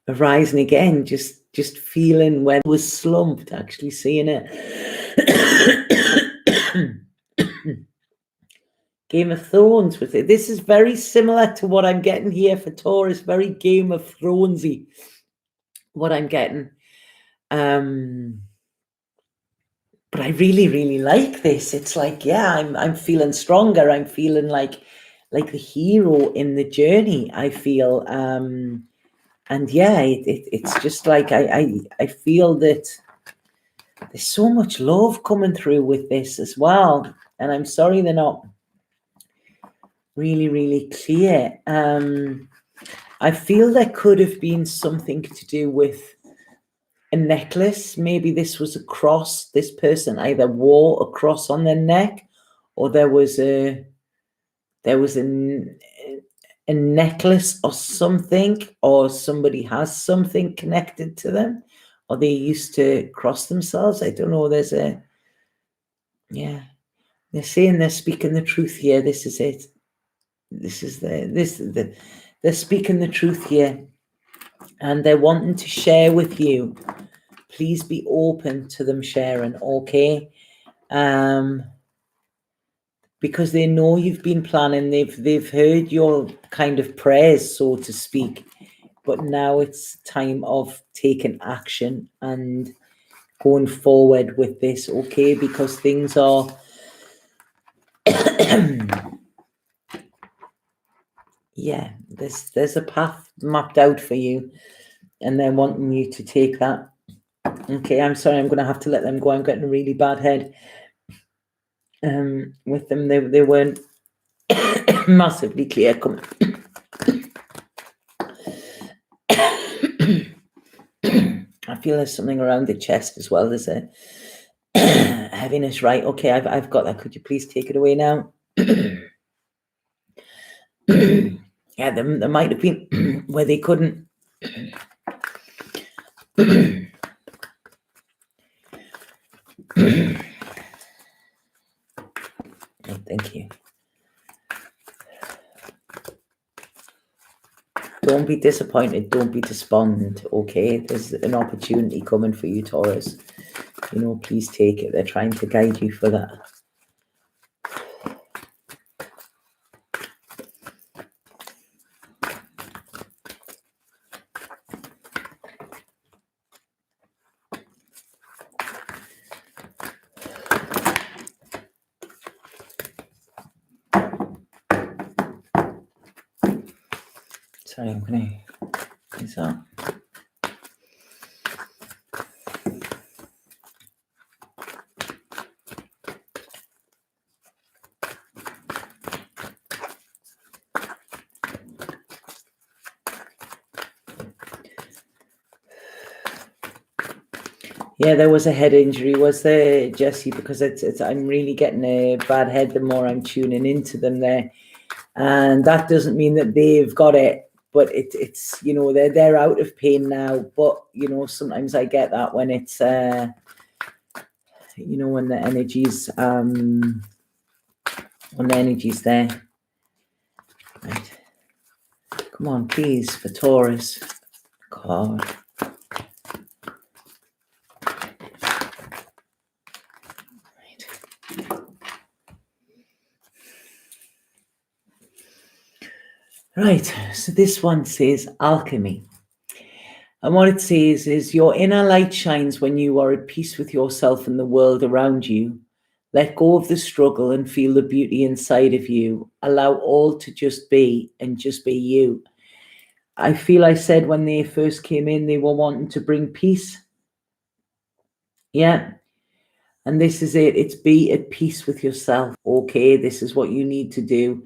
rising again, just feeling when it was slumped, actually seeing it. Game of Thrones with it. This is very similar to what I'm getting here for Taurus, very Game of Thronesy, what I'm getting. But I really, really like this. It's like, yeah, I'm feeling stronger. I'm feeling like the hero in the journey, I feel. And yeah, it's just like I feel that there's so much love coming through with this as well. And I'm sorry they're not really, really clear. I feel there could have been something to do with a necklace. Maybe this was a cross. This person either wore a cross on their neck, or there was a necklace or something, or somebody has something connected to them, or they used to cross themselves. I don't know. There's a, yeah, they're saying they're speaking the truth here. This is it. They're speaking the truth here, and they're wanting to share with you. Please be open to them sharing, okay? Because they know you've been planning. They've heard your kind of prayers, so to speak. But now it's time of taking action and going forward with this, okay? Because things are yeah, there's a path mapped out for you, and they're wanting you to take that. Okay, I'm sorry, I'm gonna have to let them go. I'm getting a really bad head. With them, they weren't massively clear. Come. I feel there's something around the chest as well. There's a heaviness, right? Okay, I've got that. Could you please take it away now? Yeah, there might have been where they couldn't. Thank you. Don't be disappointed. Don't be despondent. Okay, there's an opportunity coming for you, Taurus. You know, please take it. They're trying to guide you for that. Sorry, I'm gonna is that. Yeah, there was a head injury, was there, Jesse? Because it's I'm really getting a bad head the more I'm tuning into them there, and that doesn't mean that they've got it, but it's you know they're out of pain now. But you know sometimes I get that when it's you know when the energy's there. Right. Come on, please, for Taurus. God. Right, so this one says alchemy. And what it says is your inner light shines when you are at peace with yourself and the world around you. Let go of the struggle and feel the beauty inside of you. Allow all to just be and just be you. I feel I said when they first came in, they were wanting to bring peace. Yeah. And this is it. It's be at peace with yourself. Okay, this is what you need to do.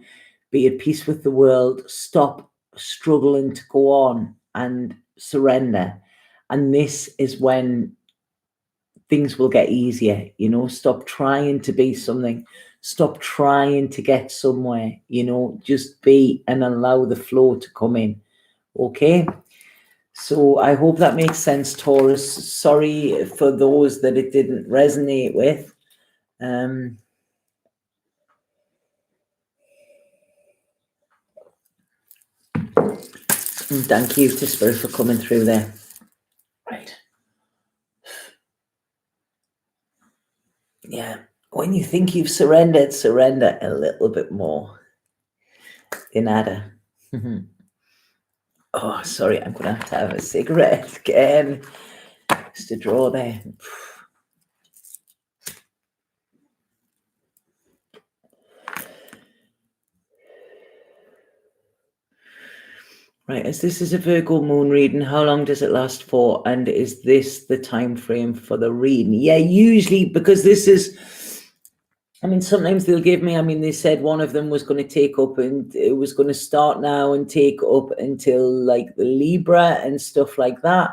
Be at peace with the world. Stop struggling to go on and surrender. And this is when things will get easier. You know, stop trying to be something. Stop trying to get somewhere. You know, just be and allow the flow to come in. Okay. So I hope that makes sense, Taurus. Sorry for those that it didn't resonate with. And thank you to Spirit for coming through there. Right. Yeah. When you think you've surrendered, surrender a little bit more. De nada. Oh, sorry, I'm going to have a cigarette again. Just a draw there. Right, as this is a Virgo moon reading, how long does it last for? And is this the time frame for the reading? Yeah, usually, because this is, I mean, sometimes they'll give me, I mean, they said one of them was going to take up and it was going to start now and take up until like the Libra and stuff like that.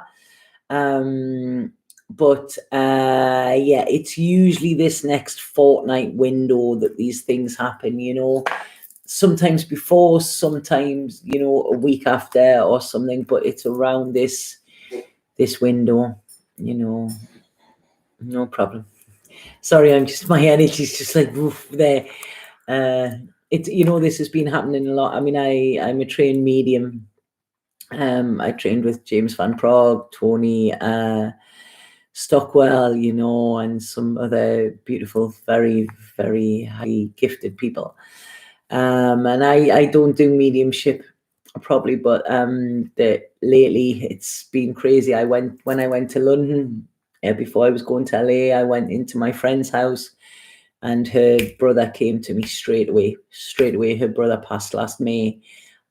But yeah, it's usually this next fortnight window that these things happen, you know. Sometimes before, sometimes, you know, a week after or something, but it's around this window, you know. No problem. Sorry, I'm just, my energy's just like woof there. It's, you know, this has been happening a lot. I mean, I'm a trained medium. I trained with James Van Prague, Tony Stockwell, you know, and some other beautiful, very, very highly gifted people. And I don't do mediumship probably, but lately it's been crazy. When I went to London, before I was going to LA, I went into my friend's house and her brother came to me straight away. Her brother passed last May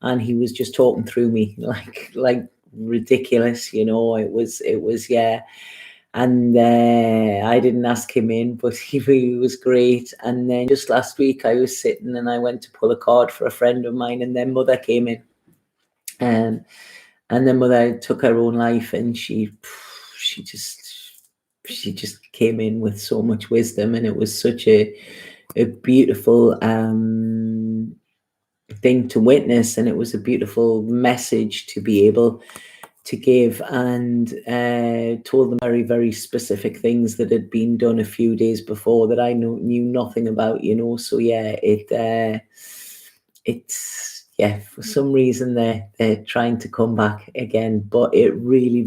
and he was just talking through me like ridiculous, you know. It was yeah. And I didn't ask him in, but he was great. And then just last week I was sitting and I went to pull a card for a friend of mine and then mother came in. And then mother took her own life and she just came in with so much wisdom, and it was such a beautiful thing to witness, and it was a beautiful message to be able to give, and told them very, very specific things that had been done a few days before that I knew nothing about, you know. So yeah, it's yeah, for some reason they're trying to come back again, but it really,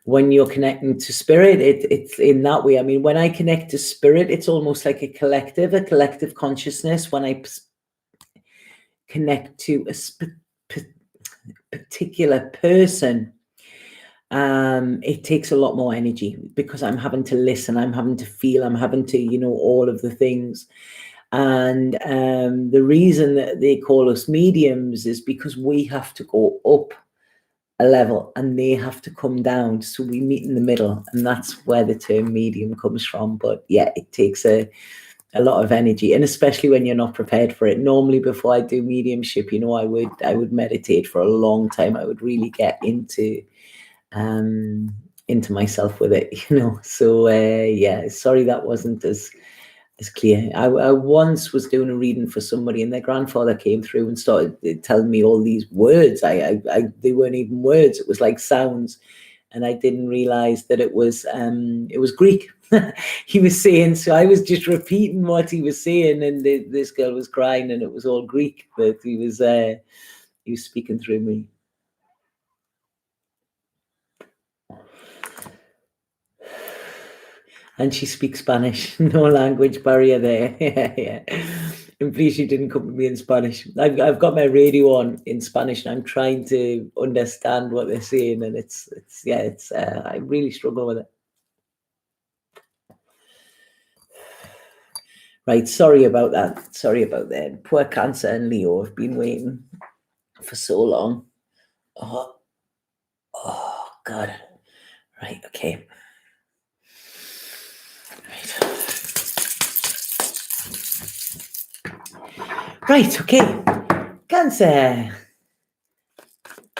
when you're connecting to spirit, it's in that way. I mean, when I connect to spirit, it's almost like a collective consciousness. When I connect to a particular person, it takes a lot more energy because I'm having to listen, I'm having to feel, I'm having to, you know, all of the things. And the reason that they call us mediums is because we have to go up a level and they have to come down, so we meet in the middle, and that's where the term medium comes from. But yeah, it takes a lot of energy, and especially when you're not prepared for it. Normally before I do mediumship, you know, I would meditate for a long time. I would really get into myself with it, you know. So yeah, sorry that wasn't as clear. I once was doing a reading for somebody and their grandfather came through and started telling me all these words. They weren't even words, it was like sounds, and I didn't realize that it was Greek. He was saying, so I was just repeating what he was saying, and this girl was crying and it was all Greek, but he was speaking through me. And she speaks Spanish. No language barrier there. Yeah. I'm pleased you didn't come to me in Spanish. I've got my radio on in Spanish, and I'm trying to understand what they're saying, and I really struggle with it. Right, sorry about that. Sorry about that. Poor Cancer and Leo have been waiting for so long. Oh God. Right, okay. Right, okay. Cancer.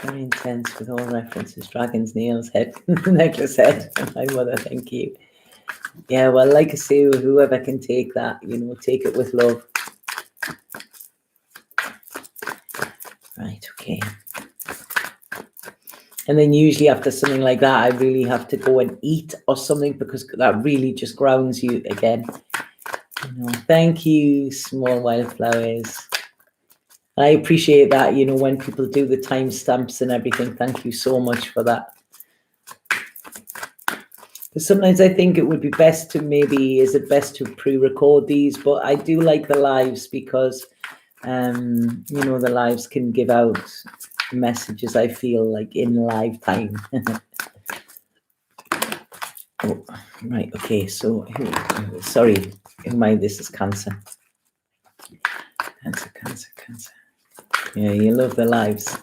Very intense with all references. Dragons, nails, head, necklace head. My mother, thank you. Yeah, well, like I say, whoever can take that, take it with love. Right, okay. And then usually after something like that, I really have to go and eat or something, because that really just grounds you again. Thank you, small wildflowers. I appreciate that, when people do the timestamps and everything. Thank you so much for that. But sometimes I think it would be best to pre-record these, but I do like the lives because, the lives can give out messages, I feel like, in live time. Oh, right, okay, so, sorry, this is Cancer. Cancer. Yeah, you love the lives.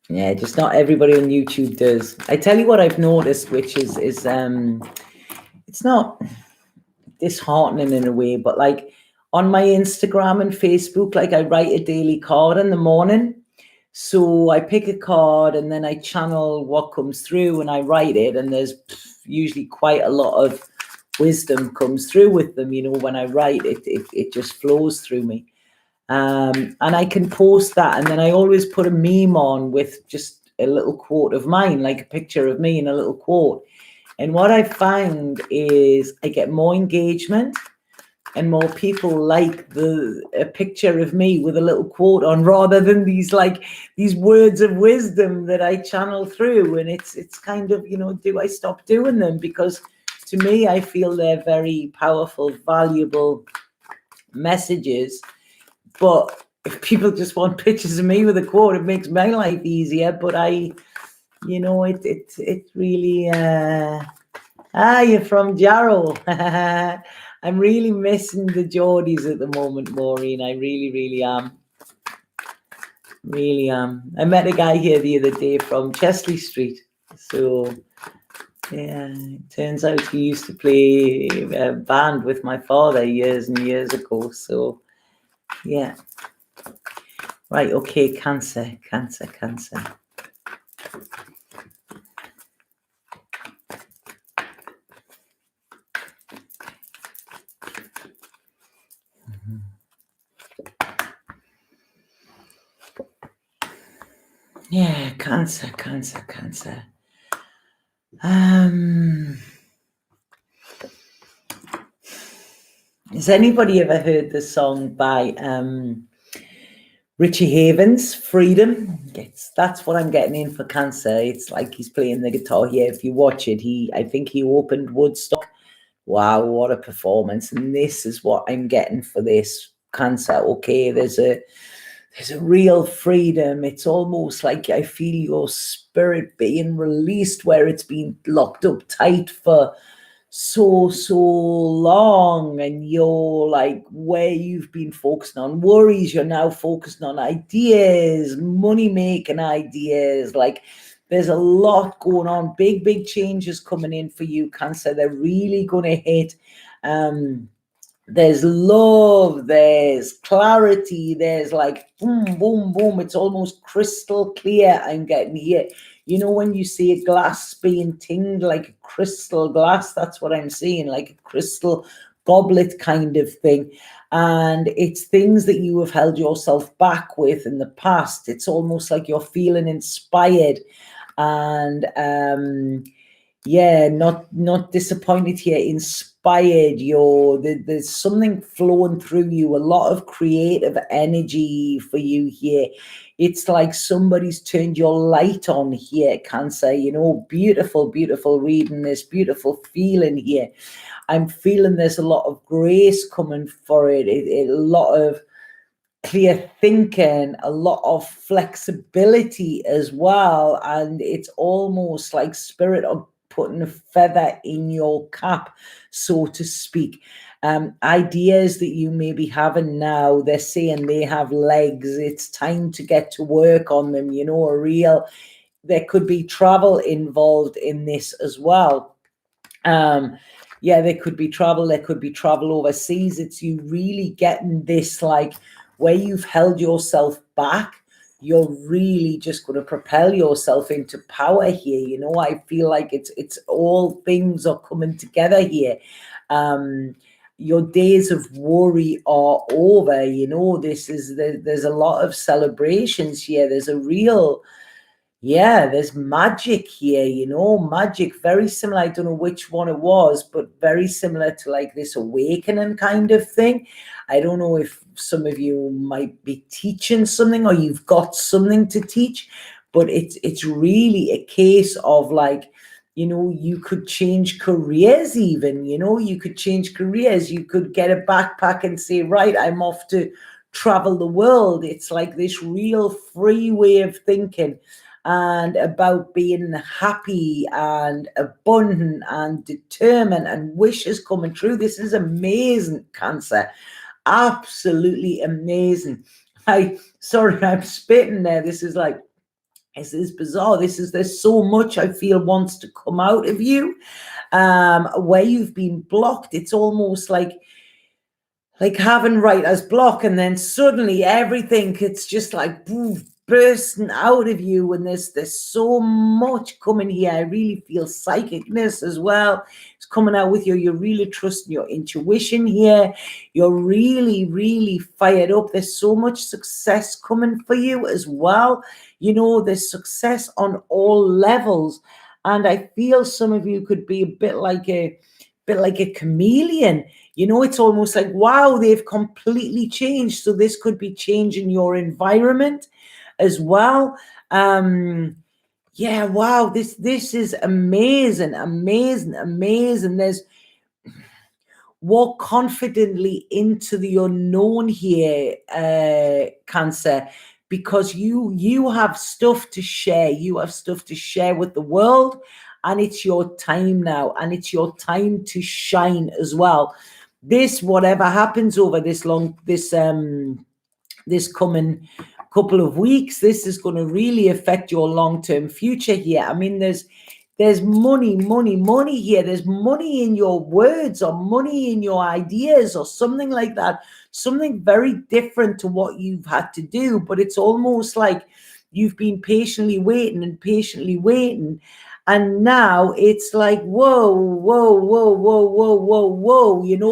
Yeah, just not everybody on YouTube does. I tell you what I've noticed, which is it's not disheartening in a way, but like on my Instagram and Facebook, like I write a daily card in the morning. So I pick a card and then I channel what comes through and I write it, and there's usually quite a lot of wisdom comes through with them. When I write it just flows through me. And I can post that, and then I always put a meme on with just a little quote of mine, like a picture of me and a little quote. And what I found is I get more engagement and more people like a picture of me with a little quote on, rather than these words of wisdom that I channel through. And it's kind of, do I stop doing them? Because to me, I feel they're very powerful, valuable messages. But if people just want pictures of me with a quote, it makes my life easier. But it really, you're from Jarrow. I'm really missing the Geordies at the moment, Maureen. I really, really am. Really am. I met a guy here the other day from Chesley Street. So, yeah, it turns out he used to play a band with my father years and years ago. So, yeah. Right, okay, Cancer. Yeah, Cancer. Has anybody ever heard the song by Richie Havens, Freedom? That's what I'm getting in for Cancer. It's like he's playing the guitar here. If you watch it, I think he opened Woodstock. Wow, what a performance. And this is what I'm getting for this, Cancer. Okay, there's a real freedom. It's almost like I feel your spirit being released where it's been locked up tight for so long, and you're like, where you've been focusing on worries, you're now focusing on ideas, money making ideas. Like, there's a lot going on, big changes coming in for you, Cancer. They're really going to hit. There's love, there's clarity, there's like boom. It's almost crystal clear. I'm getting here. When you see a glass being tinged like a crystal glass, that's what I'm seeing, like a crystal goblet kind of thing. And it's things that you have held yourself back with in the past. It's almost like you're feeling inspired, and yeah, not disappointed here, inspired. There's something flowing through you, a lot of creative energy for you here. It's like somebody's turned your light on here, Cancer. Beautiful, beautiful reading this, beautiful feeling here. I'm feeling there's a lot of grace coming for it, a lot of clear thinking, a lot of flexibility as well. And it's almost like spirit are putting a feather in your cap, so to speak. Ideas that you may be having now, they're saying they have legs. It's time to get to work on them. There could be travel involved in this as well. Yeah, there could be travel overseas. It's you really getting this, like, where you've held yourself back, you're really just going to propel yourself into power here. I feel like it's all things are coming together here. Your days of worry are over. There's a lot of celebrations here. There's a real, yeah, there's magic here, magic, very similar. I don't know which one it was, but very similar to like this awakening kind of thing. I don't know if some of you might be teaching something or you've got something to teach, but it's really a case of like, you could change careers even, you could change careers. You could get a backpack and say, right, I'm off to travel the world. It's like this real free way of thinking and about being happy and abundant and determined and wishes coming true. This is amazing, Cancer. Absolutely amazing. I'm spitting there. This is bizarre. There's so much I feel wants to come out of you, where you've been blocked. It's almost like having writer's block, and then suddenly everything, it's just like bursting out of you, and there's so much coming here. I really feel psychicness as well. It's coming out with you. You're really trusting your intuition here. You're really, really fired up. There's so much success coming for you as well. There's success on all levels, and I feel some of you could be a bit like a chameleon. It's almost like, wow, they've completely changed. So this could be changing your environment as well. Yeah, wow, this is amazing. There's walk confidently into the unknown here, Cancer, because you have stuff to share. You have stuff to share with the world, and it's your time now, and it's your time to shine as well. Whatever happens over this coming couple of weeks, this is going to really affect your long-term future here. I mean, there's money here. There's money in your words, or money in your ideas, or something like that. Something very different to what you've had to do, but it's almost like you've been patiently waiting. And now it's like, whoa.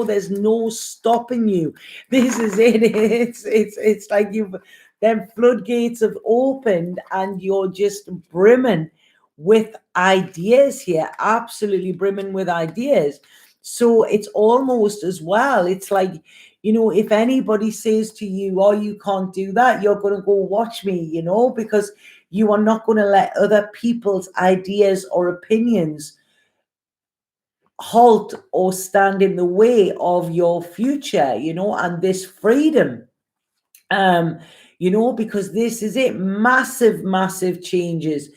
There's no stopping you. This is it. It's like them floodgates have opened, and you're just brimming with ideas here, absolutely brimming with ideas. So it's almost as well, it's like, if anybody says to you, oh, you can't do that, you're going to go watch me, because you are not going to let other people's ideas or opinions halt or stand in the way of your future, and this freedom. Because this is it, massive changes.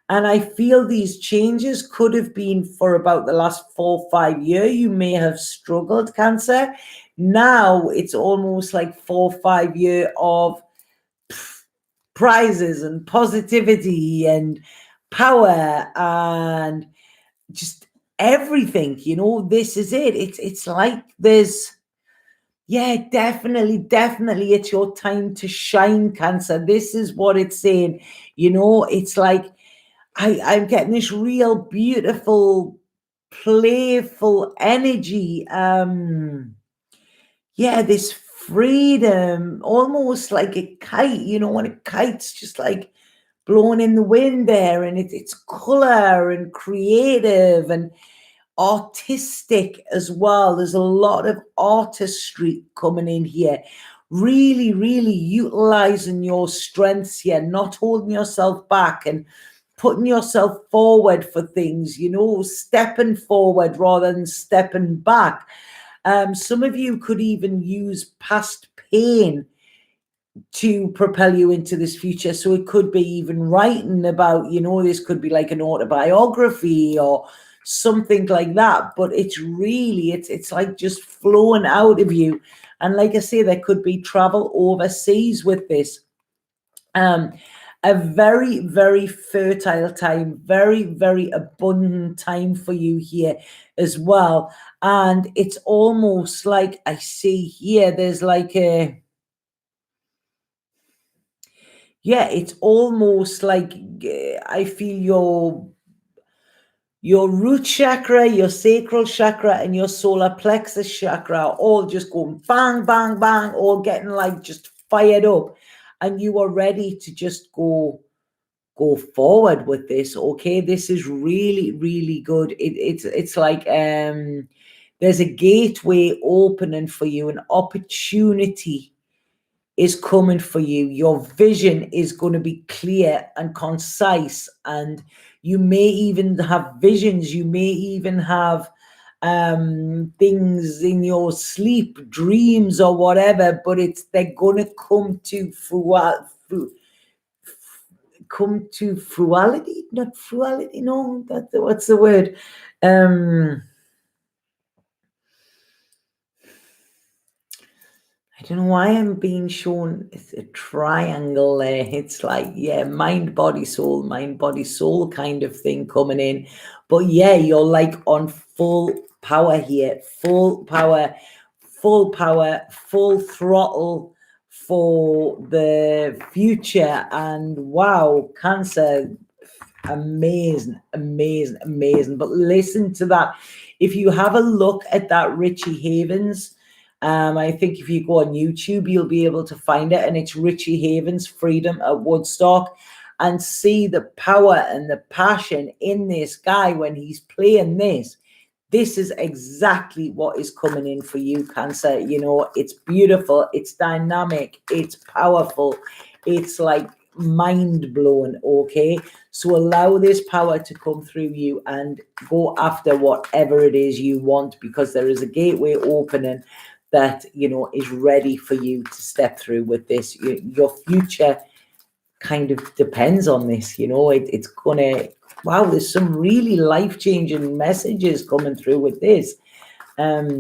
And I feel these changes could have been for about the last 4 or 5 years. You may have struggled, Cancer. Now it's almost like 4 or 5 years of prizes and positivity and power and just everything. This is it. It's like there's, yeah, definitely. It's your time to shine, Cancer. This is what it's saying. It's like I'm getting this real beautiful, playful energy. Yeah, this freedom, almost like a kite. When a kite's just like blowing in the wind there, and it's color and creative and artistic as well. There's a lot of artistry coming in here. Really, really utilizing your strengths here, not holding yourself back and putting yourself forward for things, you know, stepping forward rather than stepping back. Some of you could even use past pain to propel you into this future. So it could be even writing about, you know, this could be like an autobiography or something like that. But it's really, it's like just flowing out of you. And like I say, there could be travel overseas with this. A very, very fertile time, very, very abundant time for you here as well. And it's almost like I see here, there's like a, yeah, it's almost like I feel your root chakra, your sacral chakra, and your solar plexus chakra are all just going bang, bang, bang, all getting like just fired up. And you are ready to just go forward with this. Okay, this is really, really good. It's like there's a gateway opening for you, an opportunity is coming for you. Your vision is going to be clear and concise, and you may even have visions, you may even have things in your sleep, dreams or whatever, but they're going to come to fruality, not fruality, no, what's the word? I don't know why I'm being shown it's a triangle there. It's like, yeah, mind, body, soul kind of thing coming in. But yeah, you're like on full power here, full power, full throttle for the future. And wow, Cancer, amazing. But listen to that. If you have a look at that Richie Havens, I think if you go on YouTube, you'll be able to find it. And it's Richie Havens, Freedom at Woodstock. And see the power and the passion in this guy when he's playing this. This is exactly what is coming in for you, Cancer. You know, it's beautiful. It's dynamic. It's powerful. It's like mind-blowing, okay? So allow this power to come through you and go after whatever it is you want, because there is a gateway opening that, you know, is ready for you to step through with this. Your future kind of depends on this, you know. It's gonna, wow, there's some really life-changing messages coming through with this. Yeah,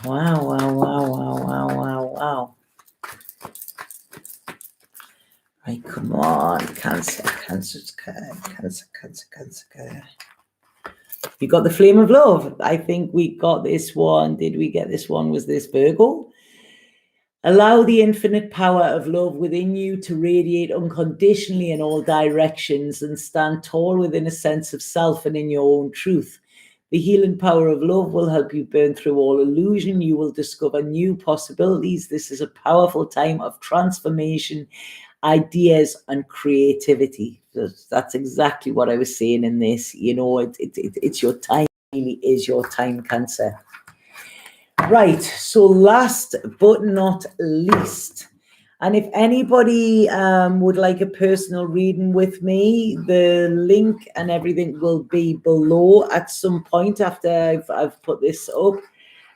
wow. Right, come on, Cancer. You got the Flame of Love. I think we got this one. Did we get this one? Was this Virgo? Allow the infinite power of love within you to radiate unconditionally in all directions and stand tall within a sense of self and in your own truth. The healing power of love will help you burn through all illusion. You will discover new possibilities. This is a powerful time of transformation, ideas, and creativity. That's exactly what I was saying in this. You know, it's your time. It really is your time, Cancer. Right, so last but not least, and if anybody would like a personal reading with me, the link and everything will be below at some point after I've put this up.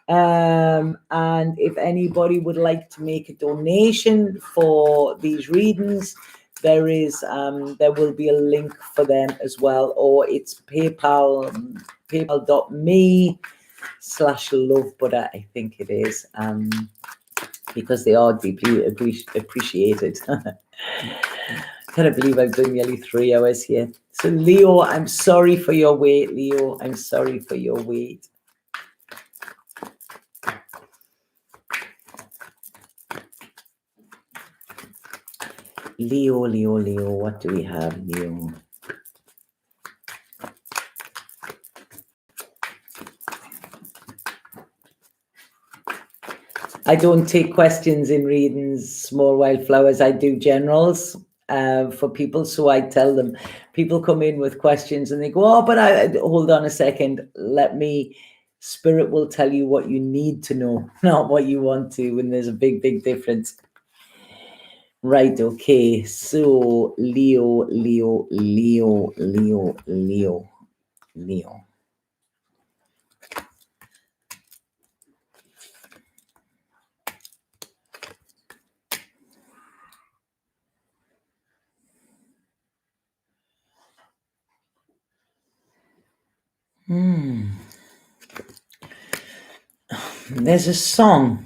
And if anybody would like to make a donation for these readings, there will be a link for them as well, or it's paypal.me/love butter, I think it is, because they are deeply appreciated. Can't believe I've done nearly 3 hours here. So Leo, I'm sorry for your wait, Leo. I'm sorry for your wait. Leo, what do we have, Leo? I don't take questions in readings, Small Wildflowers. I do generals. for people. So I tell them, people come in with questions and they go, oh, but hold on a second. Spirit will tell you what you need to know, not what you want to. And there's a big, big difference. Right. Okay. So Leo. There's a song.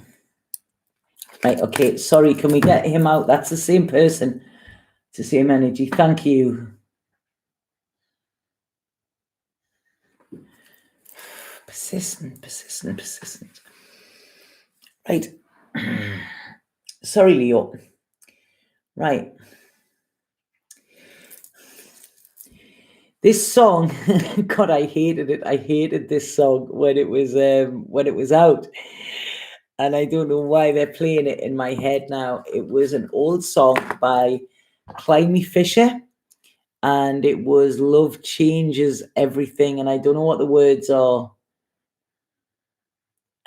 Right, okay, sorry, can we get him out? That's the same person. It's the same energy. Thank you. Persistent. Right. Sorry, Leo. Right. This song, God, I hated it. I hated this song when it was out. And I don't know why they're playing it in my head now. It was an old song by Climby Fisher, and it was Love Changes Everything. And I don't know what the words are.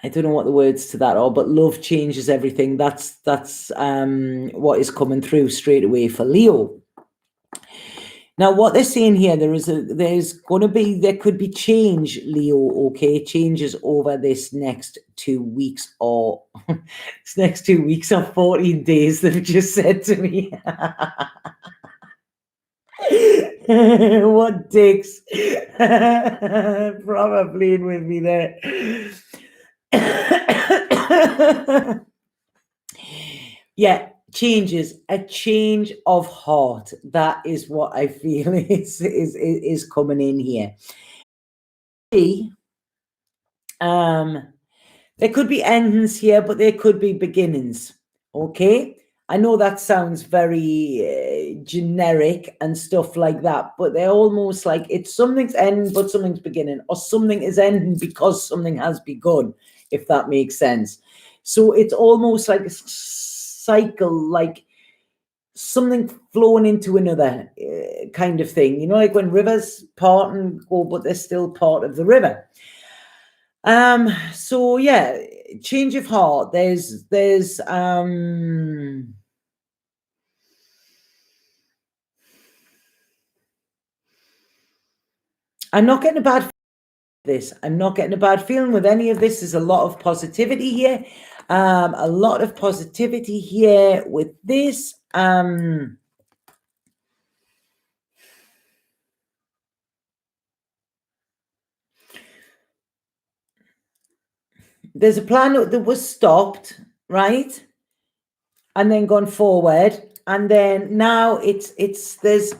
I don't know what the words to that are, but love changes everything. That's what is coming through straight away for Leo. Now, what they're saying here, there could be change, Leo, okay? Changes over this next 2 weeks or this next 2 weeks or 14 days, they've just said to me. What dicks. Probably in with me there. Yeah, changes, a change of heart. That is what I feel is coming in here. There could be endings here, but there could be beginnings. Okay, I know that sounds very generic and stuff like that, but they're almost like it's something's ending, but something's beginning, or something is ending because something has begun, if that makes sense. So it's almost like a cycle, like something flowing into another kind of thing. You know, like when rivers part and go, but they're still part of the river. So yeah, change of heart. There's I'm not getting a bad this. I'm not getting a bad feeling with any of this. There's a lot of positivity here. A lot of positivity here with this. There's a plan that was stopped, right? And then gone forward. And then now there's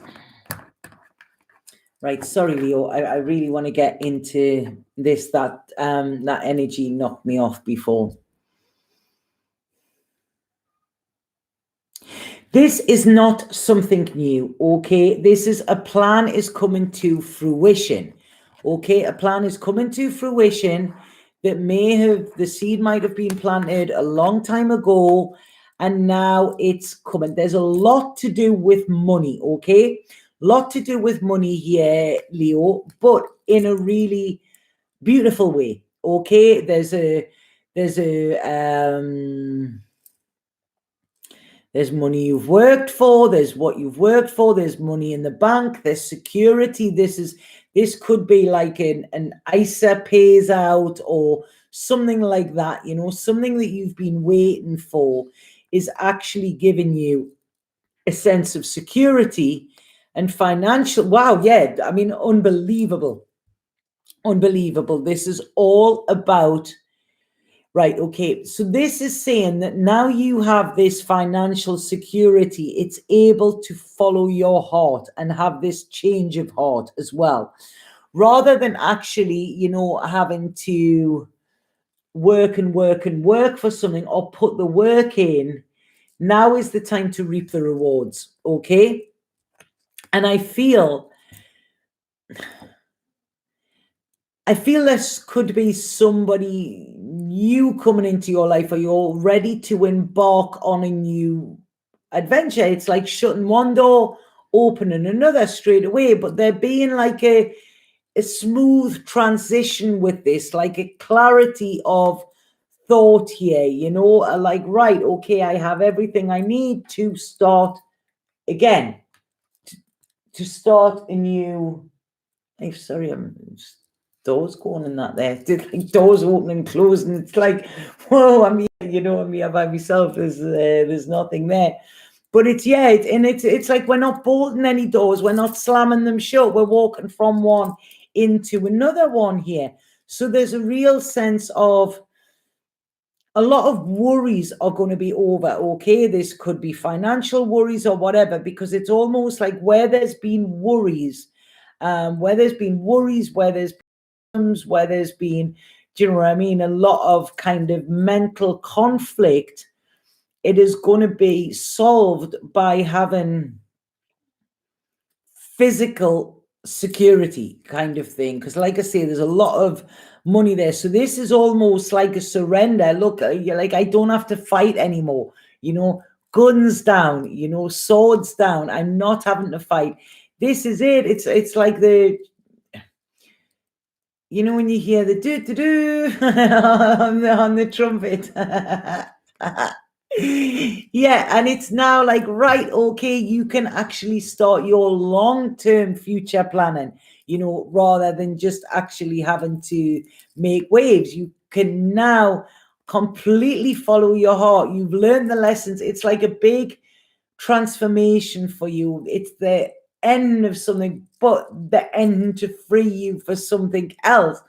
right. Sorry, Leo. I really want to get into this. That energy knocked me off before. This is not something new, okay? This is a plan is coming to fruition, okay? A plan is coming to fruition that the seed might have been planted a long time ago, and now it's coming. There's a lot to do with money, okay? Lot to do with money here, Leo, but in a really beautiful way, okay? There's money you've worked for, there's what you've worked for, there's money in the bank, there's security. This could be like an ISA pays out or something like that, you know, something that you've been waiting for is actually giving you a sense of security and financial. Wow, yeah, I mean, unbelievable. This is all about. Right, okay, so this is saying that now you have this financial security, it's able to follow your heart and have this change of heart as well. Rather than actually, you know, having to work for something or put the work in, now is the time to reap the rewards, okay? And I feel this could be somebody new coming into your life, or you're ready to embark on a new adventure. It's like shutting one door, opening another straight away, but there being like a smooth transition with this, like a clarity of thought here, you know, like, right, okay, I have everything I need to start again, to start a new life. Sorry, I'm just, doors going in that there. Did like doors opening and closing. It's like, whoa, I'm here, you know, I'm here by myself. There's nothing there. But it's, yeah, it's like we're not bolting any doors, we're not slamming them shut, we're walking from one into another one here. So there's a real sense of a lot of worries are going to be over. Okay, this could be financial worries or whatever, because it's almost like where there's been worries, where there's been problems, where there's been, do you know what I mean, a lot of kind of mental conflict, it is going to be solved by having physical security kind of thing. Because like I say, there's a lot of money there. So this is almost like a surrender. Look, you're like, I don't have to fight anymore. You know, guns down, you know, swords down. I'm not having to fight. This is it. It's like the, you know, when you hear the do do do on the trumpet. Yeah, and it's now like, right, okay, you can actually start your long-term future planning, you know, rather than just actually having to make waves. You can now completely follow your heart. You've learned the lessons. It's like a big transformation for you. It's the end of something, but the end to free you for something else.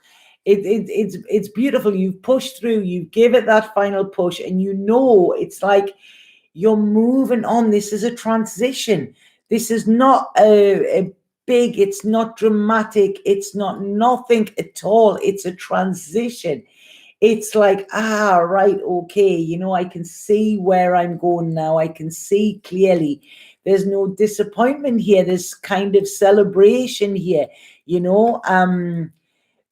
It's beautiful. You've pushed through, you give it that final push, and you know, it's like you're moving on. This is a transition. This is not a big, it's not dramatic, it's not nothing at all. It's a transition. It's like, right, okay, you know, I can see where I'm going now. I can see clearly. There's no disappointment here. There's kind of celebration here, you know.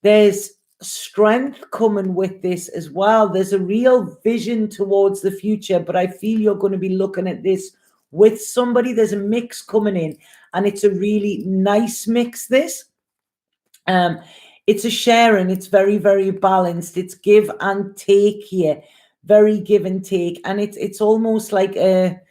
There's strength coming with this as well. There's a real vision towards the future, but I feel you're going to be looking at this with somebody. There's a mix coming in, and it's a really nice mix, this. It's a sharing. It's very, very balanced. It's give and take here, very give and take, and it's almost like I'm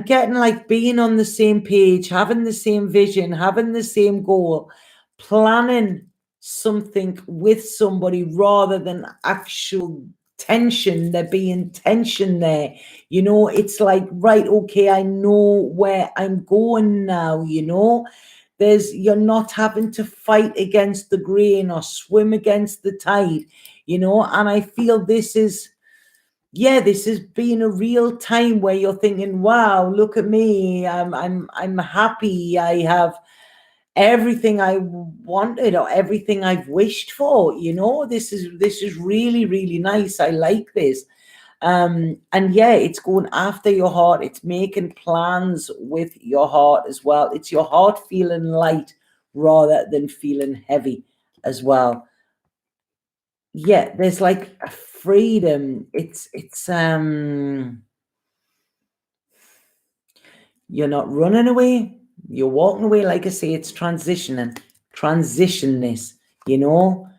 getting like being on the same page, having the same vision, having the same goal, planning something with somebody rather than actual tension. There being tension there, you know. It's like, right, okay, I know where I'm going now, you know. You're not having to fight against the grain or swim against the tide, you know. And I feel this is been a real time where you're thinking, wow, look at me, I'm happy, I have everything I wanted or everything I've wished for, you know. This is really, really nice. I like this. And yeah, it's going after your heart. It's making plans with your heart as well. It's your heart feeling light rather than feeling heavy as well. Yeah, there's like a freedom. It's you're not running away, you're walking away. Like I say, it's transition this, you know.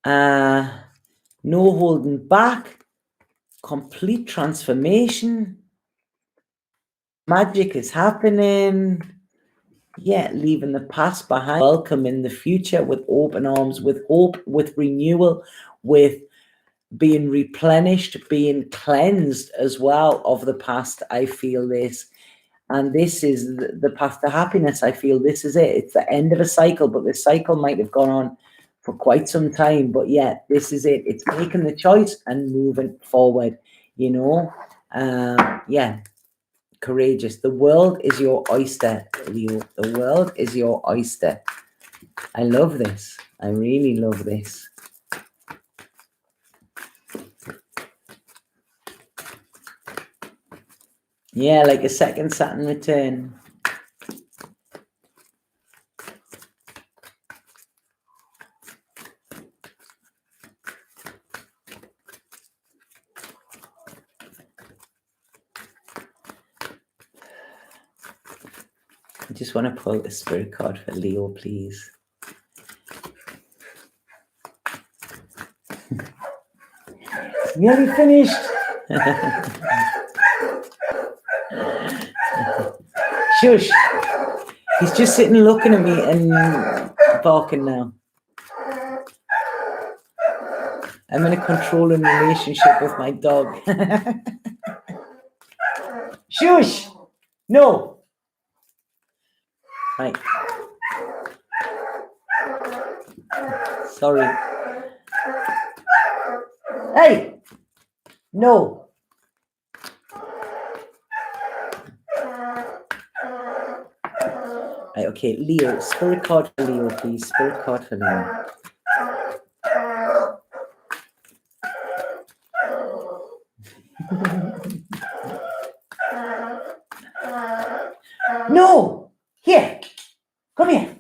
No holding back, complete transformation. Magic is happening. Yeah, leaving the past behind, welcoming the future with open arms, with hope, with renewal, with being replenished, being cleansed as well of the past. I feel this. And this is the path to happiness. I feel this is it. It's the end of a cycle, but the cycle might have gone on for quite some time. But yeah, this is it. It's making the choice and moving forward, you know. Yeah, courageous. The world is your oyster, Leo. The world is your oyster. I love this. I really love this. Yeah, like a second Saturn return. just want to pull a spirit card for Leo, please. Nearly finished. Shush. He's just sitting looking at me and barking now. I'm in a controlling relationship with my dog. Shush. No. Right. Sorry. Hey. No. Right, okay, Leo. Spirit card for Leo, please. Spirit card for Leo. No. Here. Come here.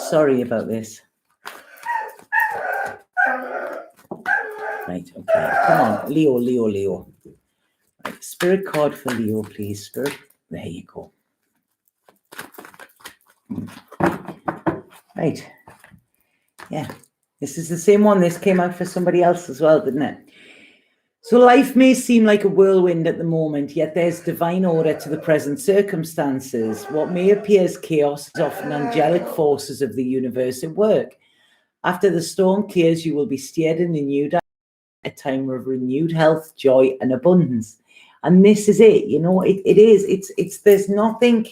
Sorry about this. Right, okay. Come on, Leo. Right, spirit card for Leo, please. Spirit. There you go. Right. Yeah. This is the same one. This came out for somebody else as well, didn't it? So life may seem like a whirlwind at the moment, yet there's divine order to the present circumstances. What may appear as chaos is often angelic forces of the universe at work. After the storm clears, you will be steered in a new direction, a time of renewed health, joy, and abundance. And this is it, you know, it is. It's there's nothing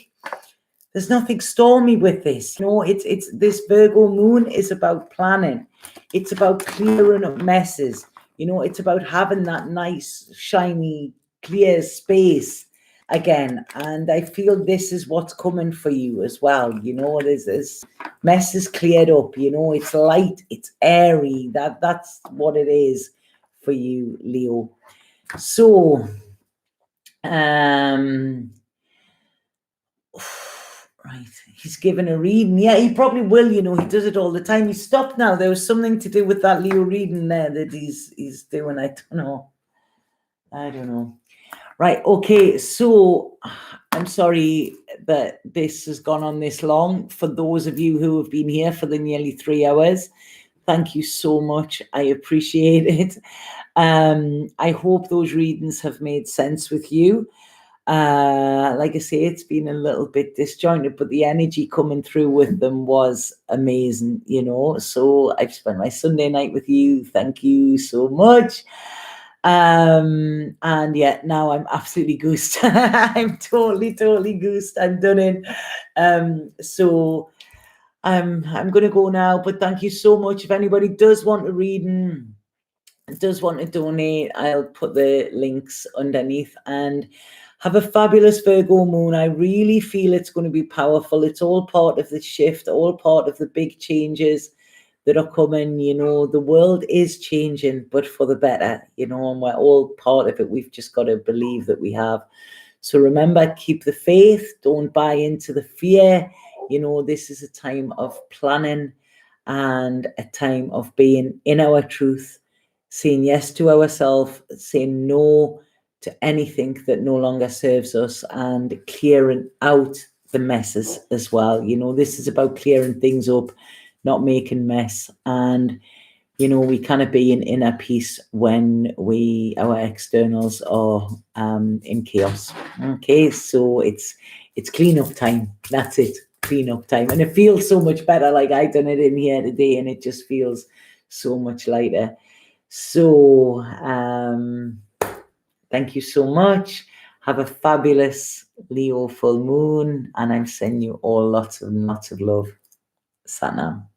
stormy with this. You know, it's this Virgo moon is about planning. It's about clearing up messes. You know, it's about having that nice, shiny, clear space again. And I feel this is what's coming for you as well. You know, there's mess is cleared up. You know, it's light, it's airy. That's what it is for you, Leo. So, right, he's given a reading. Yeah, he probably will, you know, he does it all the time. He stopped now. There was something to do with that Leo reading there that he's doing. I don't know. Right, okay, so I'm sorry that this has gone on this long. For those of you who have been here for the nearly 3 hours, thank you so much. I appreciate it. I hope those readings have made sense with you. Like I say, it's been a little bit disjointed, but the energy coming through with them was amazing, you know. So I've spent my Sunday night with you. Thank you so much. And yeah, now I'm absolutely goosed. I'm totally goosed. I'm done in. So I'm going to go now, but thank you so much. If anybody does want a reading, does want to donate, I'll put the links underneath. And have a fabulous Virgo moon. I really feel it's going to be powerful. It's all part of the shift, all part of the big changes that are coming. You know, the world is changing, but for the better, you know, and we're all part of it. We've just got to believe that we have. So remember, keep the faith. Don't buy into the fear. You know, this is a time of planning and a time of being in our truth, saying yes to ourselves, saying no to anything that no longer serves us, and clearing out the messes as well. You know, this is about clearing things up, not making mess. And, you know, we kind of be in inner peace when our externals are in chaos. Okay, so it's clean up time. That's it, clean up time. And it feels so much better. Like I done it in here today, and it just feels so much lighter. So thank you so much. Have a fabulous Leo full moon, and I'm sending you all lots of love. Sana.